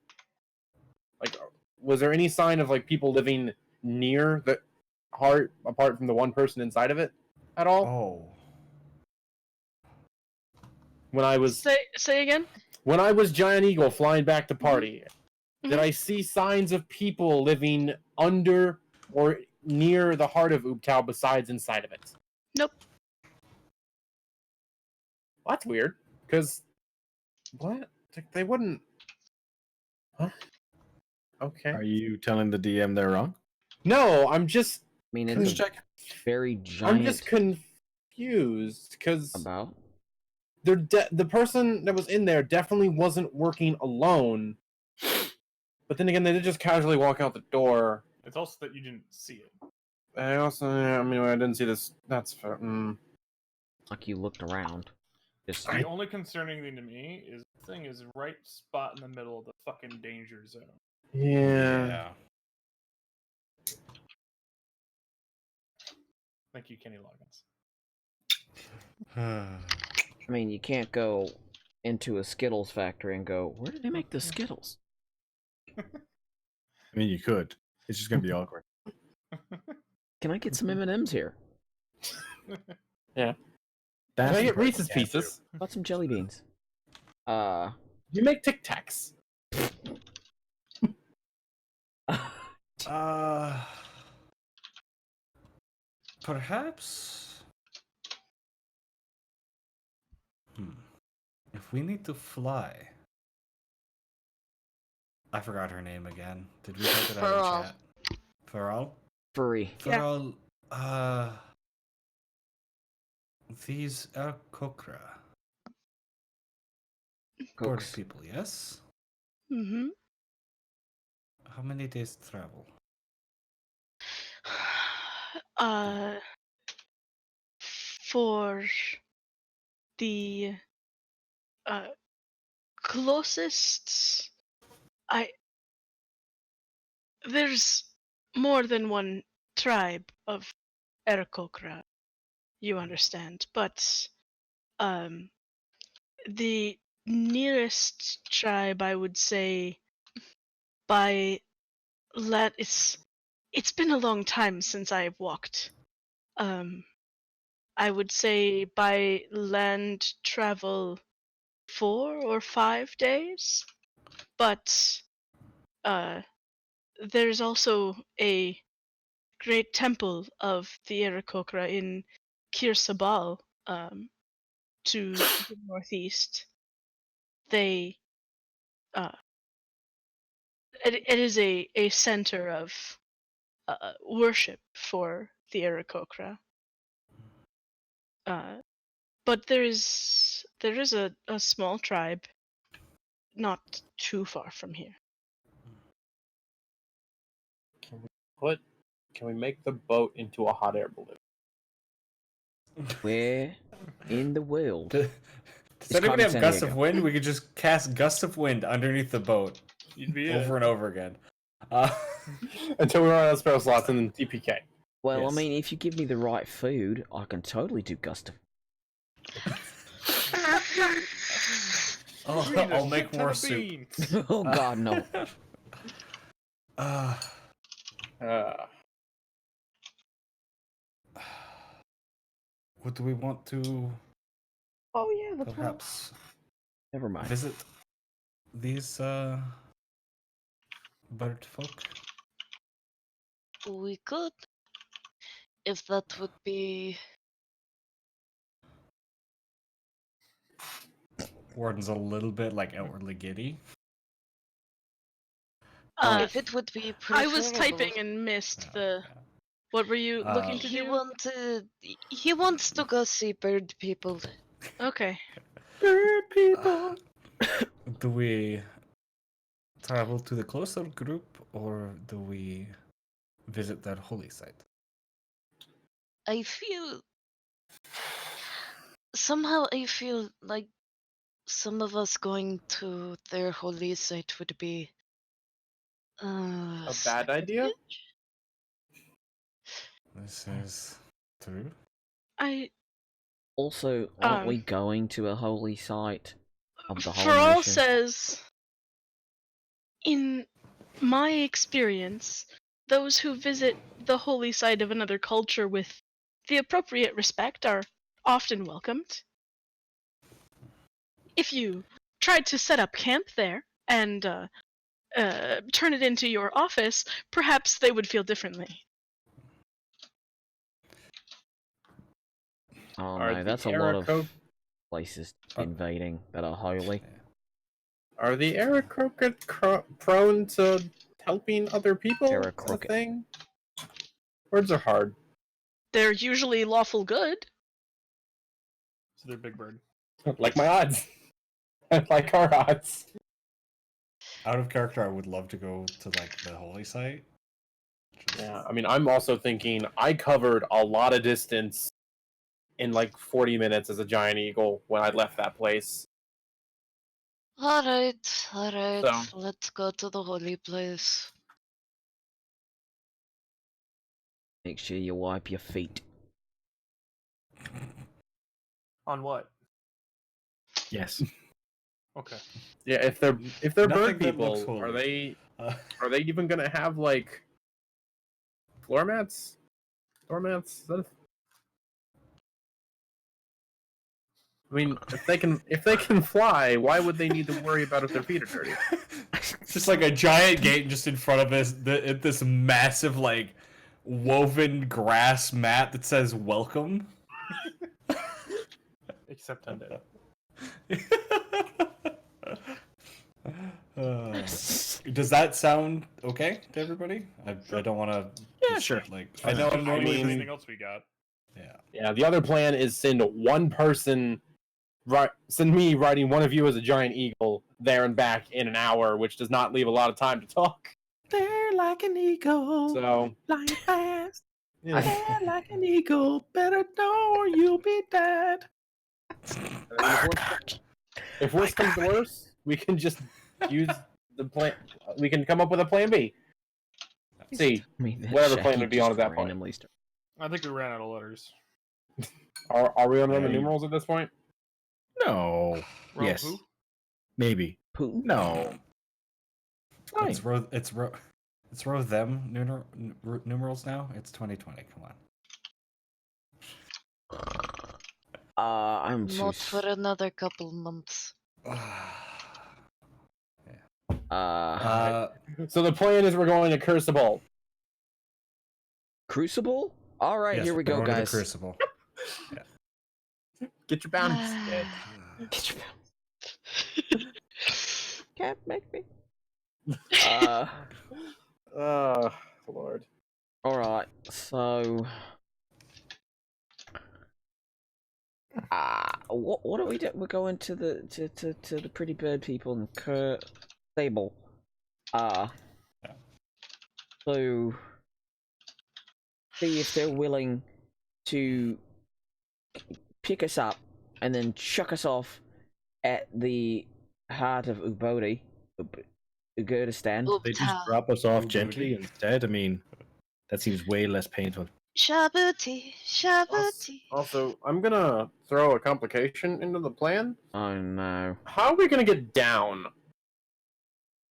Like, was there any sign of like people living near the? heart apart from the one person inside of it at all. Oh. When I was Say again. when I was Giant Eagle flying back to party, Mhm. did I see signs of people living under or near the heart of Ubtao besides inside of it? Nope. Well, that's weird. Because what? They wouldn't. Huh? Okay. Are you telling the DM they're wrong? No, I'm just. I mean, Just it's a check. very giant. I'm just confused because about. the person that was in there definitely wasn't working alone. But then again, they did just casually walk out the door. It's also that you didn't see it. I also, I mean, I didn't see this. That's fair. Like you looked around. Just The only concerning thing to me is the thing is right spot in the middle of the fucking danger zone. Yeah. Thank you, Kenny Loggins. I mean, you can't go into a Skittles factory and go, where did they make the Skittles? I mean, you could. It's just gonna be awkward. Can I get some M&Ms here? Yeah. That's Can I the get part Reese's you can't do. Pieces? How about some jelly beans? You make Tic Tacs. Perhaps. If we need to fly. I forgot her name again. Did we type it out in Feral. chat? Feral? Furry. Feral, these are Kokra. Border Cooks. people, yes? Mm-hmm. How many days travel? For the closest, there's more than one tribe of Erakokra, you understand, but the nearest tribe, I would say, by land, it's been a long time since I've walked. I would say by land travel 4 or 5 days, but there's also a great temple of the Irakokra in Kirsabal, to the northeast. They it is a center of worship for the Irakokra. But there is a small tribe not too far from here. Can we make the boat into a hot air balloon? Where in the world? Does Is anybody have Carmen gusts of Sandiego? wind? We could just cast gusts of wind underneath the boat You'd be over and over again. Until we run out of spell slots and then TPK. Well, Yes. I mean, if you give me the right food, I can totally do Gustav. I'll make more soup. Oh god, no. What do we want to Oh yeah, the perhaps Never mind. visit these bird folk? We could, if that would be. Warden's a little bit like outwardly giddy. If it would be I was preferable. typing and missed the. What were you looking to do? He wants to go see bird people. Okay. Bird people. Do we travel to the closer group or do we visit their holy site? I feel somehow I feel like some of us going to their holy site would be A bad idea? This is true. Also, aren't we going to a holy site of the whole Feral nation? says, in my experience, those who visit the holy site of another culture with the appropriate respect are often welcomed. If you tried to set up camp there and turn it into your office, perhaps they would feel differently. Oh Are no, the that's a lot of Aarakocra- places invading that are holy. Are the Aarakocra prone to helping other people? Is that a Aarakocra. thing? Words are hard. They're usually lawful good. So they're Big Bird. Like my odds. Like our odds. Out of character, I would love to go to like the holy site. Yeah, I mean, I'm also thinking I covered a lot of distance in like 40 minutes as a giant eagle when I left that place. Alright, So- let's go to the holy place. Make sure you wipe your feet. On what? Yes. Okay. Yeah, if they're Nothing bird that looks people, holy. are they even gonna have like floor mats? Floor mats? Is that I mean, if they can fly, why would they need to worry about if their feet are dirty? It's just like a giant gate just in front of this massive like woven grass mat that says welcome. Except undead. Does that sound okay to everybody? I don't want to. Yeah, sure. Like I know I'm normally. Anything else we got? Yeah. Yeah, the other plan is send one person, send me riding one of you as a giant eagle there and back in an hour, which does not leave a lot of time to talk. They're like an eagle, So, flying fast. yeah. They're like an eagle, better know or you'll be dead. If worse comes to worse, we can just use the plan. We can come up with a plan B. See, I mean, whatever Shaggy plan would be just on at that point. randomly start- I think we ran out of letters. Are we on Roman Yeah. numerals at this point? No. Ro Yes. who? Maybe. Putin? No. Fine. It's row them numerals now. It's 2020. Come on. I'm too. Not for another couple months. So the plan is we're going to Crucible. Crucible? All right, Yes, here we we're go, going to the guys. Crucible. Get your bounties. Get your Can't make me. Lord. All right, so. What are we doing? We're going to the to the pretty bird people and stable. So see if they're willing to pick us up and then chuck us off at the heart of Ugurdistan. They just drop us off gently instead. I mean, that seems way less painful. Shabuti, shabuti. Also, I'm gonna throw a complication into the plan. Oh no. How are we gonna get down?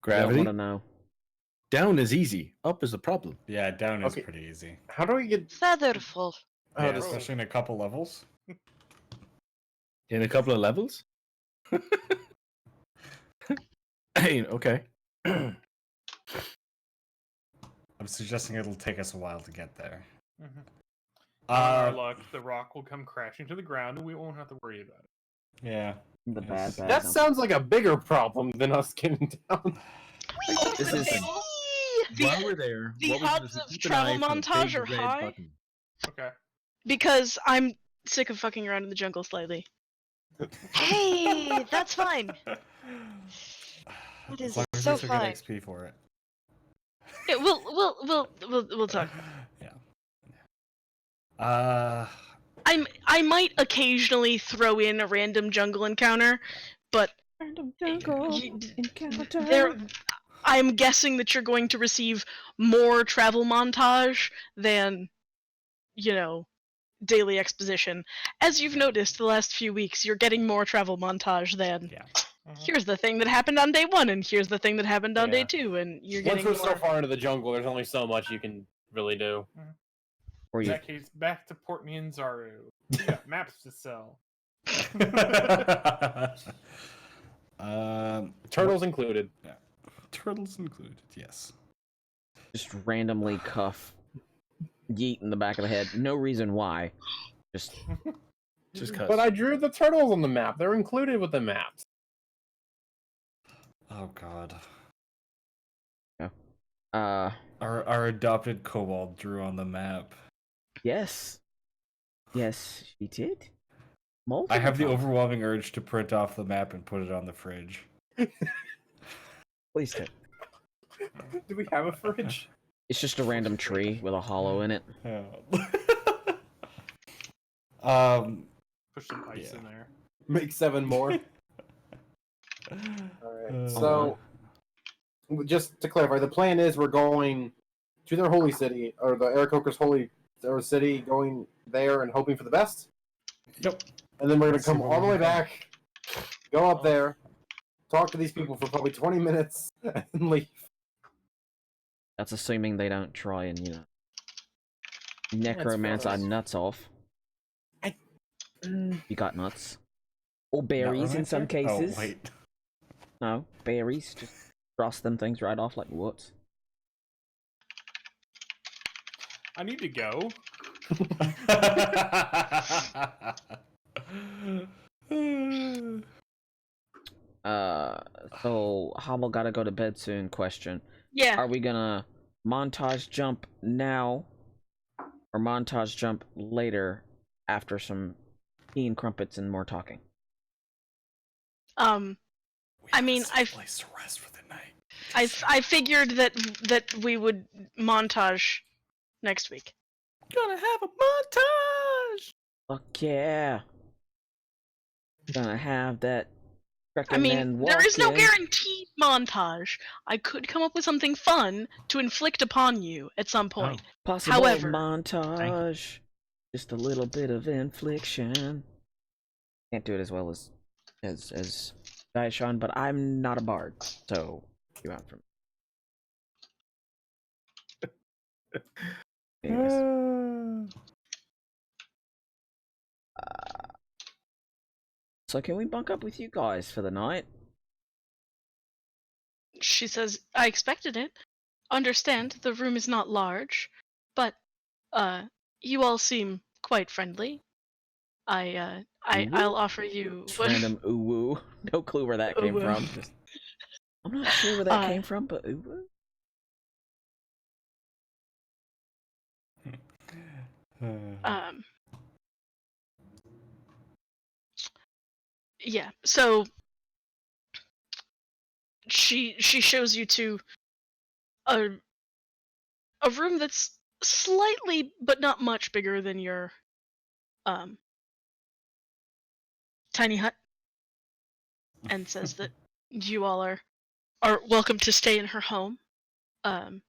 Gravity? I want to know. Down is easy. Up is the problem. Yeah, down is Okay. pretty easy. How do we get? Featherful. Oh, Yeah, this- especially in a couple levels. In a couple of levels? Hey, okay. I'm suggesting it'll take us a while to get there. Our luck, the rock will come crashing to the ground, and we won't have to worry about it. Yeah. The bad. That sounds like a bigger problem than us getting down. This is While we're there, The what was odds this? of Keep an travel eye for the montage big are red high. button. Okay. Because I'm sick of fucking around in the jungle slightly. Hey, that's fine. It As is long as so we still get fine. XP for it. Yeah, we'll talk. I might occasionally throw in a random jungle encounter, but I'm guessing that you're going to receive more travel montage than, daily exposition. As you've noticed the last few weeks, you're getting more travel montage than here's the thing that happened on day 1, and here's the thing that happened on day 2, and you're Once getting we're more... so far into the jungle, there's only so much you can really do. Or In you that case, back to Port Nianzaru. We got maps to sell. Turtles included. Yeah. Turtles included, yes. just randomly cuff Yeet in the back of the head. No reason why. Just cause. But I drew the turtles on the map. They're included with the maps. Oh god. Our adopted kobold drew on the map. Yes, she did. I have the times. overwhelming urge to print off the map and put it on the fridge. Please do. Do we have a fridge? It's just a random tree with a hollow in it. Push some ice in there. Make 7 more. Alright, so just to clarify, the plan is we're going to their holy city, or the Aarakocra's holy city, going there and hoping for the best. Yep. And then we're going to come all the way back, go up there, talk to these people for probably 20 minutes, and leave. That's assuming they don't try and, necromance our nuts off. You got nuts. Or berries in some cases. Oh, wait. No, berries. Just frost them things right off like what? I need to go. So Hobble gotta go to bed soon. Question. Yeah. Are we gonna montage jump now, or montage jump later after some tea and crumpets and more talking? I mean, place to rest for the night. I figured that we would montage next week. Gonna have a montage. Fuck yeah! Gonna have that. I mean, there is no guaranteed montage. I could come up with something fun to inflict upon you at some point. Possible However, montage. Just a little bit of infliction. Can't do it as well as Daishan, but I'm not a bard, so you out from. Anyways. So can we bunk up with you guys for the night? she says, I expected it. Understand, the room is not large, but, you all seem quite friendly. I'll offer you... Random ooh-woo. No clue where that came from. I'm not sure where that came from, but ooh-woo? Yeah, so she shows you to a room that's slightly but not much bigger than your tiny hut, and says that you all are welcome to stay in her home, and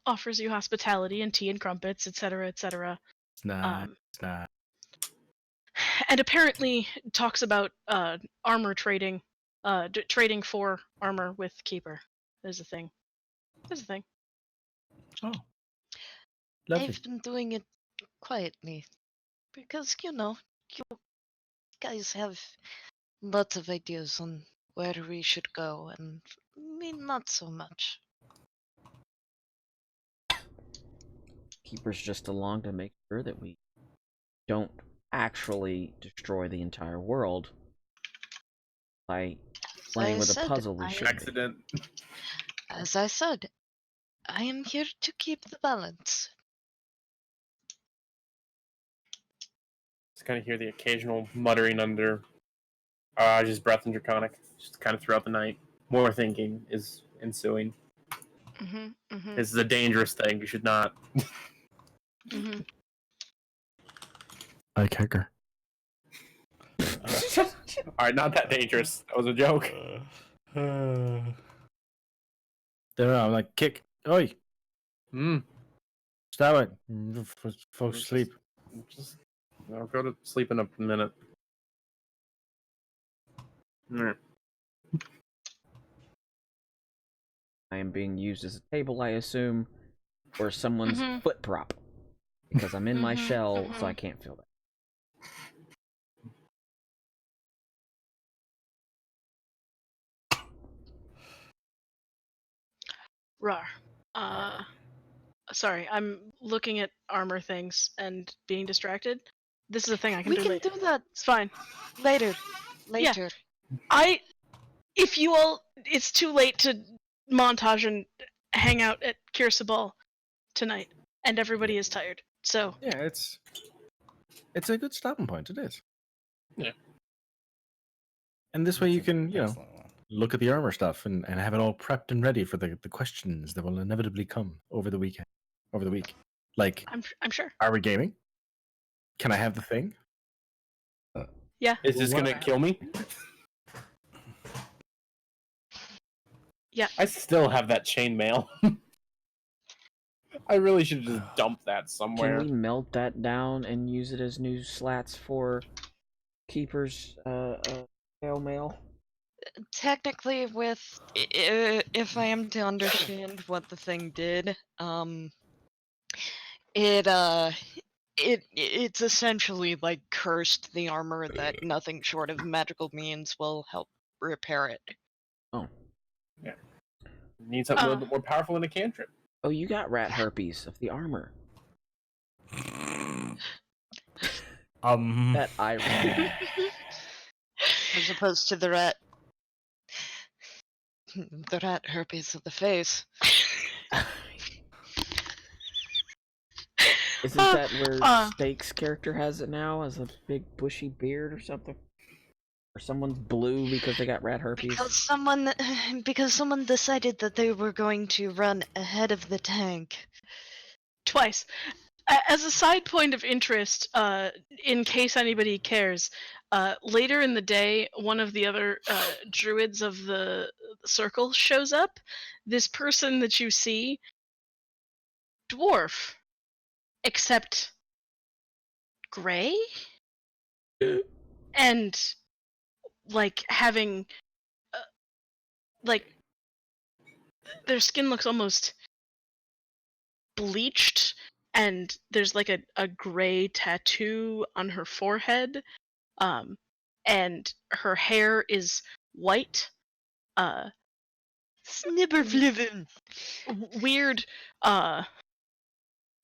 offers you hospitality and tea and crumpets, etc., etc. It's not. It's not. And apparently talks about armor trading, trading for armor with Keeper. There's a thing. Oh, lovely. I've been doing it quietly because you guys have lots of ideas on where we should go, and me not so much. Keeper's just along to make sure that we don't actually destroy the entire world by playing with a puzzle we should. Accident. As I said, I am here to keep the balance. Just kind of hear the occasional muttering under just breath and draconic, just kind of throughout the night. More thinking is ensuing. This is a dangerous thing. You should not. I kick her. Alright, not that dangerous. That was a joke. There, I'm like, kick. Oi! Stop it. Folks sleep. Just I'll go to sleep in a minute. Mm. I am being used as a table, I assume, or someone's foot prop. Because I'm in my shell, so I can't feel that. Rar. Sorry, I'm looking at armor things and being distracted. This is a thing I can We do can later. do that It's fine. later. If you all, it's too late to montage and hang out at Kirsabal tonight, and everybody is tired. So Yeah, it's a good stopping point. It is. Yeah. And this way you can, Excellent one. look at the armor stuff and have it all prepped and ready for the questions that will inevitably come over the week. Like, I'm sure. are we gaming? Can I have the thing? Yeah. Is this gonna kill me? Yeah. I still have that chainmail. I really should just dump that somewhere. Can we melt that down and use it as new slats for Keeper's mail? Technically, if I am to understand what the thing did, it's essentially like cursed the armor that nothing short of magical means will help repair it. Oh. Yeah. Need something a little bit more powerful than a cantrip. Oh, you got rat herpes of the armor. That irony. As opposed to the rat herpes of the face. Isn't that where Steak's character has it now, as a big bushy beard or something? Or someone's blue because they got rat herpes? Because someone decided that they were going to run ahead of the tank. Twice. As a side point of interest, in case anybody cares, later in the day, one of the other druids of the circle shows up. This person that you see, dwarf, except gray? And, like, having, like, their skin looks almost bleached, and there's like a gray tattoo on her forehead, and her hair is white. Snibberfliven.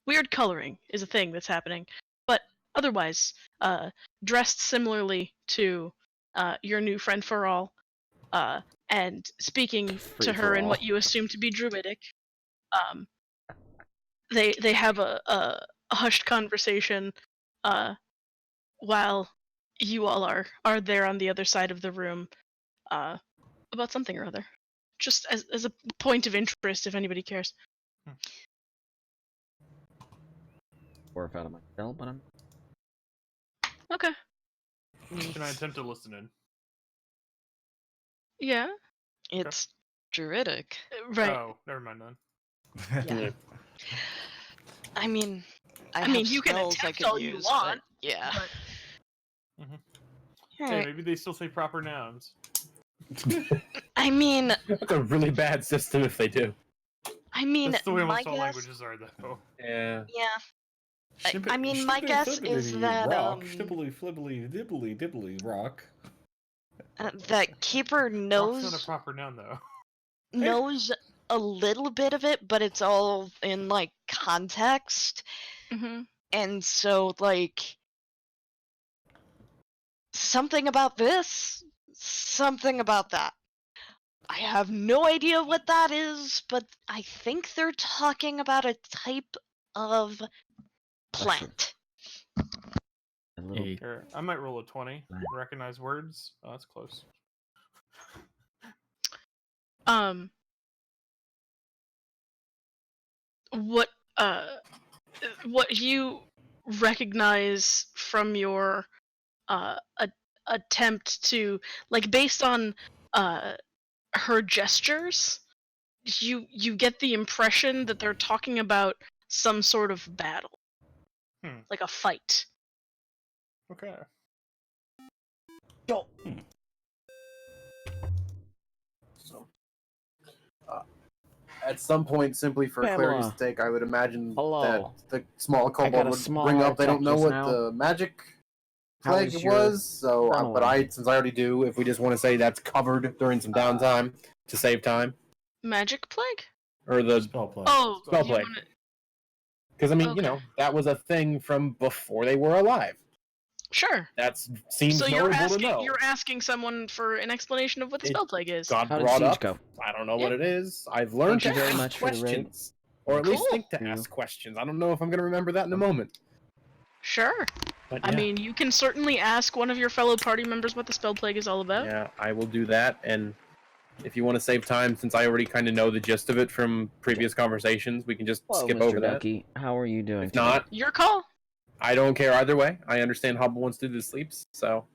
Weird coloring is a thing that's happening, but otherwise dressed similarly to your new friend for all, and speaking to her in what you assume to be druidic. They have a hushed conversation while you all are there on the other side of the room about something or other. Just as a point of interest, if anybody cares. Or out of my shell, but I'm... Okay. Can I attempt to listen in? Yeah. It's druidic. Right. Oh, never mind then. Yeah. I mean, I mean, have you can spells attempt I could all use, you want. but yeah. Hey, Alright. maybe they still say proper nouns. I mean, That's a really bad system if they do. I mean, That's the way my almost all guess. languages are, though. Yeah. Yeah. I mean, my guess is that rock, snibbly flibbly dibbly dibbly rock. that Keeper Rock's knows not a proper noun, though. knows a little bit of it, but it's all in like context, and so like something about this, something about that. I have no idea what that is, but I think they're talking about a type of plant. Here, I might roll a 20. Recognize words. Oh, that's close. What you recognize from your attempt to, like, based on her gestures, you get the impression that they're talking about some sort of battle, like a fight. Okay. at some point, simply for Pamela. clarity's sake, I would imagine Hello. that the small got kobold a would small bring up they attack don't know just what now. the magic How plague was your was. So, run but along? since I already do, if we just want to say that's covered during some downtime to save time, Magic plague? or the Spell play. Oh, spell you plague. wanna- Because I mean, Okay. that was a thing from before they were alive. Sure. That seems So notable to know. you're asking someone for an explanation of what the It spell plague is. God How did brought Siege up. go? I don't know what it is. I've learned Thank you to very ask much for the raid. questions, or at least Cool. think to Yeah. ask questions. I don't know if I'm going to remember that in a moment. Sure. But I yeah. mean, you can certainly ask one of your fellow party members what the spell plague is all about. Yeah, I will do that. And if you want to save time, since I already kind of know the gist of it from previous conversations, we can just Hello, skip Mr. over that. Ducky. How are you doing If today? not, Your call. I don't care either way. I understand Hobble wants to do the sleeps, so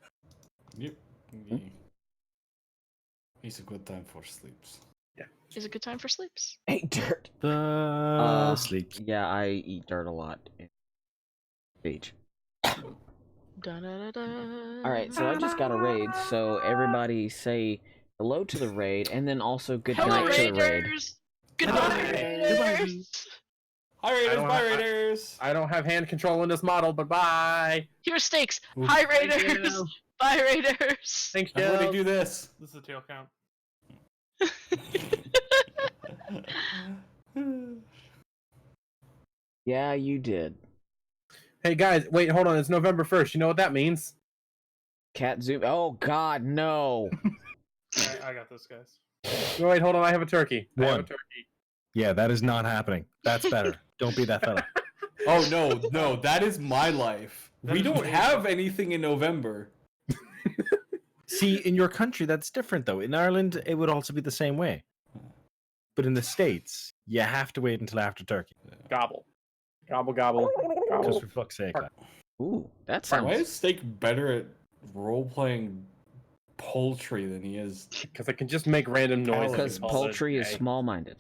Yep. It's a good time for sleeps. Is a good time for sleeps. Hey, dirt. Sleeps. Yeah, I eat dirt a lot. Beach. Alright, so I just got a raid, so everybody say hello to the raid, and then also good Hello, night to the raid. Raiders. Goodbye, Raiders. Hi, Raiders. don't Bye, have- Raiders. I don't have hand control in this model, but bye. Here's stakes. Ooh. Hi, Thank Raiders. you. Bye, Raiders. Thanks, Everybody Joe. do this. This is a tail count. Yeah, you did. Hey guys, wait, hold on. It's November 1st. You know what that means? Cat zoom. Oh God, no. I got this, guys. No, wait, hold on. I have a turkey. I have a One. turkey. Yeah, that is not happening. That's better. Don't be that fella. Oh no, that is my life. That We is don't me. have anything in November. See, in your country, that's different, though. In Ireland, it would also be the same way. But in the States, you have to wait until after turkey. Gobble. Gobble, gobble. Just Gobble. for fuck's sake. Ooh, that Why sounds. is Steak better at role-playing poultry than he is? Because I can just make random noises. Because all poultry is day. small-minded.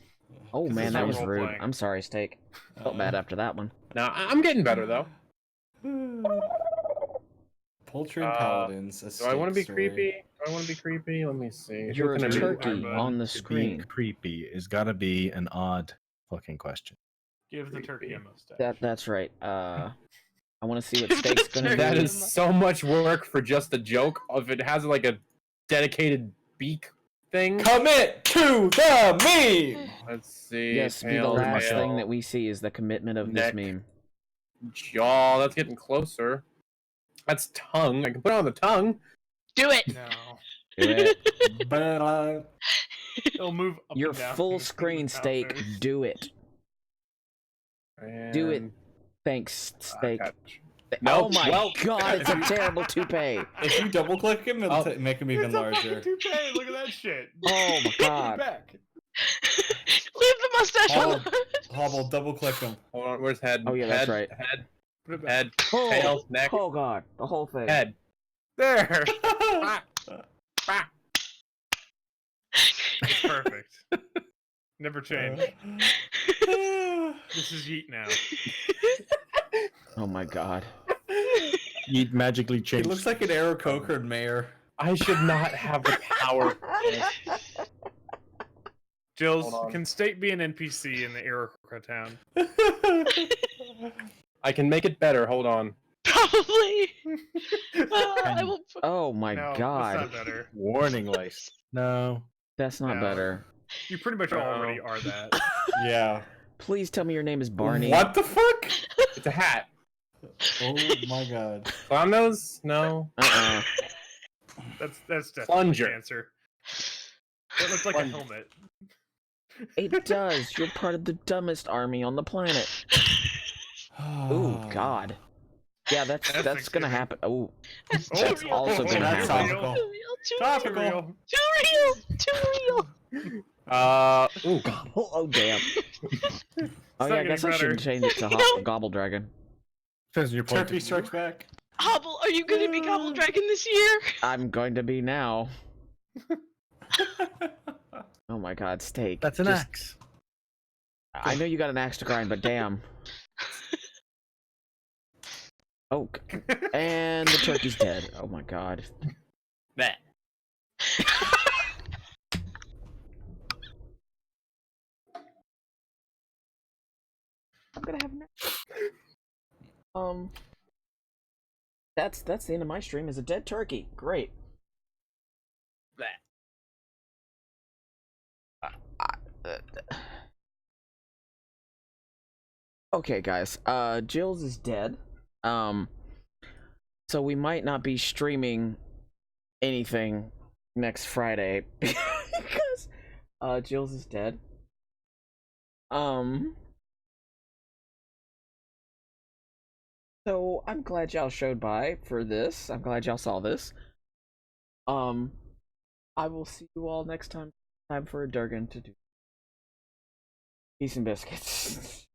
Oh 'Cause man, it's that not was rude. role-playing. I'm sorry, Steak. Felt bad after that one. Now, I'm getting better, though. Poultry and paladins. Do I want to be creepy? Do I want to be creepy? Let me see. You're What a can I do? turkey I'm, on the To be screen. creepy is gotta be an odd fucking question. Give the turkey a mustache. That's right. I want to see what Give the Steak's gonna do. That turkey is so much work for just a joke. If it has like a dedicated beak thing. Commit to the meme. Let's see. Yes, be the tail, last tail, thing that we see is the commitment of neck. this meme. Jaw. That's getting closer. That's tongue. I can put it on the tongue. Do it. No. Do it. But It'll move up Your and down full and it's gonna screen, be Steak. downstairs. Do it. Do it. And Thanks, Steak. got- Oh Nope. my Well- God, it's a terrible toupee. if you double click him, it'll Oh. make him even It's a larger. fucking toupee. Look at that shit. Oh my God. Back. Leave the mustache Oh. alone. Hobble, double click him. Hold on. Where's head? Oh, yeah, that's Head, right. Head. Put it back. Head. Oh, Tail. Neck. oh God, the whole thing. Head. There. Ah. Ah. It's perfect. Never change. This is Yeet now. Oh my God. You'd magically He change. looks like an Aarocochran mayor. I should not have the power. Jills, Hold on. can State be an NPC in the Iroquois town? I can make it better. Hold on. Probably. I will. Oh my No, God. that's not better. Warning lights. No. That's not No. better. You pretty much already are that. Yeah. Please tell me your name is Barney. What the fuck? It's a hat. Oh my god. Clown nose? No. Uh-uh. That's definitely Plunger. the answer. That looks like a helmet. It does. You're part of the dumbest army on the planet. Ooh, God. Yeah, that's That's gonna happen. Oh, That's too that's real. also gonna That's happen. topical. Too real. Too Topical. real. Too real. Ooh. Oh, damn. Oh yeah, I not guess I getting should better. change it to Gobble Dragon. Depends on your point. Turkey strikes back. Hobble, are you gonna be Gobble Dragon this year? I'm going to be now. Oh my God, Steak. That's an Just- axe. I know you got an axe to grind, but damn. Oh, and the turkey's dead. Oh my God. That. I'm gonna have that's the end of my stream. Is a dead turkey. Great. Okay, guys. Jill's is dead. So we might not be streaming anything next Friday because Jill's is dead. So I'm glad y'all showed by for this. I'm glad y'all saw this. I will see you all next time. Time for a Durgan to do peace and biscuits.